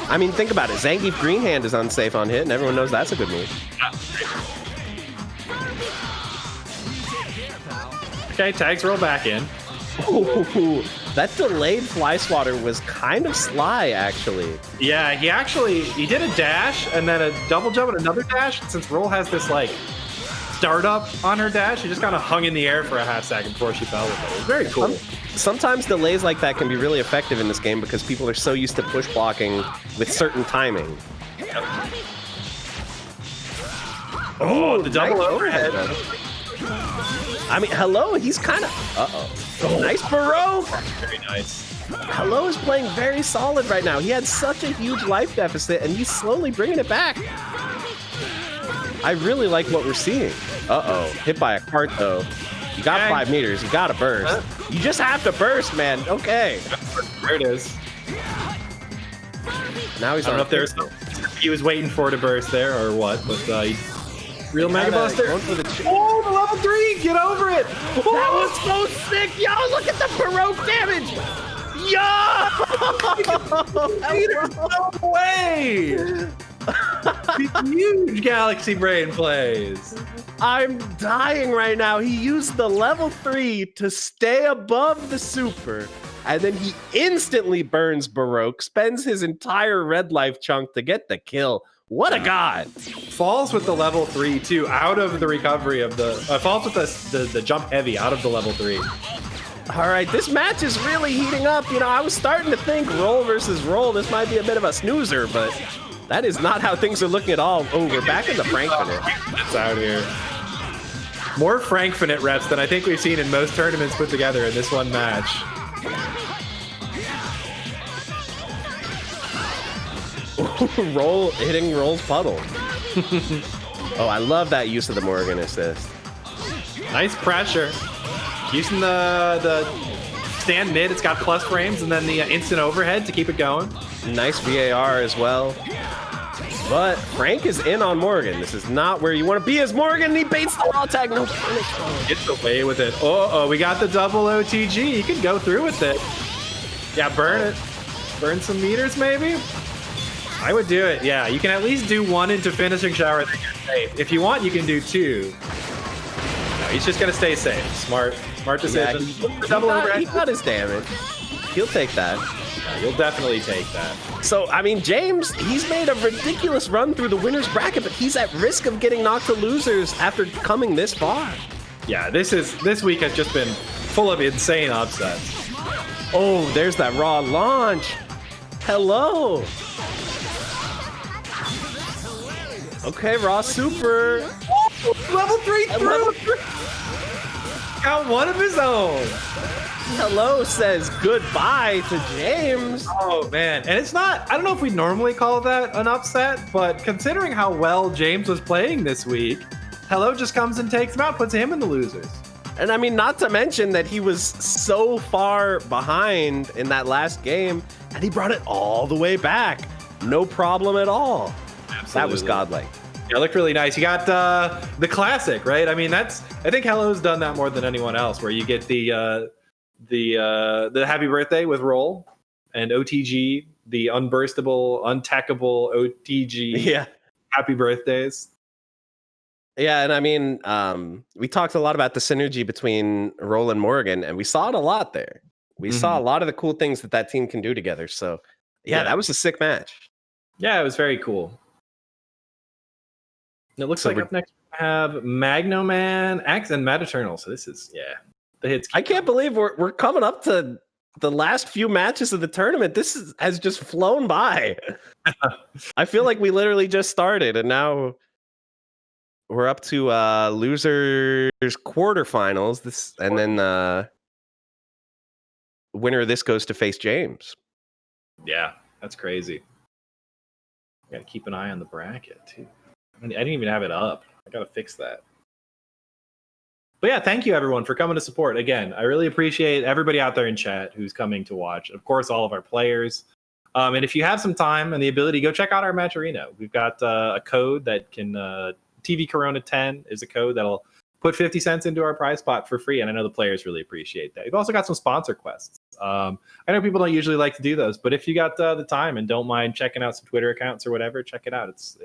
I mean, think about it. Zangief Green Hand is unsafe on hit, and everyone knows that's a good move.
Okay, tags roll back in.
Ooh, that delayed fly swatter was kind of sly, actually.
Yeah, he did a dash and then a double jump and another dash. Since Roll has this like startup on her dash, she just kind of hung in the air for a half second before she fell with it. It was very cool.
Sometimes delays like that can be really effective in this game because people are so used to push blocking with certain timing.
Yep. Oh, the double overhead.
I mean, Hello, he's kind of... Uh-oh. Nice Baroque!
Very nice.
Hello is playing very solid right now. He had such a huge life deficit, and he's slowly bringing it back. I really like what we're seeing. Uh-oh. Hit by a cart, though. You got 5 meters. You got to burst. You just have to burst, man. Okay.
There it is.
Now he's
I don't know if there's he was waiting for it to burst there or what, but real Mega Buster. Oh, the level 3! Get over it! Oh,
that was so sick! Yo, look at the Baroque damage! Yo!
No way! Huge Galaxy Brain plays.
I'm dying right now. He used the level 3 to stay above the Super, and then he instantly burns Baroque, spends his entire red life chunk to get the kill. What a god!
Falls with the level 3 too, out of the recovery of the falls with the jump heavy out of the level 3.
All right, this match is really heating up. You know, I was starting to think Roll versus Roll. This might be a bit of a snoozer, but that is not how things are looking at all. Oh, we're back in the Frankfurt.
That's out here. More Frankfurt reps than I think we've seen in most tournaments put together in this one match.
Hitting Roll's puddle. Oh, I love that use of the Morgan assist.
Nice pressure. Using the stand mid, it's got plus frames, and then the instant overhead to keep it going.
Nice VAR as well. But Frank is in on Morgan. This is not where you want to be as Morgan. He baits the wall tag. No punish.
Gets away with it. Oh, we got the double OTG. You can go through with it. Yeah, burn it. Burn some meters, maybe? I would do it. Yeah, you can at least do 1 into finishing shower, then you're safe. If you want, you can do 2. No, he's just going to stay safe. Smart decision.
Yeah, he got his damage. He'll take that.
Yeah, you'll definitely take that.
So, I mean, James, he's made a ridiculous run through the winner's bracket, but he's at risk of getting knocked to losers after coming this far.
Yeah, this week has just been full of insane upsets.
Oh, there's that raw launch. Hello. Okay, raw super.
Oh, level 3 through. Got one of his own.
Hello says goodbye to James.
Oh, man. And it's not, I don't know if we normally call that an upset, but considering how well James was playing this week, Hello just comes and takes him out, puts him in the losers.
And I mean, not to mention that he was so far behind in that last game, and he brought it all the way back. No problem at all. Absolutely. That was godlike.
Yeah, it looked really nice. You got the classic, right? I mean, I think Hello's done that more than anyone else, where you get the happy birthday with Roll and OTG, the unburstable, untechable OTG.
Yeah.
Happy birthdays.
Yeah, and I mean, we talked a lot about the synergy between Roll and Morgan, and we saw it a lot there. we saw a lot of the cool things that team can do together. So, yeah, that was a sick match.
Yeah, it was very cool. And it looks like up next we have MagnomanX and Metaternal. So this is, the hits.
I can't believe we're coming up to the last few matches of the tournament. Has just flown by. I feel like we literally just started, and now we're up to losers quarterfinals. And then winner of this goes to face James.
Yeah, that's crazy. Got to keep an eye on the bracket too. I didn't even have it up. I got to fix that. But yeah, thank you everyone for coming to support. Again, I really appreciate everybody out there in chat who's coming to watch. Of course, all of our players. And if you have some time and the ability, go check out our Match Arena. We've got a code that can TV Corona 10 is a code that'll put 50 cents into our prize pot for free. And I know the players really appreciate that. We've also got some sponsor quests. I know people don't usually like to do those, but if you got the time and don't mind checking out some Twitter accounts or whatever, check it out. It's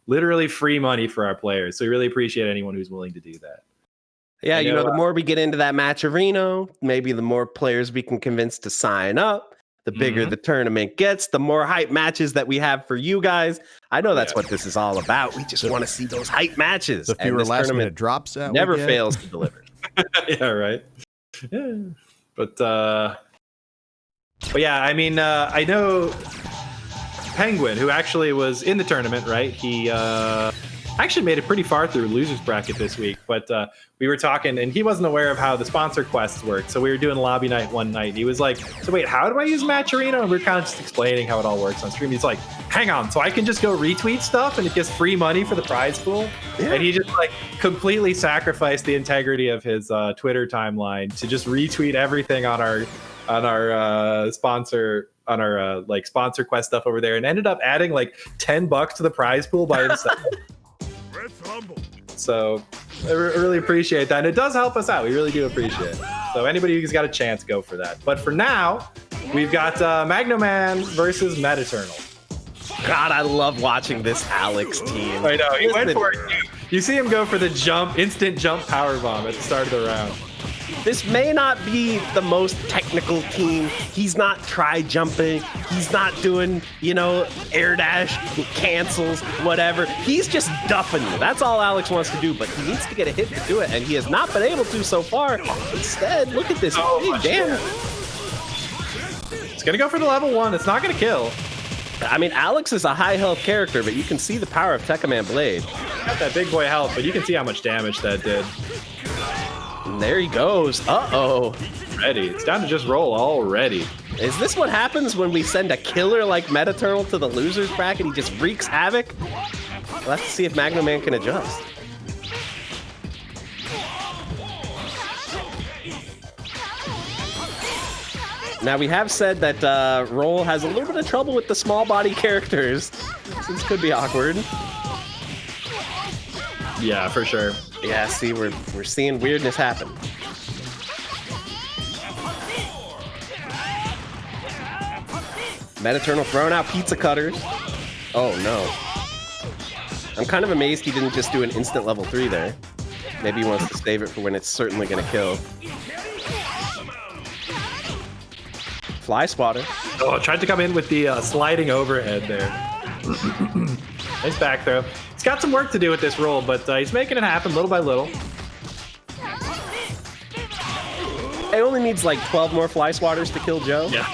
literally free money for our players. So we really appreciate anyone who's willing to do that.
Yeah, the more we get into that Match Arena, maybe the more players we can convince to sign up. The bigger the tournament gets, the more hype matches that we have for you guys. I know that's what this is all about. We just want to see those hype matches.
The fewer last-minute drops that
never fails to deliver.
Yeah, right. Yeah. But yeah, I mean, I know Penguin, who actually was in the tournament, right? He actually made it pretty far through losers bracket this week, but we were talking and he wasn't aware of how the sponsor quests worked. So we were doing lobby night one night and he was like, so wait, how do I use Match Arena? And we are kind of just explaining how it all works on stream. He's like, hang on, so I can just go retweet stuff and it gets free money for the prize pool? Yeah. And he just like completely sacrificed the integrity of his Twitter timeline to just retweet everything on our sponsor like sponsor quest stuff over there and ended up adding like $10 to the prize pool by himself. So I really appreciate that. And it does help us out. We really do appreciate it. So anybody who's got a chance, go for that. But for now, we've got Magnoman versus Metaternal.
God, I love watching this Alex team.
I know. He went for it. You see him go for the instant jump powerbomb at the start of the round.
This may not be the most technical team. He's not jumping. He's not doing, air dash, cancels, whatever. He's just duffing you. That's all Alex wants to do, but he needs to get a hit to do it, and he has not been able to so far. Instead, look at this big damage.
It's going to go for the level 1. It's not going to kill.
I mean, Alex is a high health character, but you can see the power of Tekkaman Blade.
Got that big boy health, but you can see how much damage that did.
And there he goes. Uh-oh.
Ready. It's down to just roll already.
Is this what happens when we send a killer like Metaternal to the losers bracket? He just wreaks havoc? We'll have to see if MagnoMan can adjust. Now, we have said that Roll has a little bit of trouble with the small body characters. So this could be awkward.
Yeah, for sure.
Yeah, see, we're seeing weirdness happen. Metaternal throwing out pizza cutters. Oh, no. I'm kind of amazed he didn't just do an instant level 3 there. Maybe he wants to save it for when it's certainly going to kill. Fly swatter.
Oh, tried to come in with the sliding overhead there. Nice back throw. He's got some work to do with this roll, but he's making it happen little by little.
It only needs like 12 more fly swatters to kill Joe.
Yeah.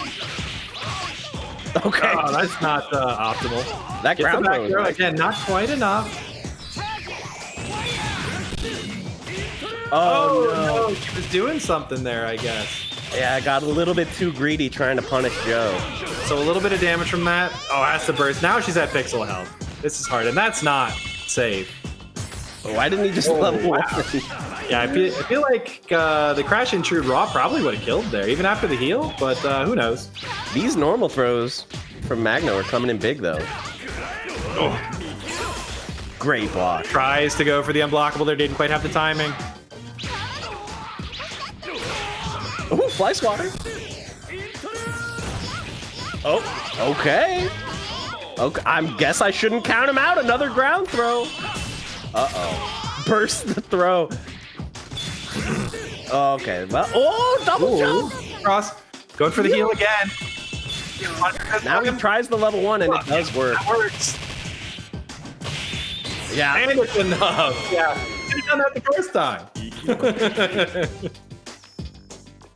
Okay.
Oh, that's not optimal.
That ground
throw
throw
again, not quite enough.
Oh
no, he was doing something there, I guess.
Yeah, I got a little bit too greedy trying to punish Joe.
So a little bit of damage from that. Oh, has to burst. Now she's at pixel health. This is hard, and that's not safe.
Why didn't he just level 1?
Yeah, I feel like the Crash Intrude Raw probably would have killed there, even after the heal, but who knows?
These normal throws from Magno are coming in big, though.
Oh.
Great block.
Tries to go for the unblockable there, didn't quite have the timing.
Oh, fly swatter. Oh, okay. Okay, I guess I shouldn't count him out. Another ground throw. Uh-oh. Burst the throw. Okay, well, double jump.
Going for the heal again.
Now he tries the level 1 and it does work.
That works.
Yeah.
And it's enough. Yeah. He's done that the first time.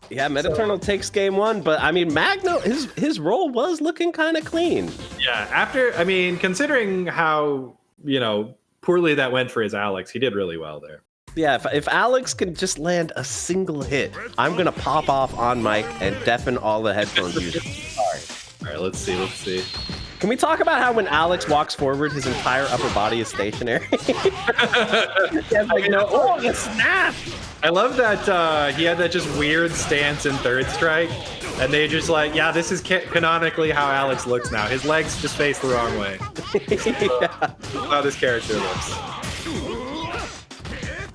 Yeah, Metaternal takes game 1, but I mean, Magno, his role was looking kind of clean.
Yeah, considering how, poorly that went for his Alex, he did really well there.
Yeah, if Alex can just land a single hit, I'm going to pop off on mic and deafen all the headphones users. Sorry.
All right, let's see.
Can we talk about how when Alex walks forward, his entire upper body is stationary? Oh, the snap!
I love that he had that just weird stance in third strike, and they just yeah, this is canonically how Alex looks now. His legs just face the wrong way.
Yeah.
How this character looks.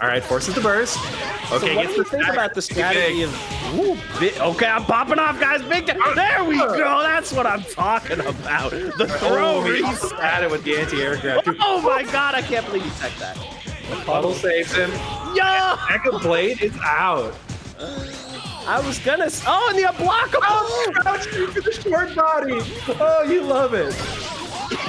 All right, forces the burst. Okay,
so what do you think about the strategy of... Ooh, okay, I'm popping off, guys. Big. There we go. That's what I'm talking about. The throw
reset it with the anti-aircraft.
Oh my god, I can't believe you took that.
The puddle saves him.
Yeah!
Echo Blade is out.
I was gonna... Oh, and the unblockable!
Oh, crouching for the short body. Oh, you love it.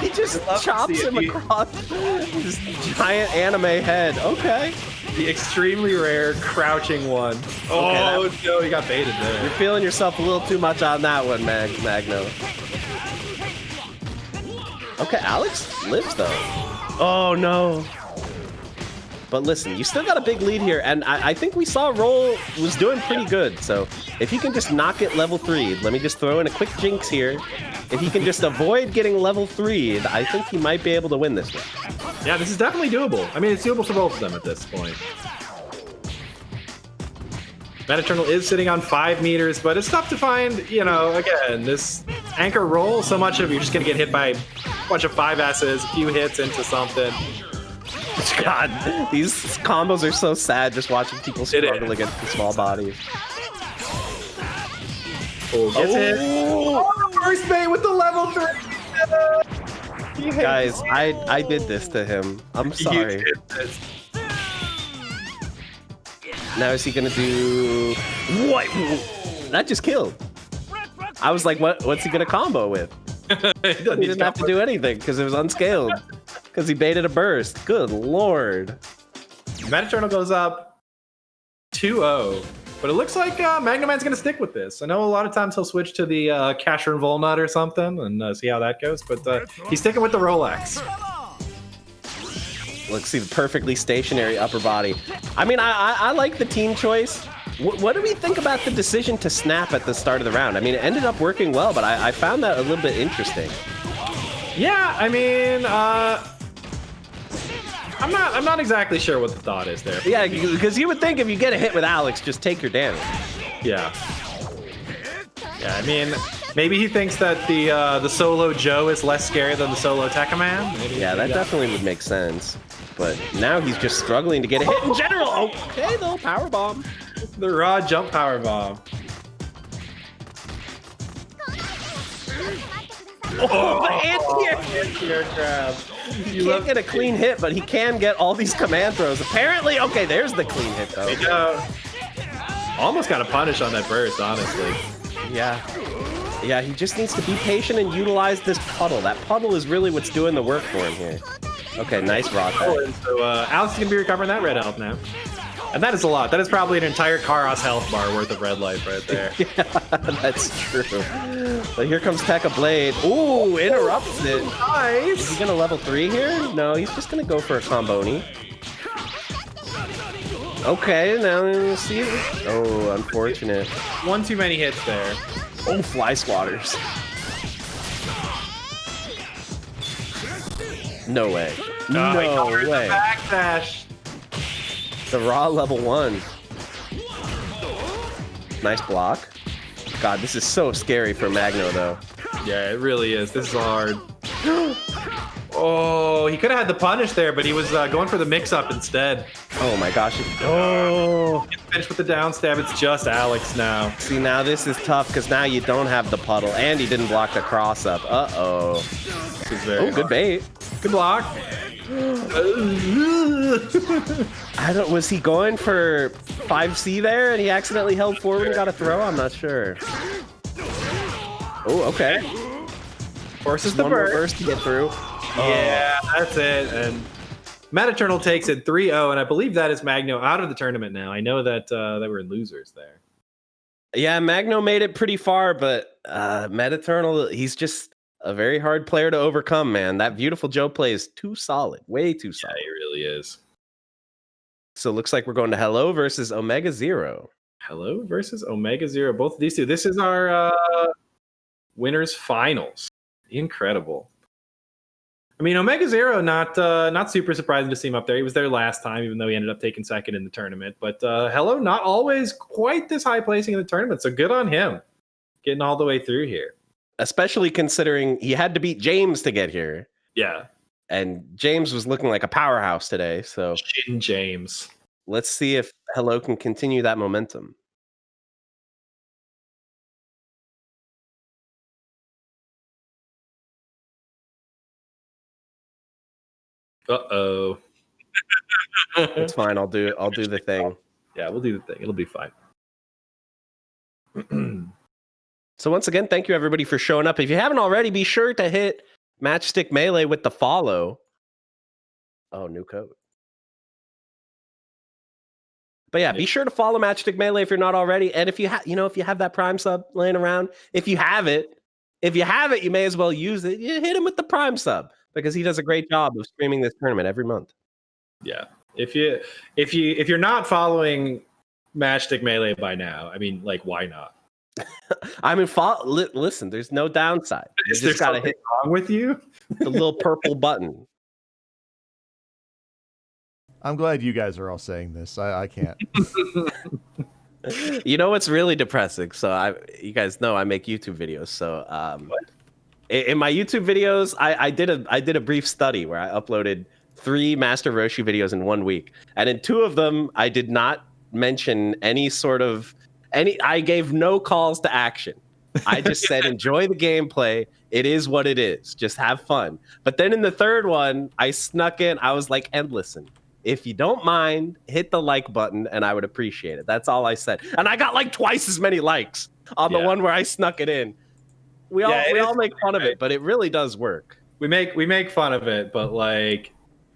He just chops him across his giant anime head. Okay.
The extremely rare crouching one. Oh, okay, no, you got baited there.
You're feeling yourself a little too much on that one, Magno. Okay, Alex lives, though. Oh, no. But listen, you still got a big lead here, and I think we saw Roll was doing pretty good. So if he can just knock it level 3, let me just throw in a quick jinx here. If he can just avoid getting level 3, I think he might be able to win this one.
Yeah, this is definitely doable. I mean, it's doable for both of them at this point. Metaternal is sitting on 5 meters, but it's tough to find, again, this anchor roll, so much of you're just going to get hit by a bunch of 5S's, a few hits into something.
God, these combos are so sad just watching people struggle against the small bodies.
Oh, gets hit. Oh, the first bait with the level 3.
Guys, I did this to him. I'm sorry. Now is he gonna do what? That just killed. I was like, what's he gonna combo with? He didn't have to do anything because it was unscaled. Because he baited a burst. Good lord.
Metaternal goes up 2-0. But it looks like MagnomanX going to stick with this. I know a lot of times he'll switch to the Casher and Volnut or something and see how that goes. But he's sticking with the Rolex.
Let's see the perfectly stationary upper body. I mean, I like the team choice. What do we think about the decision to snap at the start of the round? I mean, it ended up working well, but I found that a little bit interesting.
Yeah, I mean, I'm not exactly sure what the thought is there.
Yeah, because you would think if you get a hit with Alex, just take your damage.
Yeah. Yeah, I mean, maybe he thinks that the solo Joe is less scary than the solo Tekkaman.
Yeah, that definitely would make sense. But now he's just struggling to get a hit in general. Okay, though, power bomb.
The raw jump power bomb.
Oh, the anti-aircraft. He can't get a clean hit, but he can get all these command throws. Apparently, okay, there's the clean hit, though.
Almost got a punish on that burst, honestly.
Yeah. Yeah, he just needs to be patient and utilize this puddle. That puddle is really what's doing the work for him here. Okay, nice rock.
So Alex is going to be recovering that red health now. And that is a lot. That is probably an entire Karos health bar worth of red life right there.
Yeah, that's true. But here comes Tekka Blade. Ooh, interrupts it.
Nice.
Is he gonna level 3 here? No, he's just gonna go for a comboni. Okay, now we'll see. Oh, unfortunate.
One too many hits there.
Oh, fly swatters. No way. No way.
Backdash.
The raw level 1. Nice block. God, this is so scary for Magno, though.
Yeah, it really is. This is hard. Oh, he could have had the punish there, but he was going for the mix-up instead.
Oh my gosh. Oh.
Finished with the down stab. It's just Alex now.
See, now this is tough because now you don't have the puddle, and he didn't block the cross-up. Uh-oh. Oh, good bait.
Good block.
Was he going for 5C there and he accidentally held forward and got a throw? I'm not sure. Oh, okay.
Forces the
One more
burst.
burst to get through.
Yeah, that's it. And Metaternal takes it 3-0, and I believe that is Magno out of the tournament now. I know that they were in losers there.
Yeah, Magno made it pretty far, but Metaternal, he's just a very hard player to overcome, man. That Beautiful Joe play is too solid, way too solid.
Yeah, he really is.
So it looks like we're going to Hello versus OmegaZero.
Hello versus OmegaZero. Both of these two. This is our winners finals. Incredible. I mean, OmegaZero, not super surprising to see him up there. He was there last time, even though he ended up taking second in the tournament. But Hello, not always quite this high placing in the tournament. So good on him, getting all the way through here.
Especially considering he had to beat Jaaames to get here.
Yeah.
And Jaaames was looking like a powerhouse today. So
Shin Jaaames.
Let's see if Hello can continue that momentum.
Uh-oh.
It's fine. I'll do the thing.
Yeah, we'll do the thing. It'll be fine.
So once again, thank you everybody for showing up. If you haven't already, be sure to hit MatchStick Melee with the follow. Oh, new code. But yeah, be sure to follow MatchStick Melee if you're not already. And if you have, if you have that Prime sub laying around, if you have it, you may as well use it. You hit him with the Prime sub because he does a great job of streaming this tournament every month.
Yeah. If you're not following MatchStick Melee by now, I mean, like, why not?
I mean, listen, there's no downside. You
Is there
just gotta
something
hit
wrong with you?
the little purple button.
I'm glad you guys are all saying this. I can't.
You know what's really depressing? So you guys know I make YouTube videos. So in my YouTube videos, I did a brief study where I uploaded 3 Master Roshi videos in 1 week, and in 2 of them I did not mention I gave no calls to action. I just said enjoy the gameplay. It is what it is. Just have fun. But then in the 3rd one, I snuck in. I was like, and listen, if you don't mind, hit the like button and I would appreciate it. That's all I said. And I got like twice as many likes on the one where I snuck it in. We all make fun of it, but it really does work.
We make fun of it, but like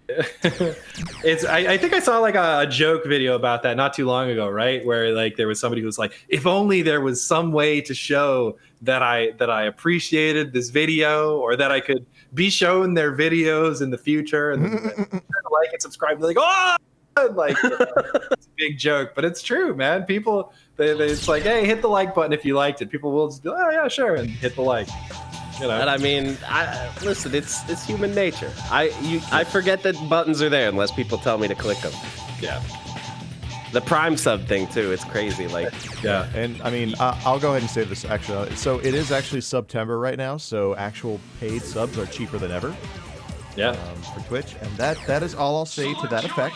I think I saw like a joke video about that not too long ago, right? Where like there was somebody who was like, if only there was some way to show that I appreciated this video, or that I could be shown their videos in the future, and then like and subscribe. They're like, oh, like it's a big joke, but it's true, man. People, it's like, hey, hit the like button if you liked it. People will just be, oh yeah, sure, and hit the like. And
I mean, listen, it's human nature. I forget that buttons are there unless people tell me to click them.
Yeah.
The Prime sub thing too, it's crazy. Like,
yeah, and I mean, I'll go ahead and say this actually. So it is actually September right now, so actual paid subs are cheaper than ever.
Yeah.
For Twitch, and that is all I'll say to that effect.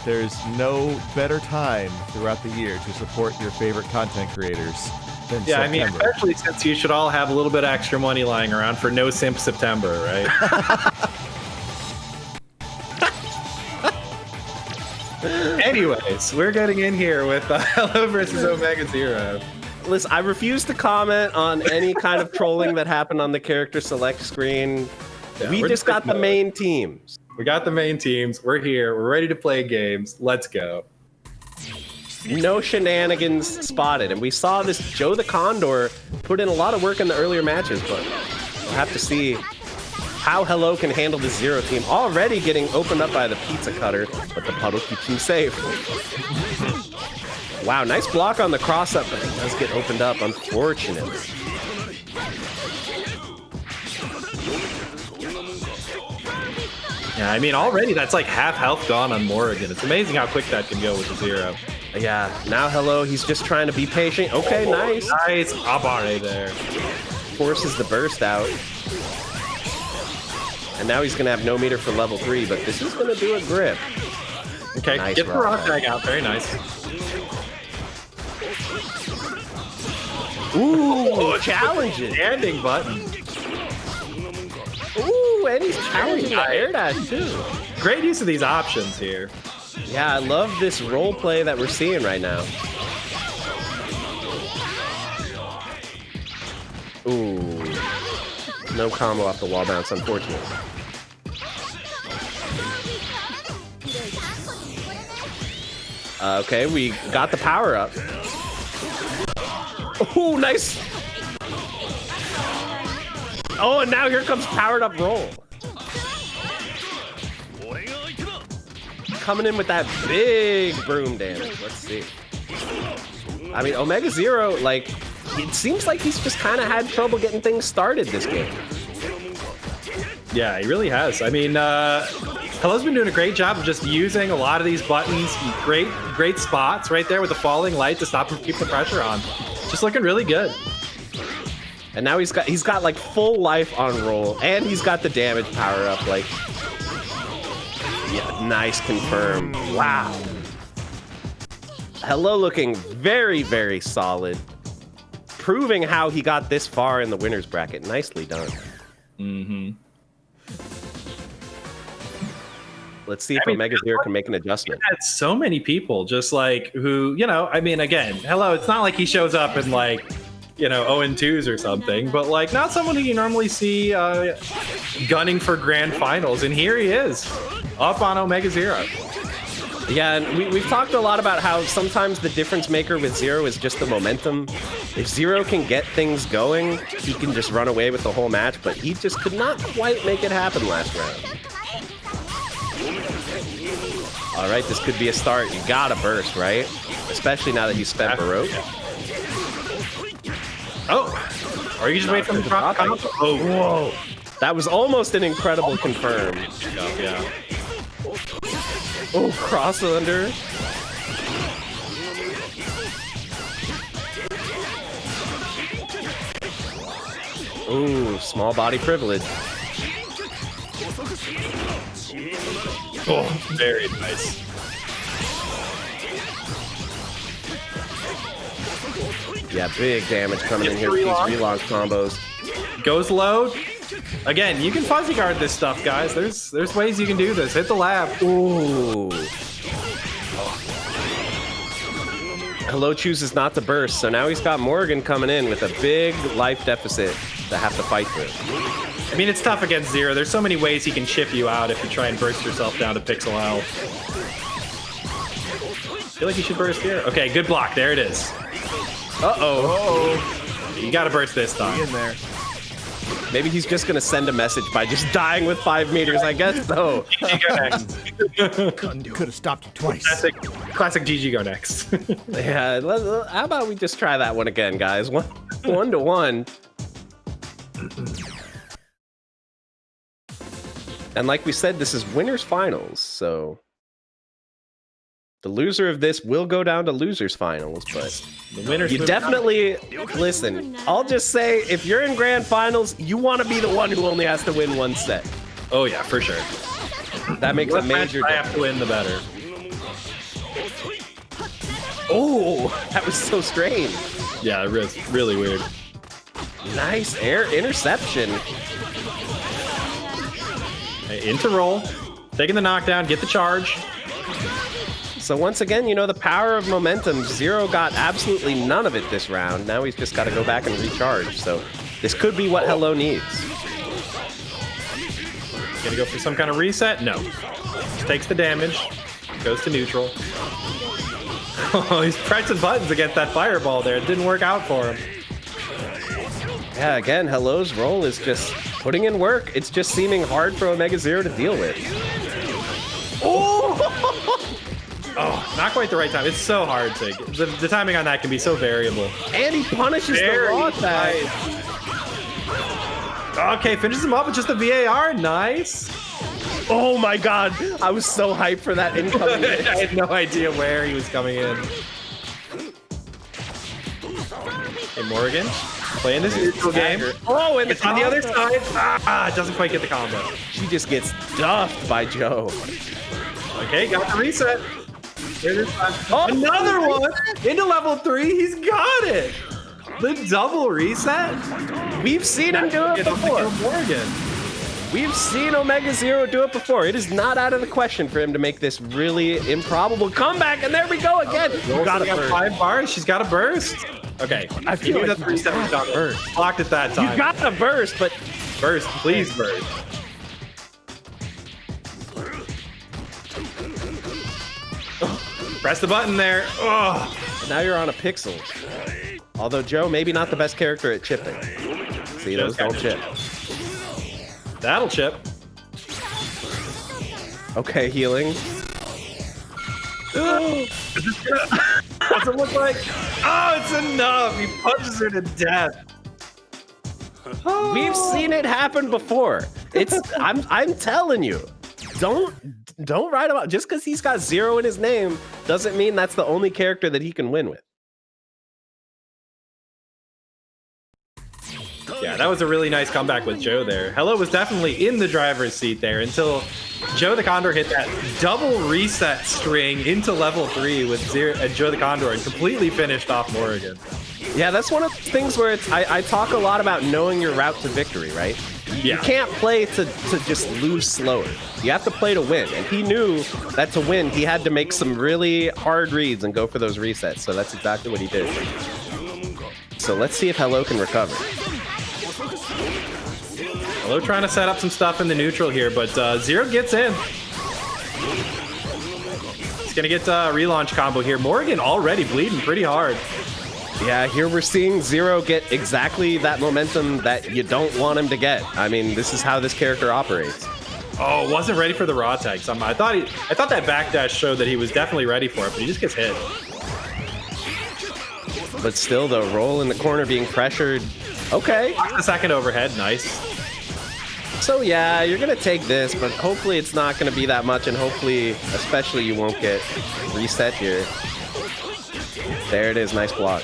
There's no better time throughout the year to support your favorite content creators. Yeah,
I mean, especially since you should all have a little bit of extra money lying around for No Simp September, right? Anyways, we're getting in here with Hello versus OmegaZero.
Listen, I refuse to comment on any kind of trolling that happened on the character select screen. Yeah, we just got the main teams.
We got the main teams. We're here. We're ready to play games. Let's go.
No shenanigans spotted, and we saw this Joe the Condor put in a lot of work in the earlier matches, but we'll have to see how Hello can handle this Zero team. Already getting opened up by the pizza cutter, but the puddle keeps him safe. Wow, nice block on the cross-up, but he does get opened up, unfortunately.
Yeah, I mean, already that's like half health gone on Morrigan. It's amazing how quick that can go with the Zero.
Yeah, now Hello, he's just trying to be patient. Okay, nice.
Nice Abare there.
Forces the burst out. And now he's going to have no meter for level 3, but this is going to do a grip.
Okay, nice, get the rock drag out. Very nice.
Ooh, challenges.
Standing button.
Ooh, and he's challenging the air dash too.
Great use of these options here.
Yeah, I love this role play that we're seeing right now. Ooh. No combo off the wall bounce, unfortunately. Okay, we got the power up. Ooh, nice. Oh, and now here comes powered up roll. Coming in with that big broom damage. Let's see. I mean, OmegaZero, like, it seems like he's just kind of had trouble getting things started this game.
Yeah, he really has. I mean, Hello's been doing a great job of just using a lot of these buttons. Great spots right there with the falling light to stop him from keeping the pressure on. Just looking really good.
And now he's got like full life on roll, and he's got the damage power up. Like, yeah, nice confirm. Wow. Hello looking very, very solid. Proving how he got this far in the winner's bracket. Nicely done.
Mm-hmm.
Let's see if OmegaZero can make an adjustment.
Had so many people just like who, you know, I mean, again, Hello, it's not like he shows up in like, you know, 0-2s or something, but like not someone who you normally see gunning for grand finals. And here he is, up on OmegaZero.
Yeah, and we've talked a lot about how sometimes the difference maker with Zero is just the momentum. If Zero can get things going, he can just run away with the whole match, but he just could not quite make it happen last round. All right, this could be a start. You gotta burst, right? Especially now that he's spent Baroque.
Oh, or you just wait for him to drop. Oh,
whoa. That was almost an incredible confirm.
Yeah.
Oh, cross under. Ooh, small body privilege.
Oh, very nice.
Yeah, big damage coming in here with these relaunch combos.
Goes low. Again, you can fuzzy guard this stuff, guys. There's ways you can do this. Hit the lab.
Ooh. Hello chooses not to burst, so now he's got Morgan coming in with a big life deficit to have to fight through.
I mean, it's tough against Zero. There's so many ways he can chip you out if you try and burst yourself down to pixel health. I feel like you should burst here. Okay, good block. There it is.
Uh-oh.
You gotta burst this time.
Be in there.
Maybe he's just gonna send a message by just dying with 5 meters, I guess, though.
GG go next.
Could have stopped you twice.
Classic GG go next.
Yeah, how about we just try that one again, guys? One to one. And like we said, this is winners finals, so the loser of this will go down to losers finals, but
The winners
you definitely, listen, I'll just say, if you're in grand finals, you want to be the one who only has to win one set.
Oh yeah, for sure.
That makes a major
I
difference.
have to win, the better.
Oh, that was so strange.
Yeah, it was really weird.
Nice air interception.
Hey, into roll, taking the knockdown, get the charge.
So once again, you know, the power of momentum. Zero got absolutely none of it this round. Now he's just got to go back and recharge. So this could be what Hello needs.
Gonna go for some kind of reset? No. Takes the damage, goes to neutral. Oh, he's pressing buttons against that fireball there. It didn't work out for him.
Yeah, again, Hello's role is just putting in work. It's just seeming hard for OmegaZero to deal with.
Oh, not quite the right time. It's so hard to the timing on that can be so variable.
And he punishes the raw attack.
Okay, finishes him up with just the VAR. Nice.
Oh my god, I was so hyped for that incoming hit.
I had no idea where he was coming in. Hey, Morgan, playing this neutral game.
Oh, and
It's on the other side. Ah, it doesn't quite get the combo.
She just gets duffed by Joe.
Okay, got the reset. Oh, another one into level 3. He's got it. The double reset.
We've seen him do it before.
Morgan.
We've seen OmegaZero do it before. It is not out of the question for him to make this really improbable comeback. And there we go again. You gotta
got
burst.
5 bars. She's got to burst. Okay.
I feel like
that's
you
3-7 combo.
burst.
Blocked at that time.
You gotta burst, but
Burst, please burst. Press the button there. Oh.
now you're on a pixel. Although Joe, maybe not the best character at chipping. See, those don't chip.
That'll chip.
Okay, healing.
What's it look like? Oh, it's enough. He punches her to death.
We've seen it happen before. It's I'm telling you. Don't write about just because he's got 0 in his name doesn't mean that's the only character that he can win with.
Yeah, that was a really nice comeback with Joe there. Hello was definitely in the driver's seat there until Joe the Condor hit that double reset string into level 3 with Joe the Condor and completely finished off Morrigan.
Yeah, that's one of the things where I talk a lot about knowing your route to victory, right?
Yeah.
You can't play to just lose slower. You have to play to win. And he knew that to win, he had to make some really hard reads and go for those resets. So that's exactly what he did. So let's see if Hello can recover.
Hello trying to set up some stuff in the neutral here, but Zero gets in. He's going to get a relaunch combo here. Morrigan already bleeding pretty hard.
Yeah, here we're seeing Zero get exactly that momentum that you don't want him to get. I mean, this is how this character operates.
Oh, wasn't ready for the raw tag somehow. I thought that backdash showed that he was definitely ready for it, but he just gets hit.
But still, the roll in the corner being pressured. Okay.
The second overhead, nice.
So yeah, you're gonna take this, but hopefully it's not gonna be that much, and hopefully, especially, you won't get reset here. There it is, nice block.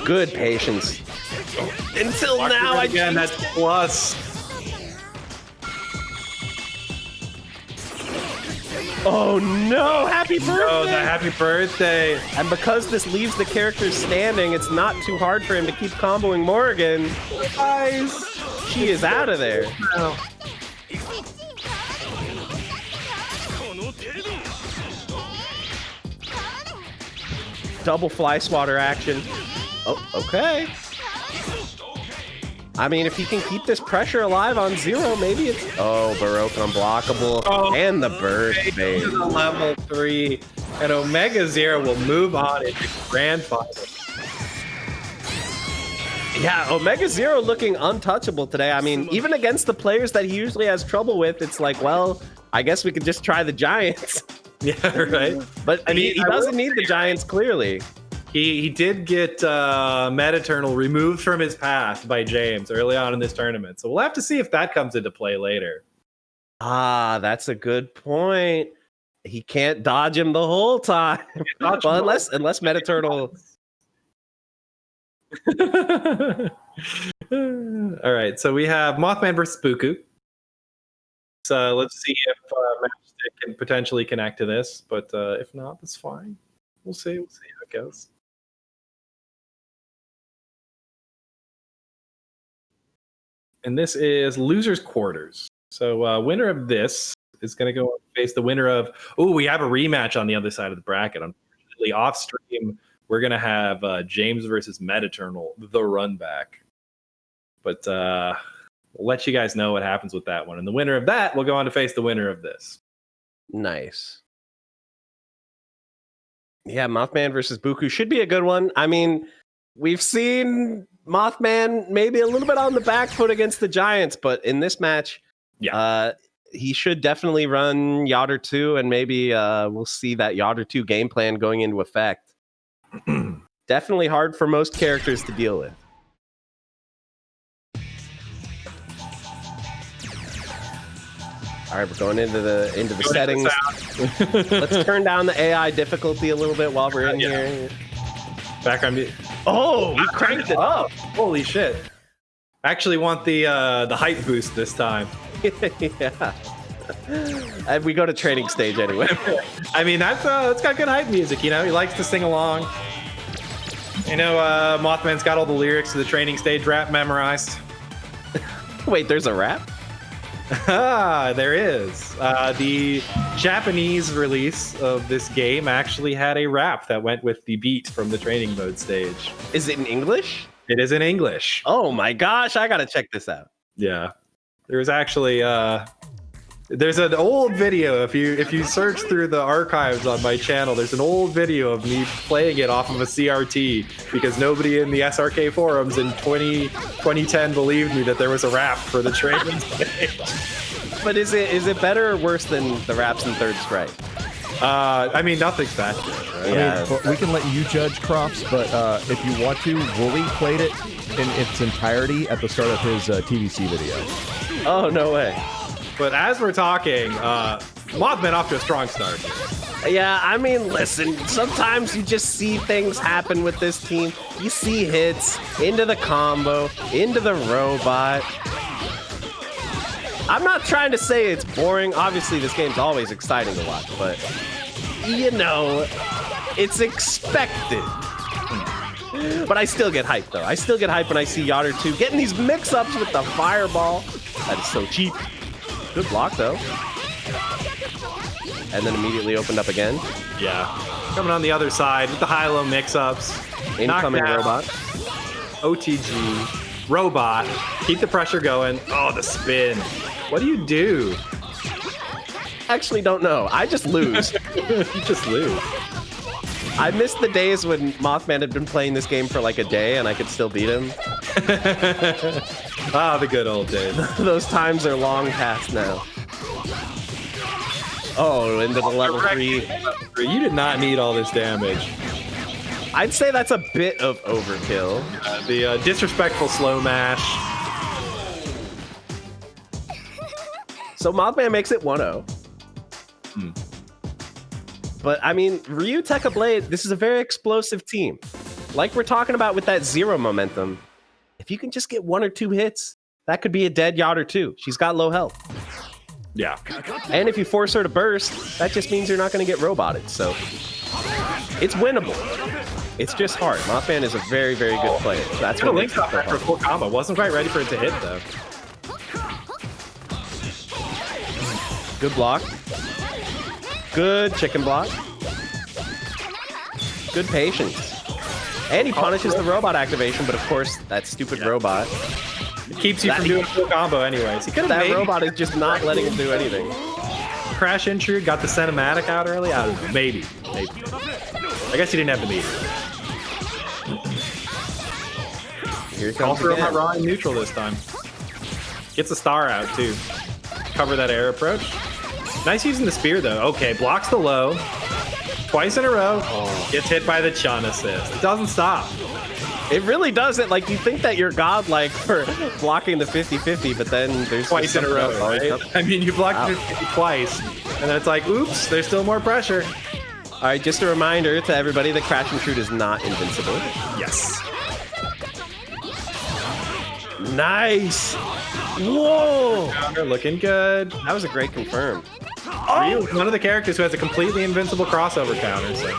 Good patience. Until
Block
now,
again, that's plus.
Oh no! Happy birthday!
Oh, the happy birthday!
And because this leaves the character standing, it's not too hard for him to keep comboing Morrigan.
Guys,
she is out of there. Double fly swatter action. Oh, okay. I mean, if he can keep this pressure alive on Zero, maybe it's... Oh, Baroque unblockable. Oh, and the burst bait.
To the level 3. And OmegaZero will move on into grand final.
Yeah, OmegaZero looking untouchable today. I mean, even against the players that he usually has trouble with, it's like, well, I guess we could just try the Giants.
Yeah, right.
But I mean, he doesn't need the Giants, clearly.
He did get Metaternal removed from his path by Jaaames early on in this tournament. So we'll have to see if that comes into play later.
Ah, that's a good point. He can't dodge him the whole time. Well, unless Metaternal...
All right, so we have Mothman versus Bookoo. So let's see if MatchStick can potentially connect to this, but if not, that's fine. We'll see how it goes. And this is losers quarters. So winner of this is going to go face the winner of... Oh, we have a rematch on the other side of the bracket. Unfortunately, off stream, we're going to have Jaaames versus Metaternal, the run back. But we'll let you guys know what happens with that one. And the winner of that will go on to face the winner of this.
Nice. Yeah, Mothman versus Bookoo should be a good one. I mean, we've seen Mothman maybe a little bit on the back foot against the Giants, but in this match, yeah, he should definitely run Yodder 2, and maybe we'll see that Yodder 2 game plan going into effect. Definitely hard for most characters to deal with. All right, we're going into the settings. Let's turn down the AI difficulty a little bit while we're in here.
Background music.
Oh, we cranked it up.
Holy shit. Actually want the hype boost this time.
Yeah. And we go to training stage anyway.
I mean, that's got good hype music, you know? He likes to sing along. You know, Mothman's got all the lyrics to the training stage rap memorized.
Wait, there's a rap?
Ah, there is. The Japanese release of this game actually had a rap that went with the beat from the training mode stage.
Is it in English?
It is in English.
Oh my gosh, I gotta check this out.
Yeah. There was actually there's an old video. If you search through the archives on my channel, there's an old video of me playing it off of a CRT because nobody in the SRK forums in 2010 believed me that there was a rap for the training stage.
But is it better or worse than the raps in Third Strike?
I mean, nothing's that good, right?
Yeah.
I mean, we can let you judge, Crofts, but if you want to, Wooly played it in its entirety at the start of his TVC video.
Oh, no way.
But as we're talking, Mothman off to a strong start.
Yeah, I mean, listen, sometimes you just see things happen with this team. You see hits into the combo, into the robot. I'm not trying to say it's boring. Obviously, this game's always exciting to watch, but, you know, it's expected. But I still get hyped, though. I still get hyped when I see Yotter 2 getting these mix-ups with the fireball. That is so cheap. Good block, though. And then immediately opened up again.
Yeah. Coming on the other side with the high-low mix-ups.
Incoming
Knockdown.
robot.
OTG. Robot. Keep the pressure going. Oh, the spin. What do you do?
Actually don't know. I just lose.
You just lose.
I miss the days when Mothman had been playing this game for like a day and I could still beat him.
Ah, the good old days.
Those times are long past now. Oh, into the level 3.
You did not need all this damage.
I'd say that's a bit of overkill.
The disrespectful slow mash.
So Mothman makes it 1-0. But I mean, Ryu Tekka Blade, this is a very explosive team. Like we're talking about with that zero momentum, if you can just get 1 or 2 hits, that could be a dead Yotter too. She's got low health.
Yeah.
And if you force her to burst, that just means you're not going to get roboted. So it's winnable. It's just hard. Mothman is a very, very good player. So that's what makes it so
for a
hard.
full combo. Wasn't quite ready for it to hit though.
Good block. Good chicken block. Good patience. And he punishes the robot activation, but of course, that stupid robot.
It keeps you from doing full combo anyways. He could have
That
made
robot is just not letting him do anything.
Crash Intrude, got the cinematic out early. I don't know. Maybe. I guess he didn't have the meter.
Here he
Call
comes
for him
again.
at raw and neutral this time. Gets a star out too. Cover that air approach. Nice using the spear though. Okay, blocks the low. Twice in a row. Gets hit by the Chun assist. It doesn't stop.
It really doesn't. Like, you think that you're godlike for blocking the 50-50, but then there's
Twice in a row,
something else.
right? I mean, you blocked it twice, and then it's like, oops, there's still more pressure.
All right, just a reminder to everybody that Crash Intrude is not invincible.
Yes.
Nice. Whoa.
They're looking good.
That was a great confirm.
Ryu is one of the characters who has a completely invincible crossover counter. So.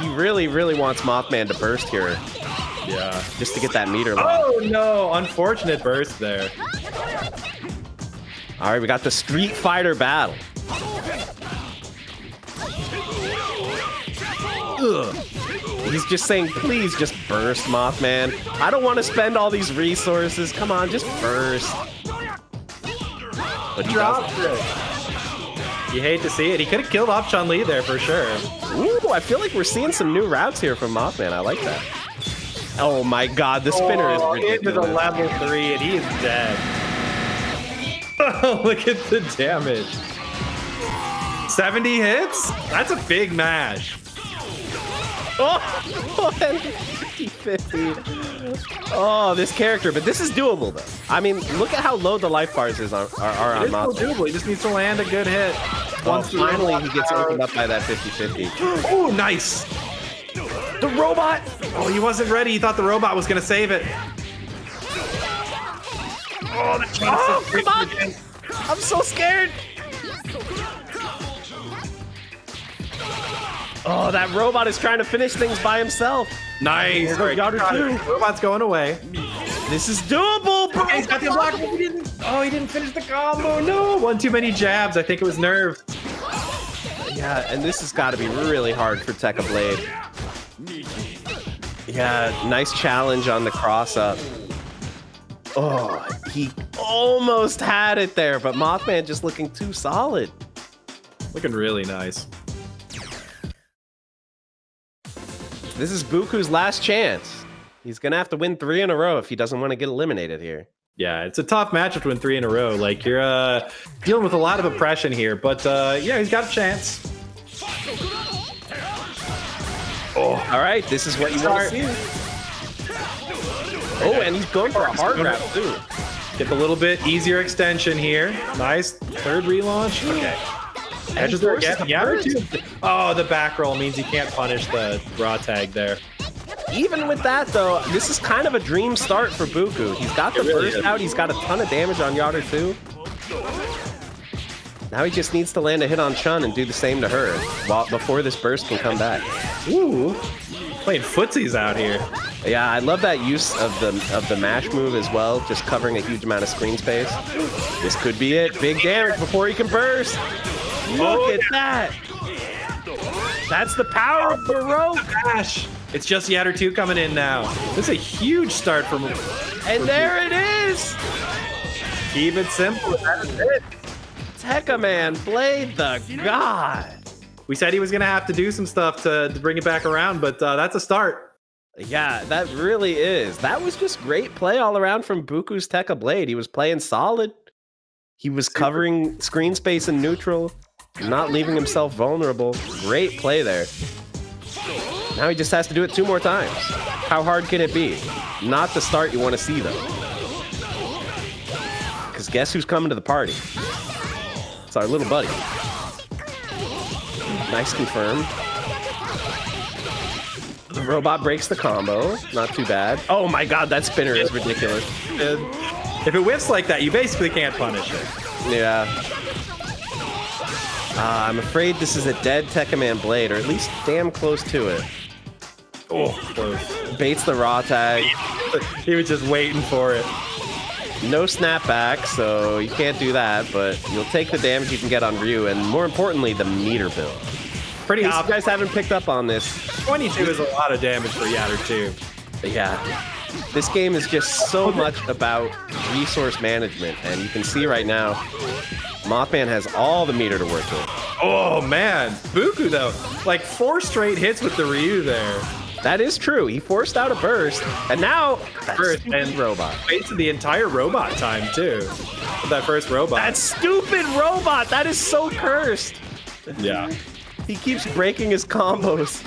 He really, really wants Mothman to burst here
Yeah.
just to get that meter low.
Oh no! Unfortunate burst there.
All right, we got the Street Fighter battle. Ugh. He's just saying, please just burst, Mothman. I don't want to spend all these resources. Come on, just burst. But he
Dropped
doesn't.
it. You hate to see it. He could have killed off Chun-Li there for sure.
Ooh, I feel like we're seeing some new routes here from Mothman. I like that. Oh my god, the spinner is
Into
ridiculous.
the level 3 and he is dead. Oh, look at the damage. 70 hits? That's a big mash.
Oh, 50-50. Oh, this character, but this is doable though. I mean, look at how low the life bars is on
It
on
is still
Mothman.
doable. He just needs to land a good hit.
Once finally he gets opened up by that 50-50.
Oh, nice.
The robot!
Oh, he wasn't ready. He thought the robot was going to save it. Oh, the chance
Oh,
to
come on! I'm so scared! Oh, that robot is trying to finish things by himself.
Nice.
Here goes Yotter too.
Robot's going away.
This is doable, bro!
Okay, he's got the unblockable. He didn't finish the combo. No, one too many jabs. I think it was nerve.
Yeah, and this has got to be really hard for Tekka Blade. Yeah, nice challenge on the cross up. Oh, he almost had it there, but Mothman just looking too solid.
Looking really nice.
This is Bookoo's last chance. He's going to have to win 3 in a row if he doesn't want to get eliminated here.
Yeah, it's a tough matchup to win 3 in a row. Like, you're dealing with a lot of oppression here, but yeah, he's got a chance.
Oh, all right, this is what you want to see. Oh, and he's going for a hard grab, too.
Get the little bit easier extension here. Nice. Third relaunch. Okay. Edges there again. Yeah, oh, the back roll means he can't punish the raw tag there.
Even with that, though, this is kind of a dream start for Bookoo. He's got the burst out. He's got a ton of damage on Yaru, too. Now he just needs to land a hit on Chun and do the same to her before this burst can come back.
Ooh. Playing footsies out here.
Yeah, I love that use of the mash move as well, just covering a huge amount of screen space. This could be it. Big damage before he can burst. Look at that. That's the power of Baroque.
Gosh. It's just Yaru 2 coming in now. This is a huge start from him.
And there it is.
Keep it simple. That is it.
Tekka Man, Blade the God.
We said he was going to have to do some stuff to bring it back around, but that's a start.
Yeah, that really is. That was just great play all around from Bookoo's Tekka Blade. He was playing solid. He was covering screen space and neutral, not leaving himself vulnerable. Great play there. Now he just has to do it 2 more times. How hard can it be? Not the start you want to see, though. Because guess who's coming to the party? It's our little buddy. Nice confirm. The robot breaks the combo. Not too bad. Oh my god, that spinner is ridiculous.
If it whiffs like that, you basically can't punish it.
Yeah. I'm afraid this is a dead Tekka Man Blade, or at least damn close to it.
Oh, close.
Baits the raw tag.
He was just waiting for it.
No snapback, so you can't do that, but you'll take the damage you can get on Ryu, and more importantly, the meter build.
Pretty
In case you guys haven't picked up on this,
22 is a lot of damage for Yaru too.
Yeah. This game is just so much about resource management, and you can see right now, Mothman has all the meter to work with.
Oh man, Bookoo though, like 4 straight hits with the Ryu there.
That is true. He forced out a burst, and now that stupid robot
wasted the entire robot time too. With that first robot.
That stupid robot. That is so cursed.
Yeah.
He keeps breaking his combos.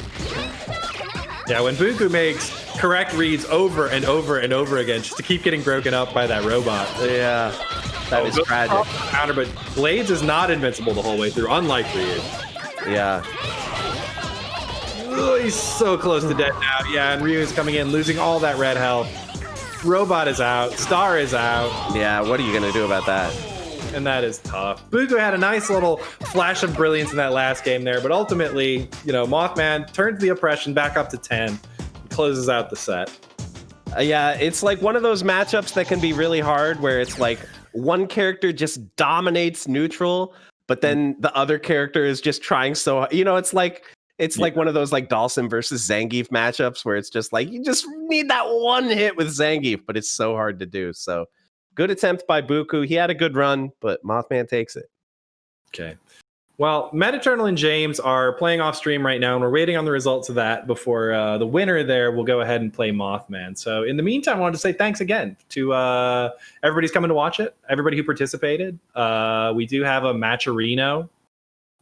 Yeah, when Bookoo makes correct reads over and over and over again just to keep getting broken up by that robot.
Yeah, that is tragic.
Counter, but Blades is not invincible the whole way through, unlike Ryu.
Yeah.
Oh, he's so close to dead now. Yeah, and Ryu is coming in, losing all that red health. Robot is out. Star is out.
Yeah, what are you going to do about that?
And that is tough. Bookoo had a nice little flash of brilliance in that last game there, but ultimately, you know, Mothman turns the oppression back up to 10 and closes out the set.
Yeah, it's like one of those matchups that can be really hard where it's like one character just dominates neutral, but then the other character is just trying so, you know, it's like one of those like Dawson versus Zangief matchups where it's just like you just need that one hit with Zangief, but it's so hard to do. So good attempt by Bookoo. He had a good run, but Mothman takes it.
Okay. Well, Metaternal and Jaaames are playing off stream right now, and we're waiting on the results of that before the winner there will go ahead and play Mothman. So in the meantime, I wanted to say thanks again to everybody's coming to watch it, everybody who participated. We do have a Matcherino.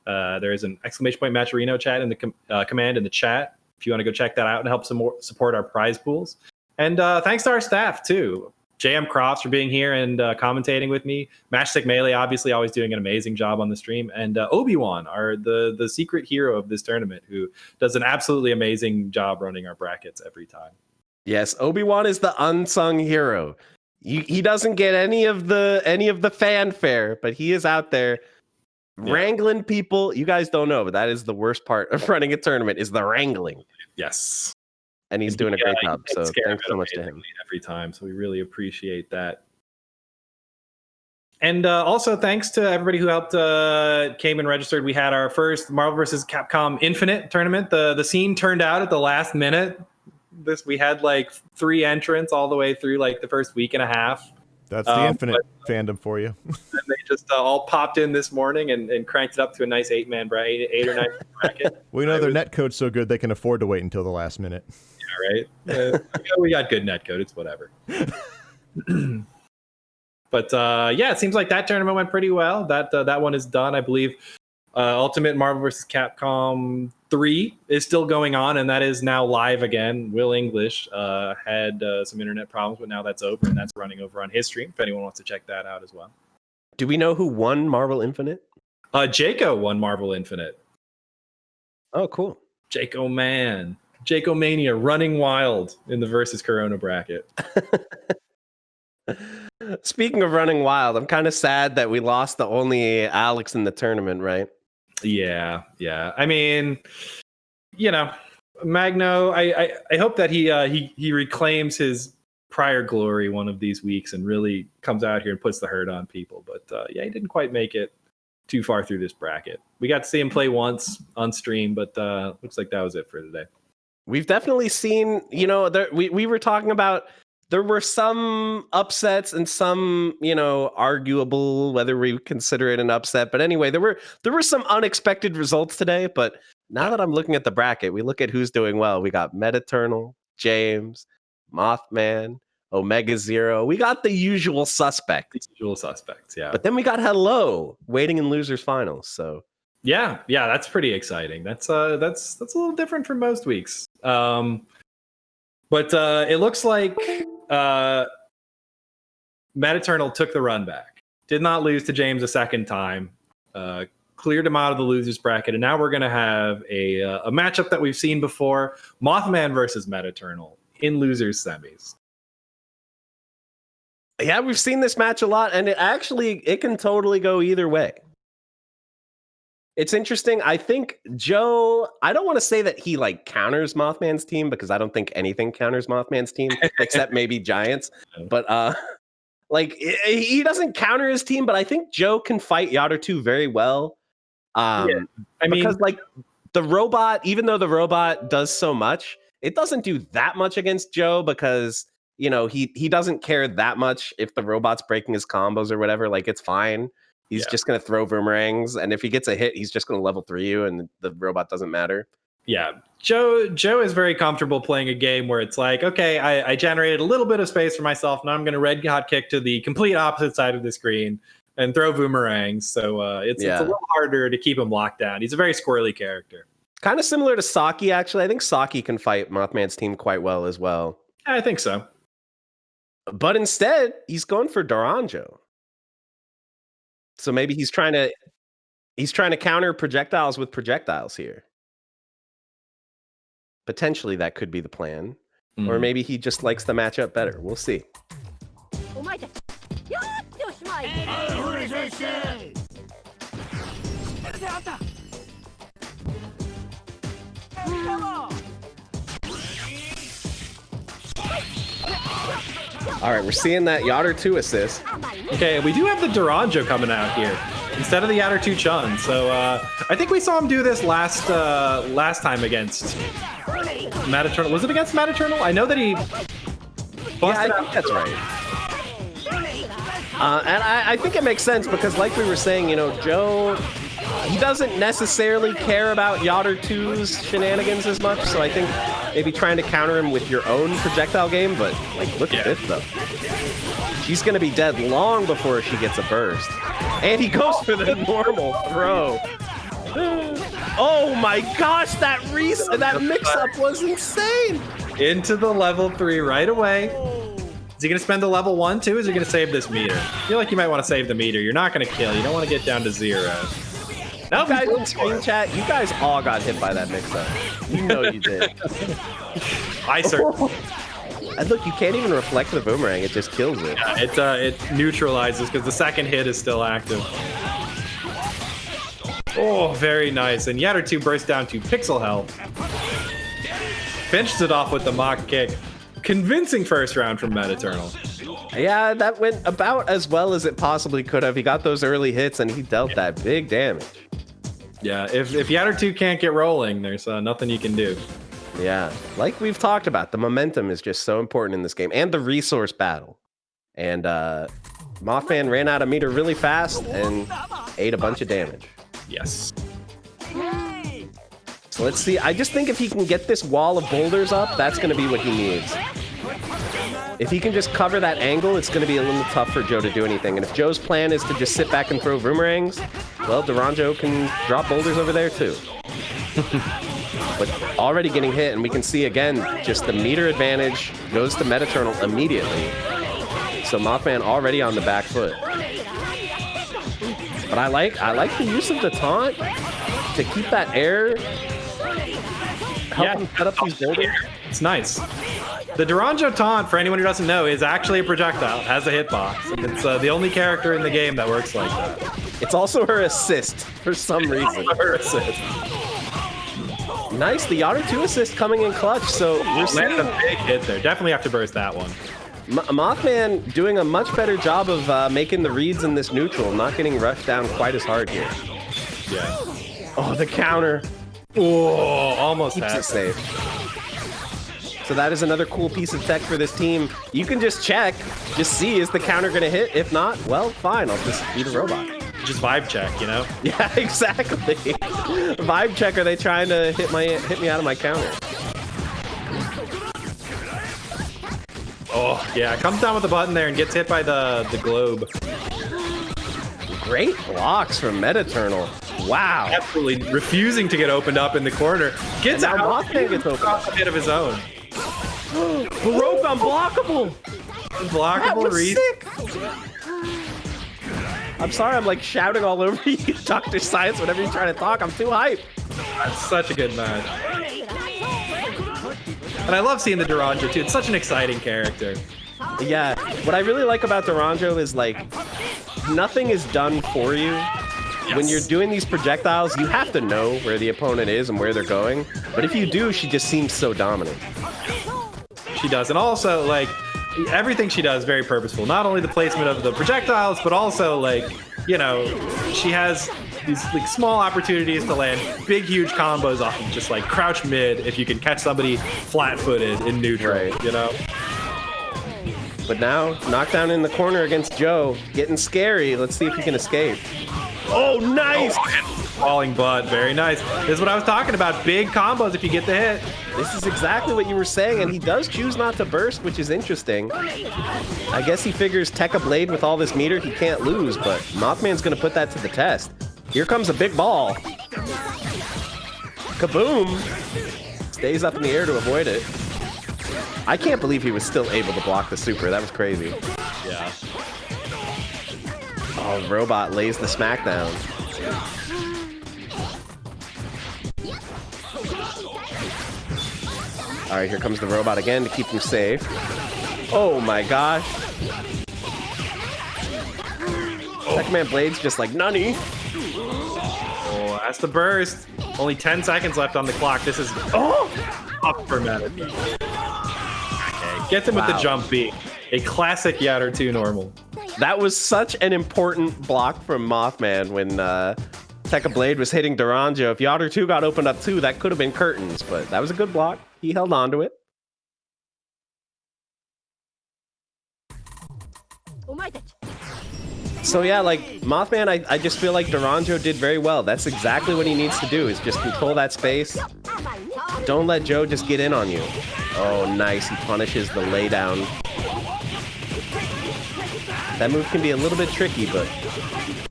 There is an ! Matcherino chat in the command in the chat if you want to go check that out and help support our prize pools. And thanks to our staff, too. JM Crofts for being here and commentating with me. MatchStick Melee, obviously, always doing an amazing job on the stream. And Obi-Wan, the secret hero of this tournament, who does an absolutely amazing job running our brackets every time.
Yes, Obi-Wan is the unsung hero. He doesn't get any of the fanfare, but he is out there wrangling people. You guys don't know, but that is the worst part of running a tournament is the wrangling.
Yes.
And he's doing a great job. So thanks so much to him
every time. So we really appreciate that. And also, thanks to everybody who helped came and registered. We had our first Marvel vs. Capcom Infinite tournament. The scene turned out at the last minute. We had like 3 entrants all the way through like the first week and a half.
That's the Infinite fandom for you.
And they just all popped in this morning and cranked it up to a nice 8-man bracket, 8 or 9 bracket.
We know their netcode's so good they can afford to wait until the last minute.
Yeah, right. We got good netcode. It's whatever. But yeah, it seems like that tournament went pretty well. That one is done, I believe. Ultimate Marvel vs. Capcom 3 is still going on, and that is now live again. Will English had some internet problems, but now that's over, and that's running over on his stream if anyone wants to check that out as well.
Do we know who won Marvel Infinite?
Jaco won Marvel Infinite.
Oh, cool.
Jaco Man. Jaco Mania running wild in the versus Corona bracket.
Speaking of running wild, I'm kind of sad that we lost the only Alex in the tournament, right?
Yeah. I mean, you know, Magno, I hope that he reclaims his prior glory one of these weeks and really comes out here and puts the hurt on people. But yeah, he didn't quite make it too far through this bracket. We got to see him play once on stream, but looks like that was it for today.
We've definitely seen, you know, we were talking about there were some upsets and some, you know, arguable whether we consider it an upset. But anyway, there were some unexpected results today. But now that I'm looking at the bracket, we look at who's doing well. We got Metaternal, James, Mothman, OmegaZero. We got the usual suspects.
Yeah.
But then we got Hello waiting in losers finals. So
yeah, that's pretty exciting. That's a little different from most weeks. But it looks like Metaternal took the run back. Did not lose to James a second time. Cleared him out of the losers bracket, and now we're going to have a matchup that we've seen before: Mothman versus Metaternal in losers semis.
Yeah, we've seen this match a lot, and it can totally go either way. It's interesting. I think Joe, I don't want to say that he like counters Mothman's team because I don't think anything counters Mothman's team except maybe Giants. But like he doesn't counter his team, but I think Joe can fight Yada 2 very well. I mean, because like the robot, even though the robot does so much, it doesn't do that much against Joe because, you know, he doesn't care that much if the robot's breaking his combos or whatever. Like it's fine. He's just going to throw boomerangs, and if he gets a hit, he's just going to level 3 you, and the robot doesn't matter.
Yeah, Joe is very comfortable playing a game where it's like, okay, I generated a little bit of space for myself, and I'm going to red hot kick to the complete opposite side of the screen and throw boomerangs. So it's a little harder to keep him locked down. He's a very squirrely character. Kind
of similar to Saki, actually. I think Saki can fight Mothman's team quite well as well.
I think so.
But instead, he's going for Doranjo. So maybe he's trying to counter projectiles with projectiles here. Potentially that could be the plan. Or maybe he just likes the matchup better. We'll see. All right, we're seeing that Yada 2 assist.
Okay, we do have the Doranjo coming out here instead of the Yada 2 Chun. So I think we saw him do this last time against Metaternal. Was it against Metaternal? I know that he busted
I think that's right. And I think it makes sense because, like we were saying, you know, Joe, he doesn't necessarily care about Yada 2's shenanigans as much. So I think maybe trying to counter him with your own projectile game. But like, look at this though. She's going to be dead long before she gets a burst. And he goes for the normal throw. Oh my gosh, that mix-up was insane.
Into the level 3 right away. Is he going to spend the level 1 too? Or is he going to save this meter? I feel like you might want to save the meter. You're not going to kill. You don't want to get down to 0.
No, guys in screen chat, you guys all got hit by that mix-up. You know you did.
I certainly.
And look, you can't even reflect the boomerang. It just kills it.
Yeah, it neutralizes because the second hit is still active. Oh, very nice. And Yada 2 bursts down to pixel health. Finishes it off with the mock kick. Convincing first round from Metaternal.
Yeah, that went about as well as it possibly could have. He got those early hits and he dealt that big damage.
Yeah, if Yatter 2 can't get rolling, there's nothing you can do.
Yeah, like we've talked about, the momentum is just so important in this game, and the resource battle. And Mothman ran out of meter really fast and ate a bunch of damage.
Yes.
So let's see. I just think if he can get this wall of boulders up, that's going to be what he needs. If he can just cover that angle, it's going to be a little tough for Joe to do anything. And if Joe's plan is to just sit back and throw boomerangs, well, Duranjo can drop boulders over there too. But already getting hit, and we can see again, just the meter advantage goes to Metaternal immediately. So Mothman already on the back foot. But I like the use of the taunt to keep that air. Help him set up these boulders.
It's nice. The Duranjo taunt, for anyone who doesn't know, is actually a projectile. It has a hitbox. And it's the only character in the game that works like that.
It's also her assist for some reason.
Her assist.
Nice, the Yatter 2 assist coming in clutch. So we're seeing
a big hit there. Definitely have to burst that one.
Mothman doing a much better job of making the reads in this neutral, not getting rushed down quite as hard here.
Yeah.
Oh, the counter.
Oh, almost
keeps
had
it safe. So that is another cool piece of tech for this team. You can just check, just see, is the counter gonna hit? If not, well, fine, I'll just eat a robot.
Just vibe check, you know?
Yeah, exactly. Vibe check, are they trying to hit me out of my counter?
Oh, yeah, comes down with the button there and gets hit by the globe.
Great blocks from Metaternal. Wow.
Absolutely refusing to get opened up in the corner. Gets out.
Mothman gets opened up.
A hit of his own.
Baroque unblockable.
Unblockable read.
I'm sorry, I'm like shouting all over you, Dr. Science, whenever you're trying to talk. I'm too hype.
That's such a good match. And I love seeing the Duranjo too. It's such an exciting character.
Yeah, what I really like about Duranjo is like, nothing is done for you. Yes. When you're doing these projectiles, you have to know where the opponent is and where they're going. But if you do, she just seems so dominant.
She does. And also, like, everything she does is very purposeful. Not only the placement of the projectiles, but also, like, you know, she has these like small opportunities to land big, huge combos off of just like crouch mid if you can catch somebody flat-footed in neutral, right. You know?
But now, knockdown in the corner against Joe. Getting scary. Let's see if he can escape. Oh, nice!
Oh, falling butt. Very nice. This is what I was talking about. Big combos if you get the hit.
This is exactly what you were saying, and he does choose not to burst, which is interesting. I guess he figures Tech a Blade with all this meter, he can't lose, but Mothman's going to put that to the test. Here comes a big ball. Kaboom! Stays up in the air to avoid it. I can't believe he was still able to block the Supra. That was crazy.
Yeah.
Oh, Robot lays the smackdown. All right, here comes the Robot again to keep him safe. Oh my gosh. Second Man Blade's just like, nunny.
Oh, that's the burst. Only 10 seconds left on the clock. This is up for Meta. Okay, gets him with the jump beat. A classic Yatter 2 normal.
That was such an important block from Mothman when Tekka Blade was hitting Duranjo. If Yatter 2 got opened up too, that could have been curtains, but that was a good block. He held on to it. So yeah, like Mothman, I just feel like Duranjo did very well. That's exactly what he needs to do, is just control that space. Don't let Joe just get in on you. Oh, nice. He punishes the laydown. That move can be a little bit tricky, but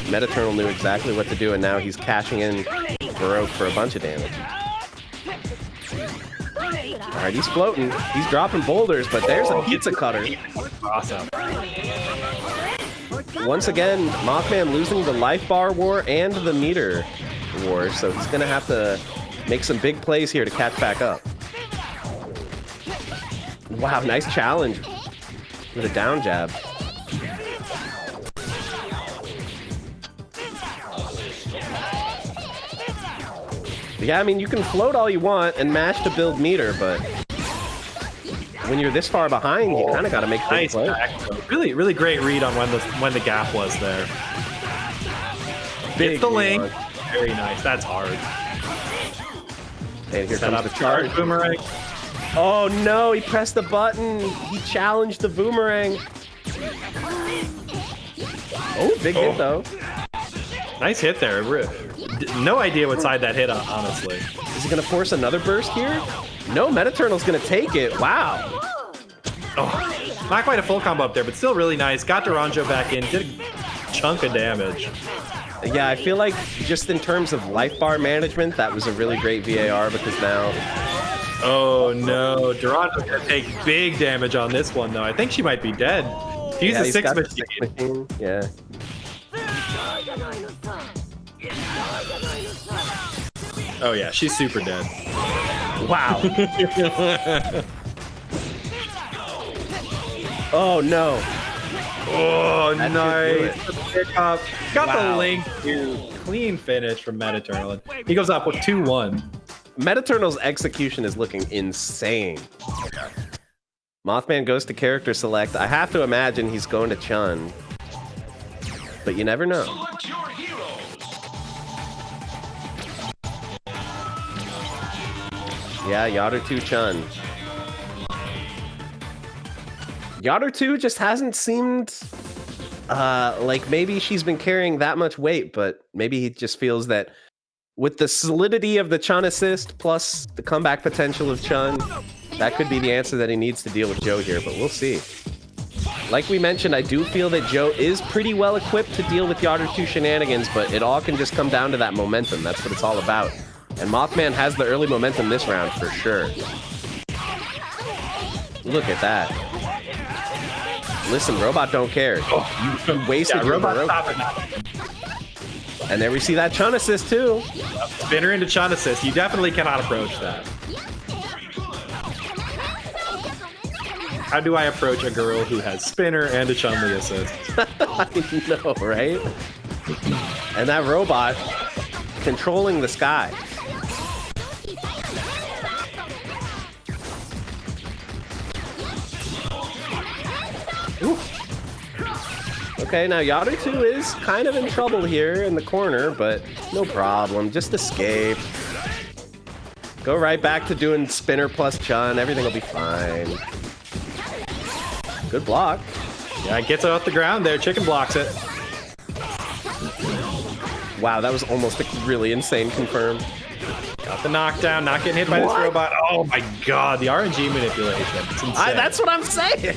Metaternal knew exactly what to do, and now he's cashing in Baroque for a bunch of damage. All right, he's floating. He's dropping boulders, but there's a pizza cutter.
Awesome.
Once again, Mothman losing the life bar war and the meter war, so he's going to have to make some big plays here to catch back up. Wow, nice challenge with a down jab. Yeah, I mean, you can float all you want and mash to build meter, but when you're this far behind, you kind of got to make a
Nice
play.
Really, really great read on when the gap was there.
Big
It's the link.
launch.
Very nice. That's hard.
And here
Set
comes
up
the charge.
boomerang.
Oh no, he pressed the button. He challenged the boomerang. Oh, big hit though.
Nice hit there. No idea what side that hit on, honestly.
Is he gonna force another burst here? No, Metaternal's gonna take it. Wow.
Oh, not quite a full combo up there, but still really nice. Got Duranjo back in. Did a chunk of damage.
Yeah, I feel like just in terms of life bar management, that was a really great VAR because now...
Oh no, Duranjo's gonna take big damage on this one though. I think she might be dead. He's a
he's
6
got the
machine.
6 machine. Yeah.
Oh yeah, she's super dead.
Wow. Oh no.
Oh,
That
nice.
should
Pick up. Got
Wow.
the link to clean finish from Metaternal. He goes up with 2-1.
Metaternal's execution is looking insane. Mothman goes to character select. I have to imagine he's going to Chun. But you never know.
Select your heroes.
Yeah, Yodder 2 Chun. Yodder 2 just hasn't seemed like maybe she's been carrying that much weight, but maybe he just feels that with the solidity of the Chun assist plus the comeback potential of Chun, that could be the answer that he needs to deal with Joe here, but we'll see. Like we mentioned, I do feel that Joe is pretty well equipped to deal with Yodder 2 shenanigans, but it all can just come down to that momentum. That's what it's all about. And Mothman has the early momentum this round for sure. Look at that. Listen, Robot don't care. You wasted your
Robot
Robot.
stopping that.
And there we see that Chun assist too.
Spinner into Chun assist. You definitely cannot approach that. How do I approach a girl who has spinner and a Chun-Li assist?
I know, right? And that robot controlling the sky. Ooh. Okay, now Yodder 2 is kind of in trouble here in the corner, but no problem. Just escape. Go right back to doing spinner plus Chun. Everything will be fine. Good block.
Yeah, it gets it off the ground there. Chicken blocks it.
Wow, that was almost a really insane confirm.
Got the knockdown, not getting hit by this robot. Oh my god, the RNG manipulation. It's insane.
That's what I'm saying.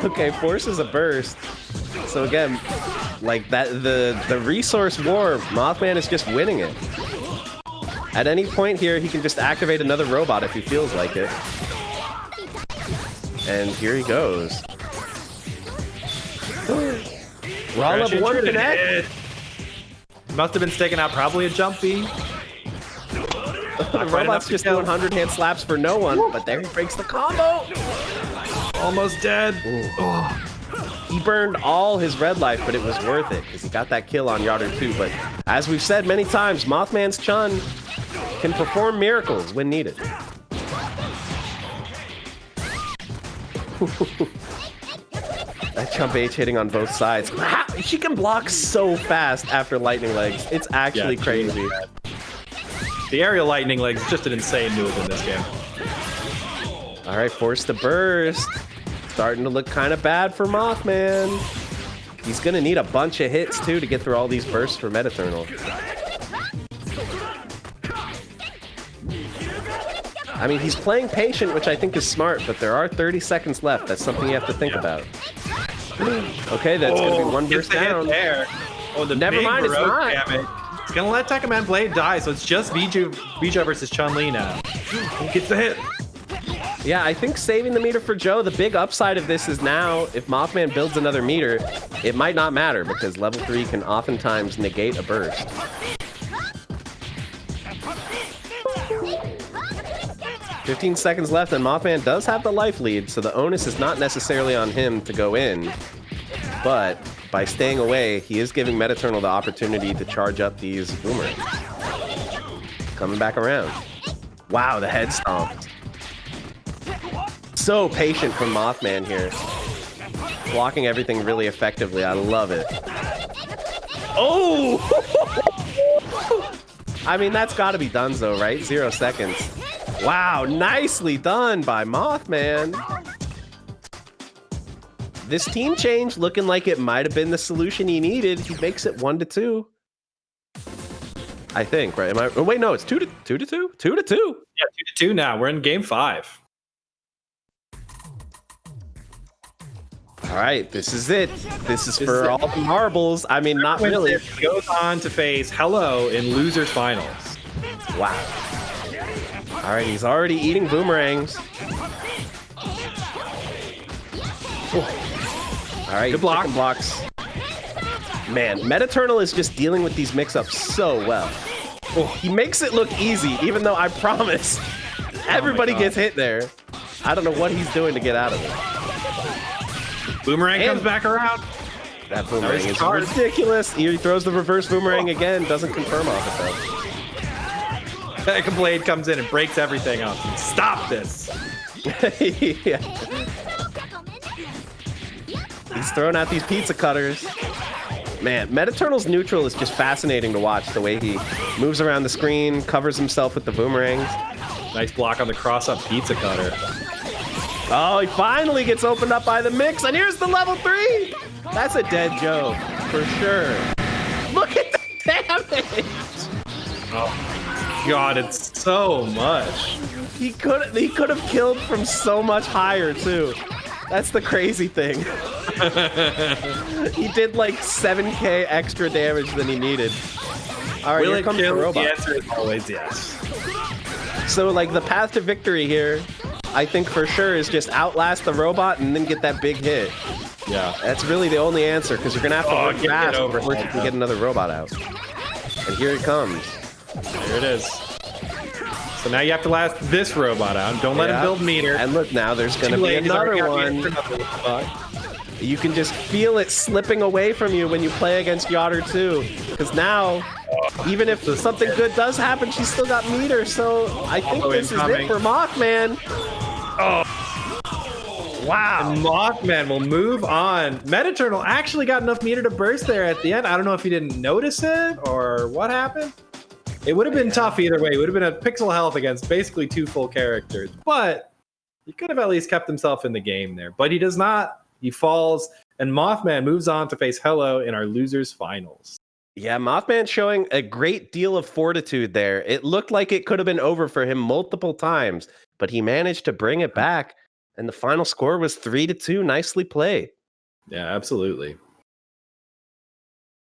Okay, forces a burst. So again, like that, the resource war, Mothman is just winning it. At any point here, he can just activate another robot if he feels like it. And here he goes. We're all up one connect.
Must have been sticking out probably a jump beam.
The robot's just doing 100-hand slaps for no one, but there he breaks the combo.
Almost dead.
He burned all his red life, but it was worth it because he got that kill on Yodder 2. But as we've said many times, Mothman's Chun can perform miracles when needed. That jump H hitting on both sides. She can block so fast after lightning legs. It's actually crazy.
The aerial lightning legs is just an insane move in this game.
All right, forced to burst. Starting to look kind of bad for Mothman. He's gonna need a bunch of hits too to get through all these bursts for Metaternal. I mean, he's playing patient, which I think is smart, but there are 30 seconds left. That's something you have to think about. Okay, that's going to be one burst down.
There. Oh, the
Never
big
mind, it's
Baroque
not.
damage. It's going to let Tekkaman Blade die, so it's just Bijou versus Chun-Li now. Who gets the hit?
Yeah, I think saving the meter for Joe, the big upside of this is now, if Mothman builds another meter, it might not matter, because level 3 can oftentimes negate a burst. "15 seconds left, and Mothman does have the life lead, so the onus is not necessarily on him to go in. But by staying away, he is giving Metaternal the opportunity to charge up these boomerangs. Coming back around. Wow, the head stomp. So patient from Mothman here. Blocking everything really effectively. I love it. Oh! I mean, that's got to be Dunzo, right? 0 seconds. Wow, nicely done by Mothman. This team change looking like it might have been the solution he needed. He makes it 1-2. I think, right? Oh, wait, no, it's 2-2. 2-2? 2-2.
Yeah, 2-2 now. We're in game 5.
All right, this is it. This is for all the marbles. I mean, not really.
He goes on to face Hello in losers finals.
Wow. All right, he's already eating boomerangs. Ooh. All right,
good block.
Blocks. Man, Metaternal is just dealing with these mix-ups so well. Oh, he makes it look easy, even though I promise everybody gets hit there. I don't know what he's doing to get out of it.
Boomerang comes back around.
That boomerang is ridiculous. He throws the reverse boomerang again. Doesn't confirm off it, though.
Mega Blade comes in and breaks everything up. Stop this.
Yeah. He's throwing out these pizza cutters. Man, Metaternal's neutral is just fascinating to watch. The way he moves around the screen, covers himself with the boomerangs.
Nice block on the cross-up pizza cutter.
Oh, he finally gets opened up by the mix, and here's the level 3. That's a dead Joe, for sure. Look at the damage.
Oh my God, it's so much.
He could have killed from so much higher too. That's the crazy thing. He did like 7k extra damage than he needed. All right, here comes the robot.
The answer is always yes.
So like the path to victory here, I think for sure is just outlast the robot and then get that big hit.
Yeah.
That's really the only answer because you're going to have to work fast before you can get another robot out. And here it comes.
There it is. So now you have to last this robot out. Don't let him build meter.
And look, now there's going to be another one. You can just feel it slipping away from you when you play against Yotter too. Because now, even if something good does happen, she's still got meter. So I think this is it for Mothman.
Oh.
Wow.
And Mothman will move on. Metaternal actually got enough meter to burst there at the end. I don't know if he didn't notice it or what happened. It would have been tough either way. It would have been a pixel health against basically 2 full characters. But he could have at least kept himself in the game there. But he does not. He falls. And Mothman moves on to face Hello in our losers finals.
Yeah, Mothman showing a great deal of fortitude there. It looked like it could have been over for him multiple times, but he managed to bring it back. And the final score was 3-2. Nicely played.
Yeah, absolutely.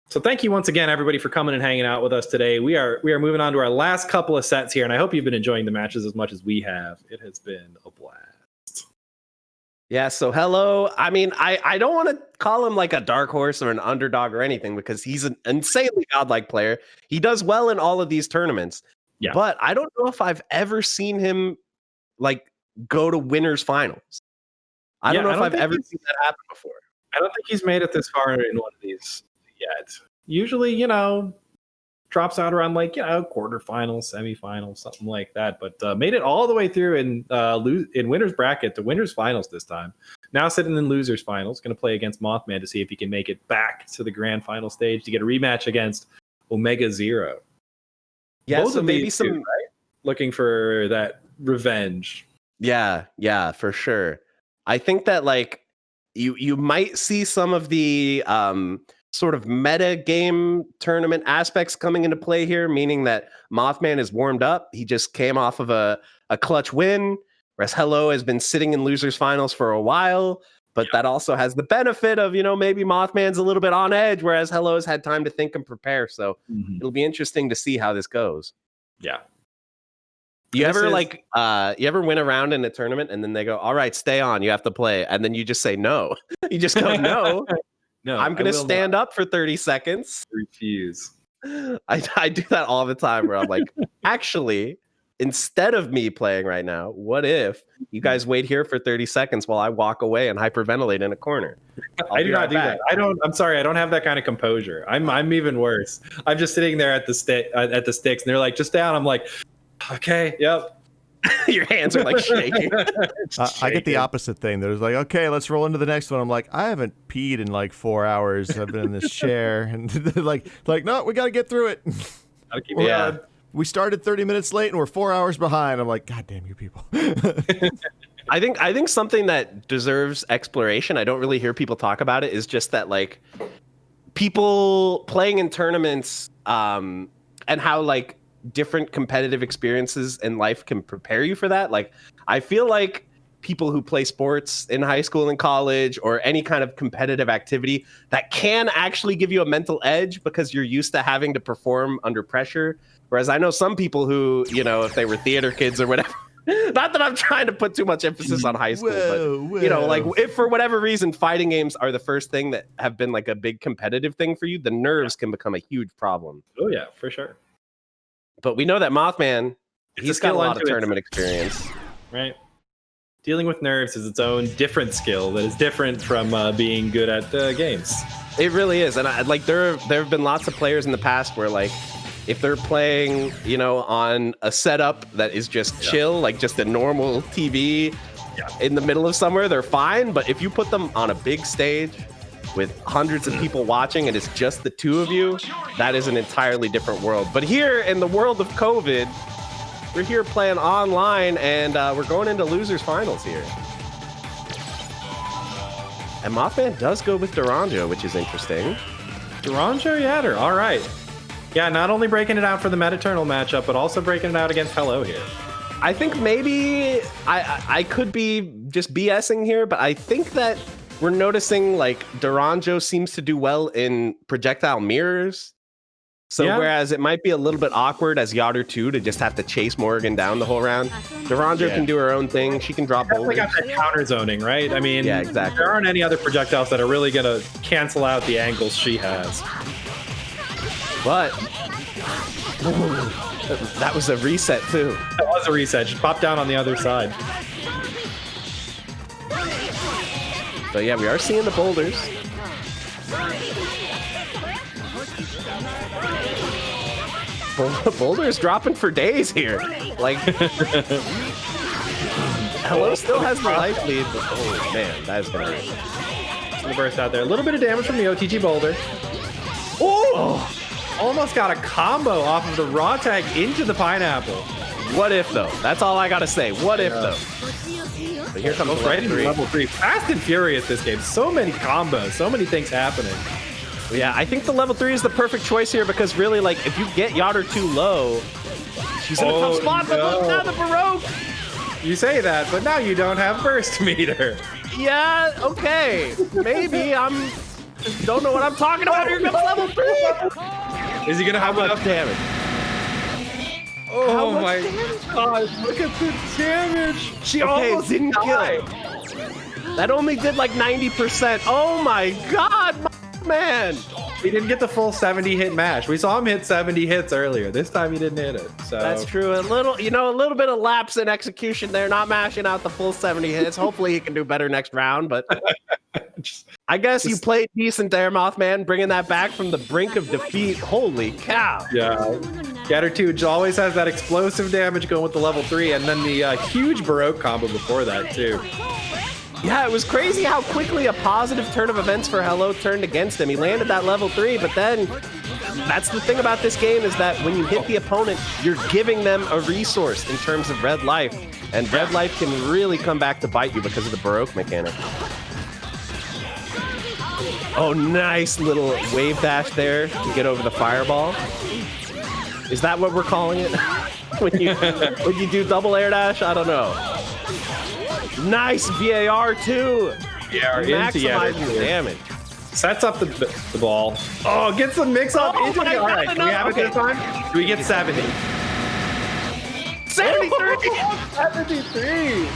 So thank you once again, everybody, for coming and hanging out with us today. We are moving on to our last couple of sets here, and I hope you've been enjoying the matches as much as we have. It has been a blast.
Yeah, so Hello. I mean, I don't want to call him like a dark horse or an underdog or anything because he's an insanely godlike player. He does well in all of these tournaments. Yeah. But I don't know if I've ever seen him like go to winners finals. I don't know if I've ever seen that happen before.
I don't think he's made it this far in one of these yet. Usually, drops out around like, quarterfinals, semifinals, something like that. But made it all the way through in winners bracket to winners finals this time. Now sitting in losers finals, going to play against Mothman to see if he can make it back to the grand final stage to get a rematch against OmegaZero.
Yeah,
both
so
of
maybe
these
some
two, right? Looking for that revenge.
Yeah, for sure. I think that like you might see some of the sort of meta game tournament aspects coming into play here, meaning that Mothman is warmed up. He just came off of a clutch win, whereas Hello has been sitting in losers finals for a while. But that also has the benefit of, maybe Mothman's a little bit on edge, whereas Hello's had time to think and prepare. So it'll be interesting to see how this goes.
Yeah.
You ever win a round in a tournament and then they go, all right, stay on, you have to play. And then you just say no. You just go, no.
No,
I'm going to stand up for 30 seconds.
Refuse.
I do that all the time where I'm like, actually, instead of me playing right now, what if you guys wait here for 30 seconds while I walk away and hyperventilate in a corner?
I do not do that. I'm sorry. I don't have that kind of composure. I'm even worse. I'm just sitting there at the sticks and they're like, just down. I'm like, okay, yep.
Your hands are like shaking.
I get the opposite thing. There's like, okay, let's roll into the next one. I'm like, I haven't peed in like 4 hours. I've been in this chair, and they're like, no, we got to get through it.
Yeah.
We started 30 minutes late, and we're 4 hours behind. I'm like, God damn you people.
I think something that deserves exploration, I don't really hear people talk about it, is just that like people playing in tournaments and how like different competitive experiences in life can prepare you for that. Like I feel like people who play sports in high school and college or any kind of competitive activity that can actually give you a mental edge because you're used to having to perform under pressure. Whereas I know some people who, you know, if they were theater kids or whatever, not that I'm trying to put too much emphasis on high school, but you know, like if for whatever reason fighting games are the first thing that have been like a big competitive thing for you, the nerves can become a huge problem.
Oh yeah, for sure.
But we know that Mothman, he's got a lot of tournament experience.
Right. Dealing with nerves is its own different skill that is different from being good at games.
It really is. And like there have been lots of players in the past where like if they're playing, you know, on a setup that is just chill, like just a normal TV in the middle of somewhere, they're fine. But if you put them on a big stage with hundreds of people watching and it's just the two of you, that is an entirely different world. But here in the world of COVID, we're here playing online and we're going into losers finals here. And Mothman does go with Duranjo, which is interesting.
Duranjo Yatter, all right. Yeah, not only breaking it out for the Metaternal matchup, but also breaking it out against Hello here.
I think maybe I could be just BSing here, but I think that we're noticing like Duranjo seems to do well in projectile mirrors. So whereas it might be a little bit awkward as Yatter 2 to just have to chase Morgan down the whole round, Duranjo can do her own thing. She can drop boulders.
Got that counter zoning, right? I mean,
yeah, exactly.
There aren't any other projectiles that are really going to cancel out the angles she has.
But that was a reset too.
That was a reset. She popped down on the other side.
So yeah, we are seeing the boulders. Boulders dropping for days here. Like Hello still has the life lead, but oh man, that is gonna hurt.
The burst out there. A little bit of damage from the OTG boulder. Oh! Almost got a combo off of the raw tag into the pineapple.
What if though? That's all I gotta say. What if though? But here comes
right into level 3. Fast and furious this game. So many combos, so many things happening.
Yeah, I think the level 3 is the perfect choice here because really, like, if you get Yatter too low, she's in a tough spot. But look now, the Baroque.
You say that, but now you don't have burst meter.
Yeah, okay. Maybe I'm just don't know what I'm talking about. Here comes level 3.
Is he gonna have enough
damage?
Oh my god, look at the damage. She almost
didn't kill. That only did like 90%. Oh my god, man.
He didn't get the full 70 hit mash. We saw him hit 70 hits earlier. This time he didn't hit it. So
that's true. A little bit of lapse in execution there, not mashing out the full 70 hits. Hopefully he can do better next round, but I guess you played decent there, Mothman, bringing that back from the brink of defeat. Holy cow.
Yeah. Yatter 2 always has that explosive damage going with the level 3, and then the huge Baroque combo before that, too.
Yeah, it was crazy how quickly a positive turn of events for Hello turned against him. He landed that level 3, but then that's the thing about this game is that when you hit the opponent, you're giving them a resource in terms of red life, and red life can really come back to bite you because of the Baroque mechanic. Oh, nice little wave dash there to get over the fireball. Is that what we're calling it? when you do double air dash? I don't know. Nice VAR too.
Yeah,
maximizing the damage.
Sets up the ball. Oh, gets the mix up into the. All right, do we have it this time? Do we get 70?
73. 73.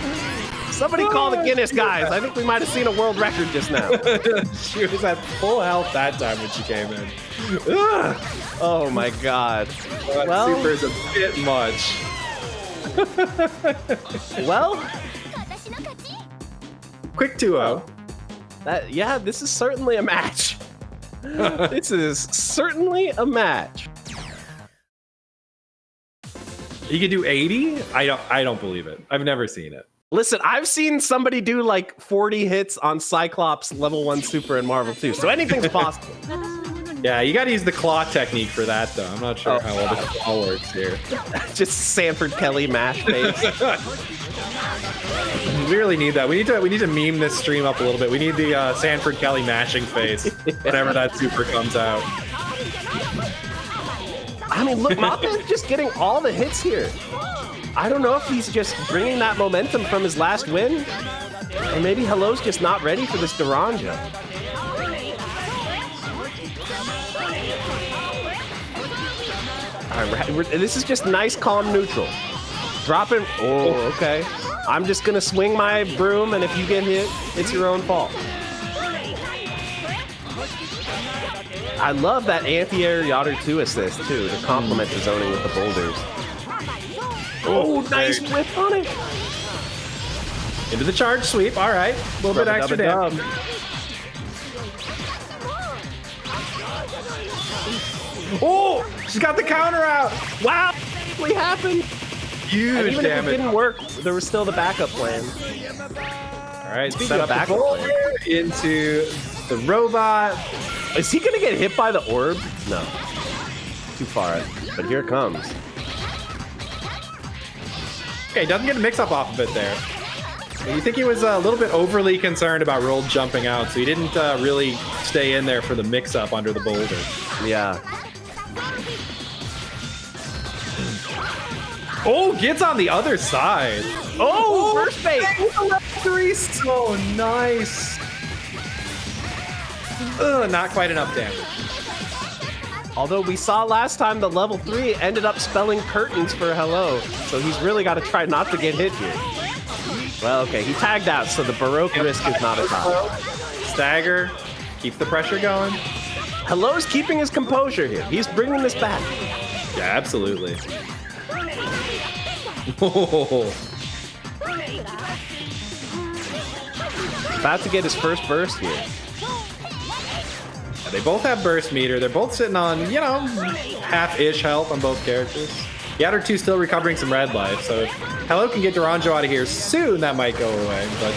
Somebody call the Guinness guys. I think we might have seen a world record just now.
She was at full health that time when she came in.
Oh my god.
Well, Super is a bit much.
Well,
quick 2-0.
This is certainly a match. This is certainly a match.
He could do 80? I don't believe it. I've never seen it.
Listen, I've seen somebody do like 40 hits on Cyclops level 1 Super in Marvel 2, so anything's possible.
Yeah, you got to use the claw technique for that, though. I'm not sure how well the claw works here.
Just Sanford Kelly mash face.
We really need that. We need to meme this stream up a little bit. We need the Sanford Kelly mashing face whenever that super comes out.
I mean, look, Mothman's just getting all the hits here. I don't know if he's just bringing that momentum from his last win, or maybe Hello's just not ready for this Duranja. All right, this is just nice, calm, neutral. Dropping. Oh, okay. I'm just gonna swing my broom, and if you get hit, it's your own fault. I love that anti-air Yachter 2 assist, too, to complement the zoning with the boulders. Oh, nice whip on it.
Into the charge sweep. All right. A little bit extra damage. Oh, she's got the counter out.
Wow, it happened.
Huge
even
damage.
If it didn't work, there was still the backup plan.
All right,
Speaking
set
of
up the boulder into the robot.
Is he gonna get hit by the orb? No. Too far. But here it comes.
Okay, doesn't get a mix-up off of it there. You think he was a little bit overly concerned about roll jumping out, so he didn't really stay in there for the mix-up under the boulder.
Yeah.
Oh, gets on the other side.
Oh, first bait.
3, so nice. Not quite enough damage.
Although we saw last time the level 3 ended up spelling curtains for Hello, so he's really got to try not to get hit here. Well, okay, he tagged out, so the Baroque risk is not as high.
Stagger, keep the pressure going.
Hello's keeping his composure here. He's bringing this back.
Yeah, absolutely. Oh.
About to get his first burst here.
They both have burst meter. They're both sitting on, you know, half-ish health on both characters. Yachter 2 still recovering some red life, so if Hello can get Duranjo out of here soon, that might go away. But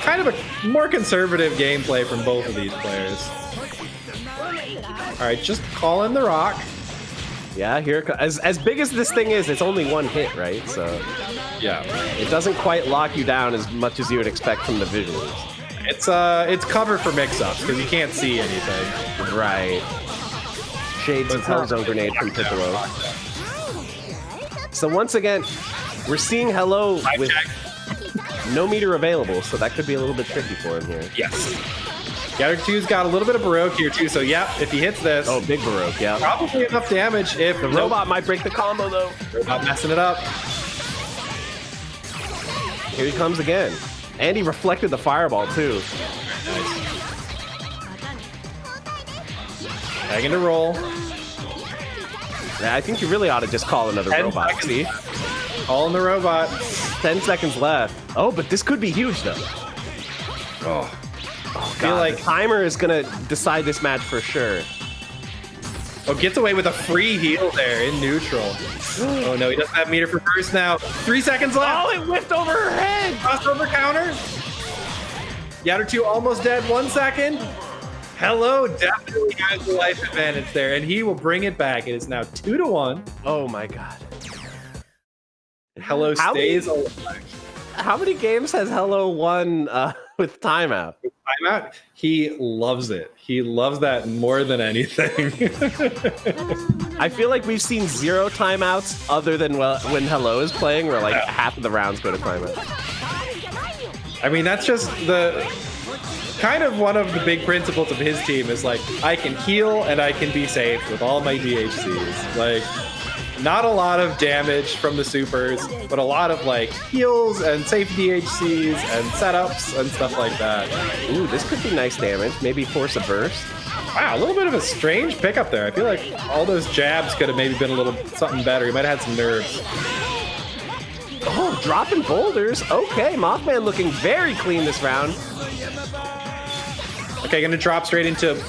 kind of a more conservative gameplay from both of these players. All right, just call in the rock.
Yeah, here it comes. As big as this thing is, it's only one hit, right? So
yeah,
it doesn't quite lock you down as much as you would expect from the visuals.
It's cover for mix-ups because you can't see anything.
Right. Shades of Hellzone grenade from Piccolo. So once again, we're seeing Hello with no meter available, so that could be a little bit tricky for him here.
Yes. Yachter 2's got a little bit of Baroque here too, so yeah, if he hits this.
Oh, big Baroque, yeah.
Probably enough damage if
the robot might break the combo though.
Robot messing it up.
Here he comes again. And he reflected the fireball too.
Nice. Tagging to roll.
Yeah, I think you really ought to just call another robot. See?
Call in the robot.
10 seconds left. Oh, but this could be huge though.
Oh,
God, feel like the timer is gonna decide this match for sure.
Oh, gets away with a free heal there in neutral. Oh no, he doesn't have meter for burst now. 3 seconds left.
Oh, it whiffed over her head.
Crossover counter. Yachter 2 almost dead. 1 second. Hello definitely has the life advantage there, and he will bring it back. It is now 2-1.
Oh my God.
Hello stays alive.
How many games has Hello won with timeout?
Timeout? He loves it. He loves that more than anything.
I feel like we've seen 0 timeouts other than when Hello is playing, where like half of the rounds go to timeout.
I mean, that's just the kind of one of the big principles of his team is like, I can heal and I can be safe with all my DHCs. Like, not a lot of damage from the supers, but a lot of like heals and safe DHCs and setups and stuff like that.
Ooh, this could be nice damage. Maybe force a burst.
Wow, a little bit of a strange pickup there. I feel like all those jabs could have maybe been a little something better. He might have had some nerves.
Oh, dropping boulders. Okay, Mothman looking very clean this round.
Okay, gonna drop straight into...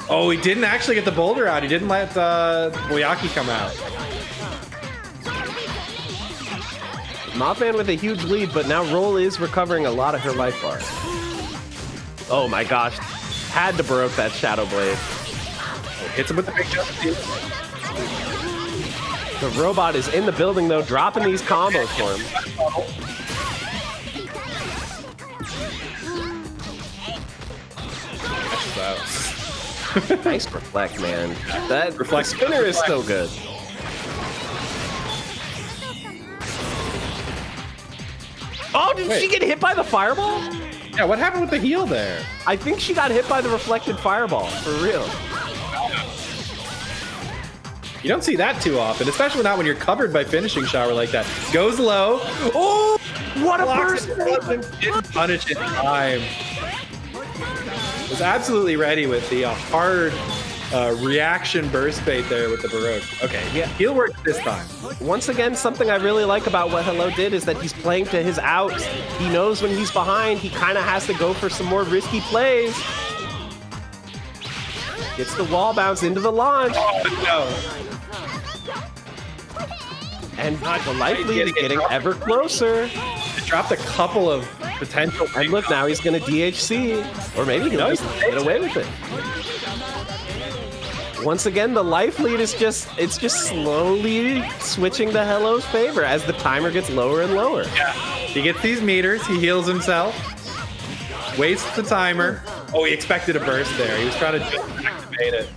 Oh, he didn't actually get the boulder out. He didn't let Boyaki come out.
Mothman with a huge lead, but now Roll is recovering a lot of her life bar. Oh my gosh. Had to Baroque that Shadow Blade.
Hits him with the big jump.
The robot is in the building, though, dropping these combos for him. Nice reflect, man. That reflect spinner is so good. Oh, did she get hit by the fireball?
Yeah, what happened with the heal there?
I think she got hit by the reflected fireball, for real.
You don't see that too often, especially not when you're covered by finishing shower like that. Goes low. Oh,
what a burst!
Didn't punish it in time. Was absolutely ready with the hard reaction burst bait there with the Baroque. Okay, yeah, he'll work this time.
Once again, something I really like about what Hello did is that he's playing to his outs. He knows when he's behind, he kind of has to go for some more risky plays. Gets the wall bounce into the launch.
Oh, no.
And the life lead is getting ever closer.
Dropped a couple of potential.
And look, now he's going to DHC. Or maybe he'll just get away with it. Once again, the life lead is just slowly switching to Hello's favor as the timer gets lower and lower.
Yeah. He gets these meters, he heals himself, wastes the timer. Oh, he expected a burst there. He was trying to just activate it.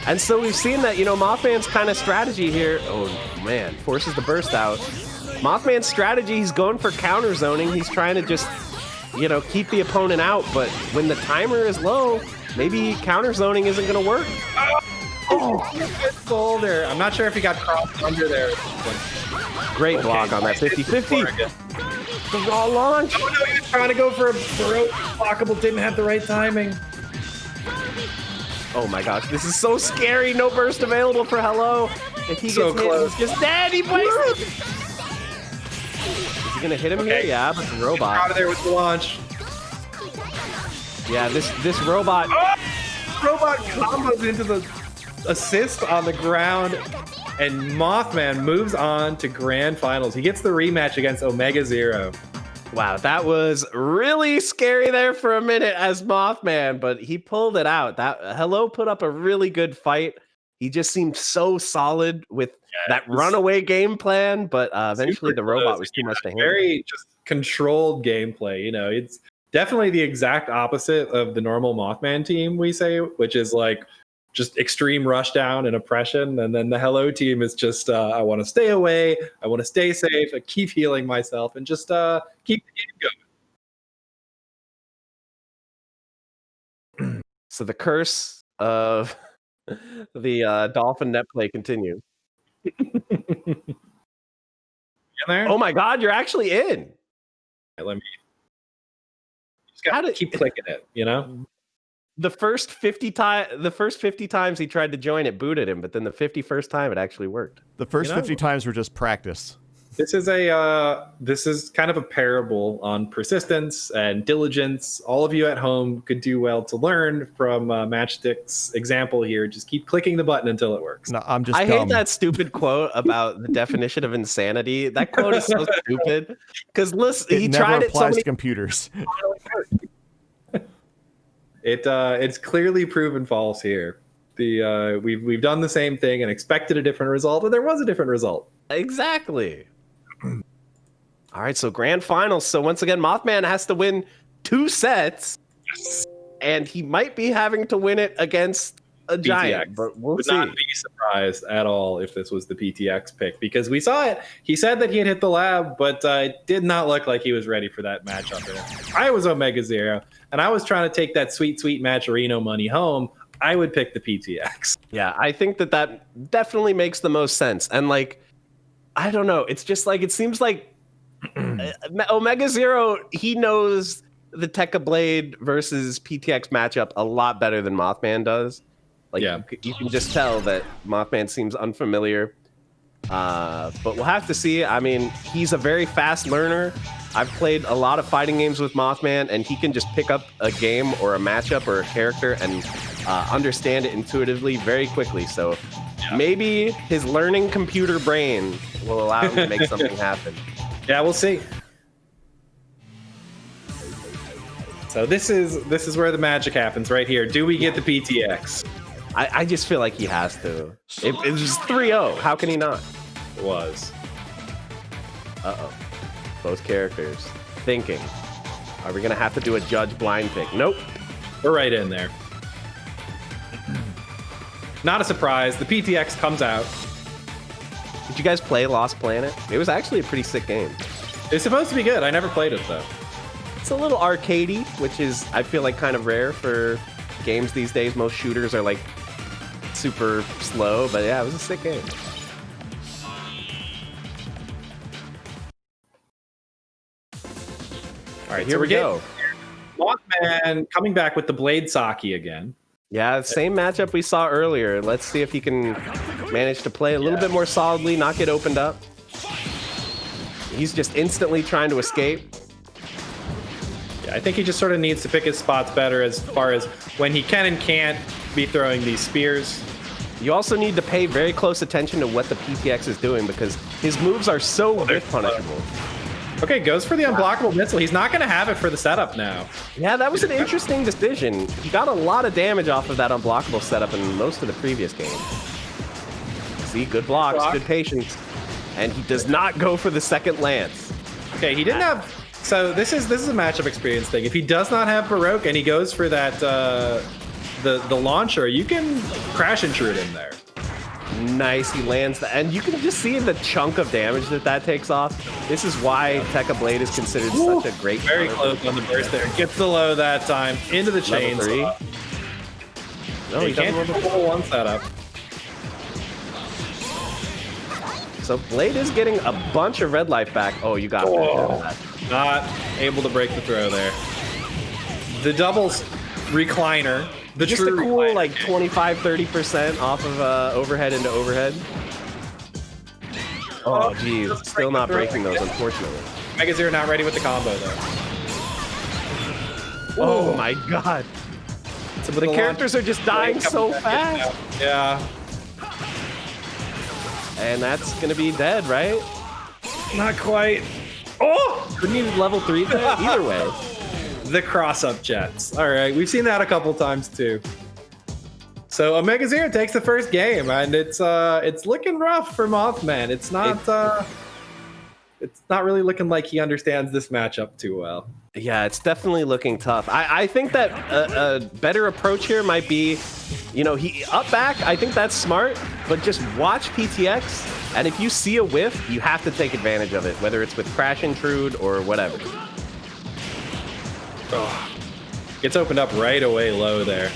And so we've seen that, Mothman's kind of strategy here. Oh, man, forces the burst out. Mothman's strategy, he's going for counter zoning. He's trying to just, keep the opponent out. But when the timer is low, maybe counter zoning isn't going to work.
Oh, good goal there. I'm not sure if he got crossed under there.
Great block on that 50-50. The raw launch.
Oh, no, he was trying to go for a Baroque blockable, didn't have the right timing.
Oh my gosh, this is so scary. No burst available for Hello. If he gets hit, he's just dead. He wasted. Is he gonna hit him here? Yeah, but the robot.
Out of there with the launch.
Yeah, this robot.
Oh! Robot combos into the assist on the ground, and Mothman moves on to grand finals. He gets the rematch against OmegaZero.
Wow, that was really scary there for a minute as Mothman, but he pulled it out. That Hello put up a really good fight. He just seemed so solid with that runaway game plan, but eventually the robot was too much to handle.
Very just controlled gameplay. It's definitely the exact opposite of the normal Mothman team, we say, which is like just extreme rush down and oppression. And then the Hello team is just, I want to stay away. I want to stay safe. I keep healing myself and just keep the game going.
So the curse of the Dolphin net play continues.
There?
Oh my God, you're actually in.
Let me. Just gotta keep clicking it,
The first 50 times he tried to join, it booted him, but then the 51st time it actually worked.
The first 50 times were just practice.
This is kind of a parable on persistence and diligence. All of you at home could do well to learn from MatchStick's example here. Just keep clicking the button until it works.
No, I'm just.
I hate that stupid quote about the definition of insanity. That quote is so stupid because listen, he tried it so many
to computers.
It's clearly proven false here. We've done the same thing and expected a different result, and there was a different result.
Exactly. All right, so grand finals. So once again, Mothman has to win 2 sets, and he might be having to win it against a giant. But we'll see.
Would not be surprised at all if this was the PTX pick because we saw it. He said that he had hit the lab, but it did not look like he was ready for that matchup. I was OmegaZero, and I was trying to take that sweet, sweet Matcherino money home. I would pick the PTX.
Yeah, I think that definitely makes the most sense. And I don't know. It's just it seems like OmegaZero, he knows the Tekka Blade versus PTX matchup a lot better than Mothman does. You can just tell that Mothman seems unfamiliar. But we'll have to see. I mean, he's a very fast learner. I've played a lot of fighting games with Mothman, and he can just pick up a game or a matchup or a character and understand it intuitively very quickly. So maybe his learning computer brain will allow him to make something happen.
Yeah, we'll see. So this is where the magic happens right here. Do we get the PTX?
I just feel like he has to. It was 3-0. How can he not?
It was.
Uh-oh. Both characters thinking. Are we going to have to do a judge blind pick? Nope.
We're right in there. Not a surprise. The PTX comes out.
Did you guys play Lost Planet? It was actually a pretty sick game.
It's supposed to be good. I never played it, though.
It's a little arcadey, which is, I feel like, kind of rare for games these days. Most shooters are, like, super slow. But, yeah, it was a sick game.
All right,
here we go.
Mothman coming back with the Blade Saki again.
Yeah, same matchup we saw earlier. Let's see if he can manage to play a little bit more solidly, not get opened up. He's just instantly trying to escape.
Yeah, I think he just sort of needs to pick his spots better as far as when he can and can't be throwing these spears.
You also need to pay very close attention to what the PTX is doing because his moves are so whiff punishable.
Okay, goes for the unblockable missile. He's not going to have it for the setup now.
Yeah, that was an interesting decision. He got a lot of damage off of that unblockable setup in most of the previous games. See, good blocks, good patience. And he does not go for the second lance.
Okay, he didn't have... So this is a matchup experience thing. If he does not have Baroque and he goes for that the launcher, you can crash intrude in there.
Nice, he lands that, and you can just see the chunk of damage that takes off. This is why Tekka Blade is considered such a great.
Very close on the burst there. Gets the low that time into the chain. No, he can't do the full one setup.
So Blade is getting a bunch of red life back. Oh, you got that.
Not able to break the throw there. The doubles recliner. The
just a cool like 25-30% off of overhead into overhead. Oh geez, still not breaking those, unfortunately.
OmegaZero not ready with the combo though.
Oh my god. The characters are just dying so fast.
Yeah.
And that's gonna be dead, right?
Not quite. Oh!
Couldn't even level 3 there? Either way.
The cross-up jets. All right, we've seen that a couple times too. So OmegaZero takes the first game, and it's looking rough for Mothman. It's not really looking like he understands this matchup too well.
Yeah, it's definitely looking tough. I think that a better approach here might be, you know, he up back. I think that's smart, but just watch PTX, and if you see a whiff, you have to take advantage of it, whether it's with crash intrude or whatever.
Oh, gets opened up right away low there.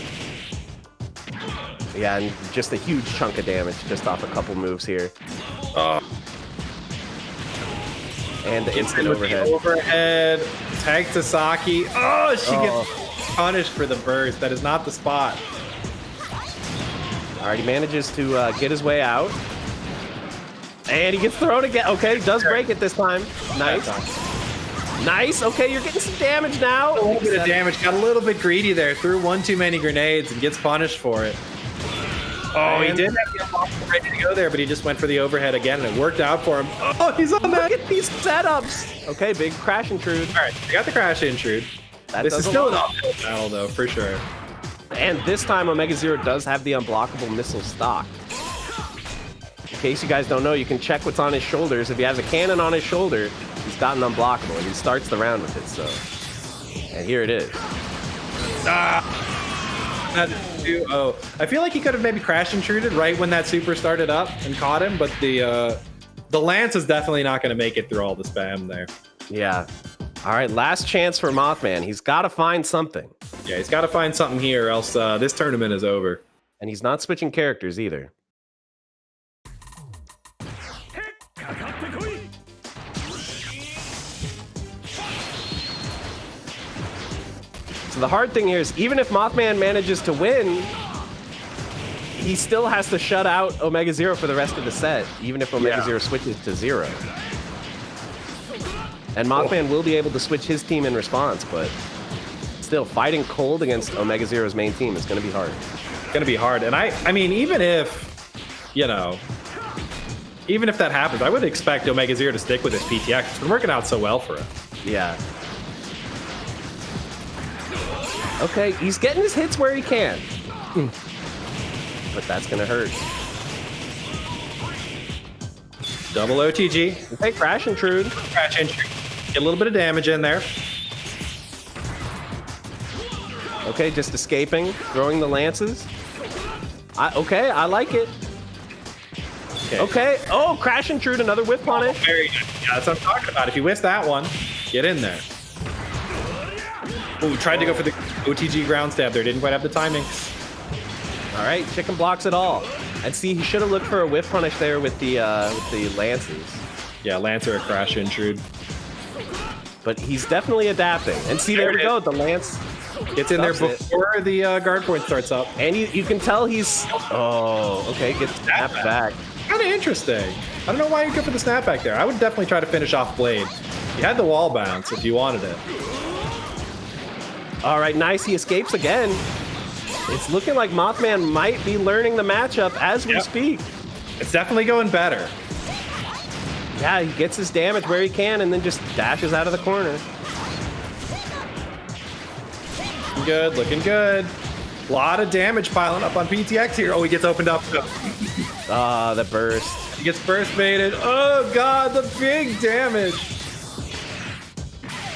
Yeah, and just a huge chunk of damage just off a couple moves here.
Oh.
And the instant overhead.
Overhead. Tag to Saki. Oh, she gets punished for the burst. That is not the spot.
All right, he manages to get his way out. And he gets thrown again. Okay, does break it this time. Nice. Nice. Okay, you're getting some damage now.
A little bit of damage. Got a little bit greedy there. Threw one too many grenades and gets punished for it. Oh, he did have the unblockable ready to go there, but he just went for the overhead again, and it worked out for him. Oh, he's on that.
Look at these setups. Okay, big crash intrude.
All right, we got the crash intrude. This is still an uphill battle, though, for sure.
And this time, OmegaZero does have the unblockable missile stock. In case you guys don't know, you can check what's on his shoulders. If he has a cannon on his shoulder, he's got an unblockable, and he starts the round with it. So, and here it is.
Oh, I feel like he could have maybe crash intruded right when that super started up and caught him, but the lance is definitely not going to make it through all the spam there.
Yeah. All right, last chance for Mothman. He's got to find something.
Yeah, he's got to find something here, or else this tournament is over.
And he's not switching characters either. So the hard thing here is, even if Mothman manages to win, he still has to shut out OmegaZero for the rest of the set, even if OmegaZero switches to 0. And Mothman will be able to switch his team in response, but still, fighting cold against OmegaZero's main team is going to be hard.
It's going to be hard. And I mean, even if, you know, even if that happens, I would expect OmegaZero to stick with his PTX. It's been working out so well for him.
Yeah. Okay, he's getting his hits where he can. But that's gonna hurt.
Double OTG.
Okay, Crash Intrude.
Crash Intrude. Get a little bit of damage in there.
Okay, just escaping, throwing the lances. Okay, I like it. Okay. Oh, Crash Intrude, another whiff punish.
Very good. Yeah, that's what I'm talking about. If you whiff that one, get in there. Ooh, tried to go for the OTG ground stab there. Didn't quite have the timing.
All right, chicken blocks it all. And see, he should have looked for a whiff punish there with the lances.
Yeah, Lancer or Crash Intrude.
But he's definitely adapting. And see, there we go. The lance
gets in there before the guard point starts up.
And you can tell he's... Oh, okay, gets snapped back.
Kind of interesting. I don't know why you go for the snapback there. I would definitely try to finish off Blade. You had the wall bounce if you wanted it.
All right, nice. He escapes again. It's looking like Mothman might be learning the matchup as we speak.
It's definitely going better.
Yeah, he gets his damage where he can and then just dashes out of the corner.
Looking good, looking good. A lot of damage piling up on PTX here. Oh, he gets opened up.
Ah, the burst.
He gets burst baited. Oh, God, the big damage.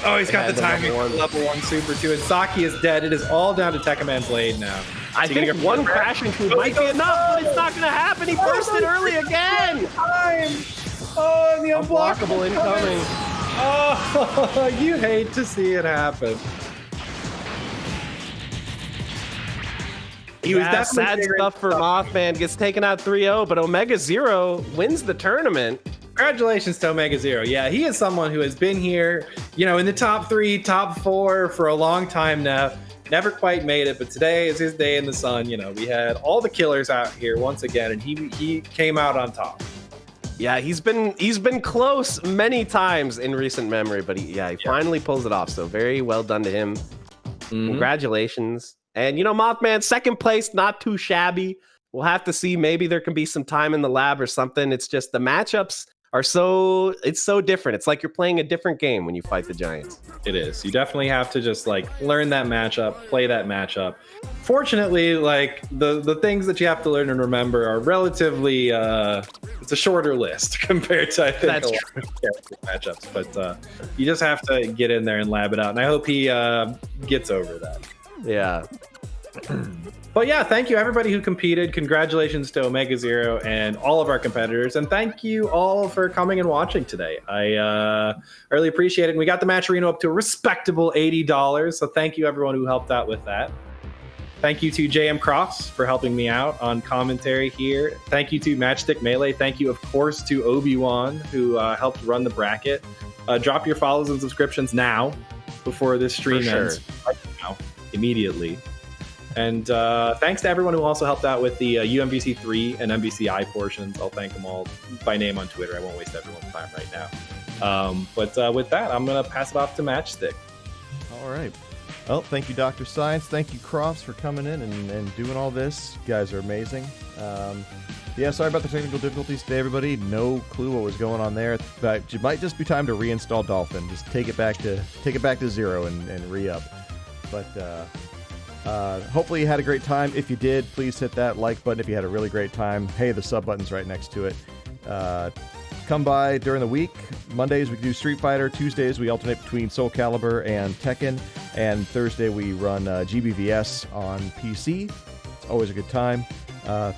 Oh, he's got the timing for level 1 Super too. And Saki is dead. It is all down to Tekkaman Blade now.
I think one Crash Intrude might be enough, but it's not going to happen. He bursted early again.
Oh, and the
unblockable incoming.
Oh, you hate to see it happen.
He was sad stuff for Mothman. Gets taken out 3-0, but OmegaZero wins the tournament.
Congratulations to OmegaZero. Yeah, he is someone who has been here, you know, in the top 3, top 4 for a long time now. Never quite made it, but today is his day in the sun. You know, we had all the killers out here once again, and he came out on top.
Yeah, he's been close many times in recent memory, but he finally pulls it off. So very well done to him. Congratulations. And you know, Mothman, second place, not too shabby. We'll have to see. Maybe there can be some time in the lab or something. It's just the matchups are so different. It's like you're playing a different game when you fight the Giants.
It is. You definitely have to just like learn that matchup, play that matchup. Fortunately, like the things that you have to learn and remember are relatively it's a shorter list compared to I think a lot of matchups. But you just have to get in there and lab it out. And I hope he gets over that.
Yeah.
But yeah, thank you everybody who competed. Congratulations to OmegaZero and all of our competitors. And thank you all for coming and watching today. I really appreciate it. And we got the match arena up to a respectable $80. So thank you everyone who helped out with that. Thank you to JM Cross for helping me out on commentary here. Thank you to MatchStick Melee. Thank you, of course, to Obi-Wan who helped run the bracket. Drop your follows and subscriptions now before this stream ends. Right now, immediately. And thanks to everyone who also helped out with the UMBC 3 and MBCI portions. I'll thank them all by name on Twitter. I won't waste everyone's time right now. But with that, I'm going to pass it off to MatchStick.
All right. Well, thank you, Dr. Science. Thank you, Crofts, for coming in and doing all this. You guys are amazing. Yeah, sorry about the technical difficulties today, everybody. No clue what was going on there. But it might just be time to reinstall Dolphin. Just take it back to 0 and re-up. But hopefully you had a great time. If you did, please hit that like button if you had a really great time. Hey, the sub button's right next to it. Come by during the week. Mondays we do Street Fighter. Tuesdays we alternate between Soul Calibur and Tekken. And Thursday we run GBVS on PC. It's always a good time.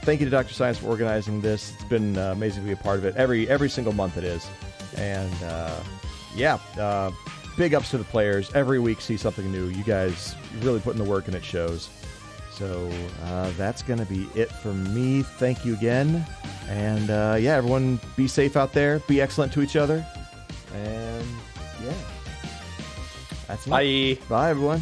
Thank you to Dr. Science for organizing this. It's been amazing to be a part of it. Every single month it is. And big ups to the players. Every week see something new. You guys really put in the work and it shows. So that's going to be it for me. Thank you again. And everyone be safe out there. Be excellent to each other. And that's
Bye.
Bye, everyone.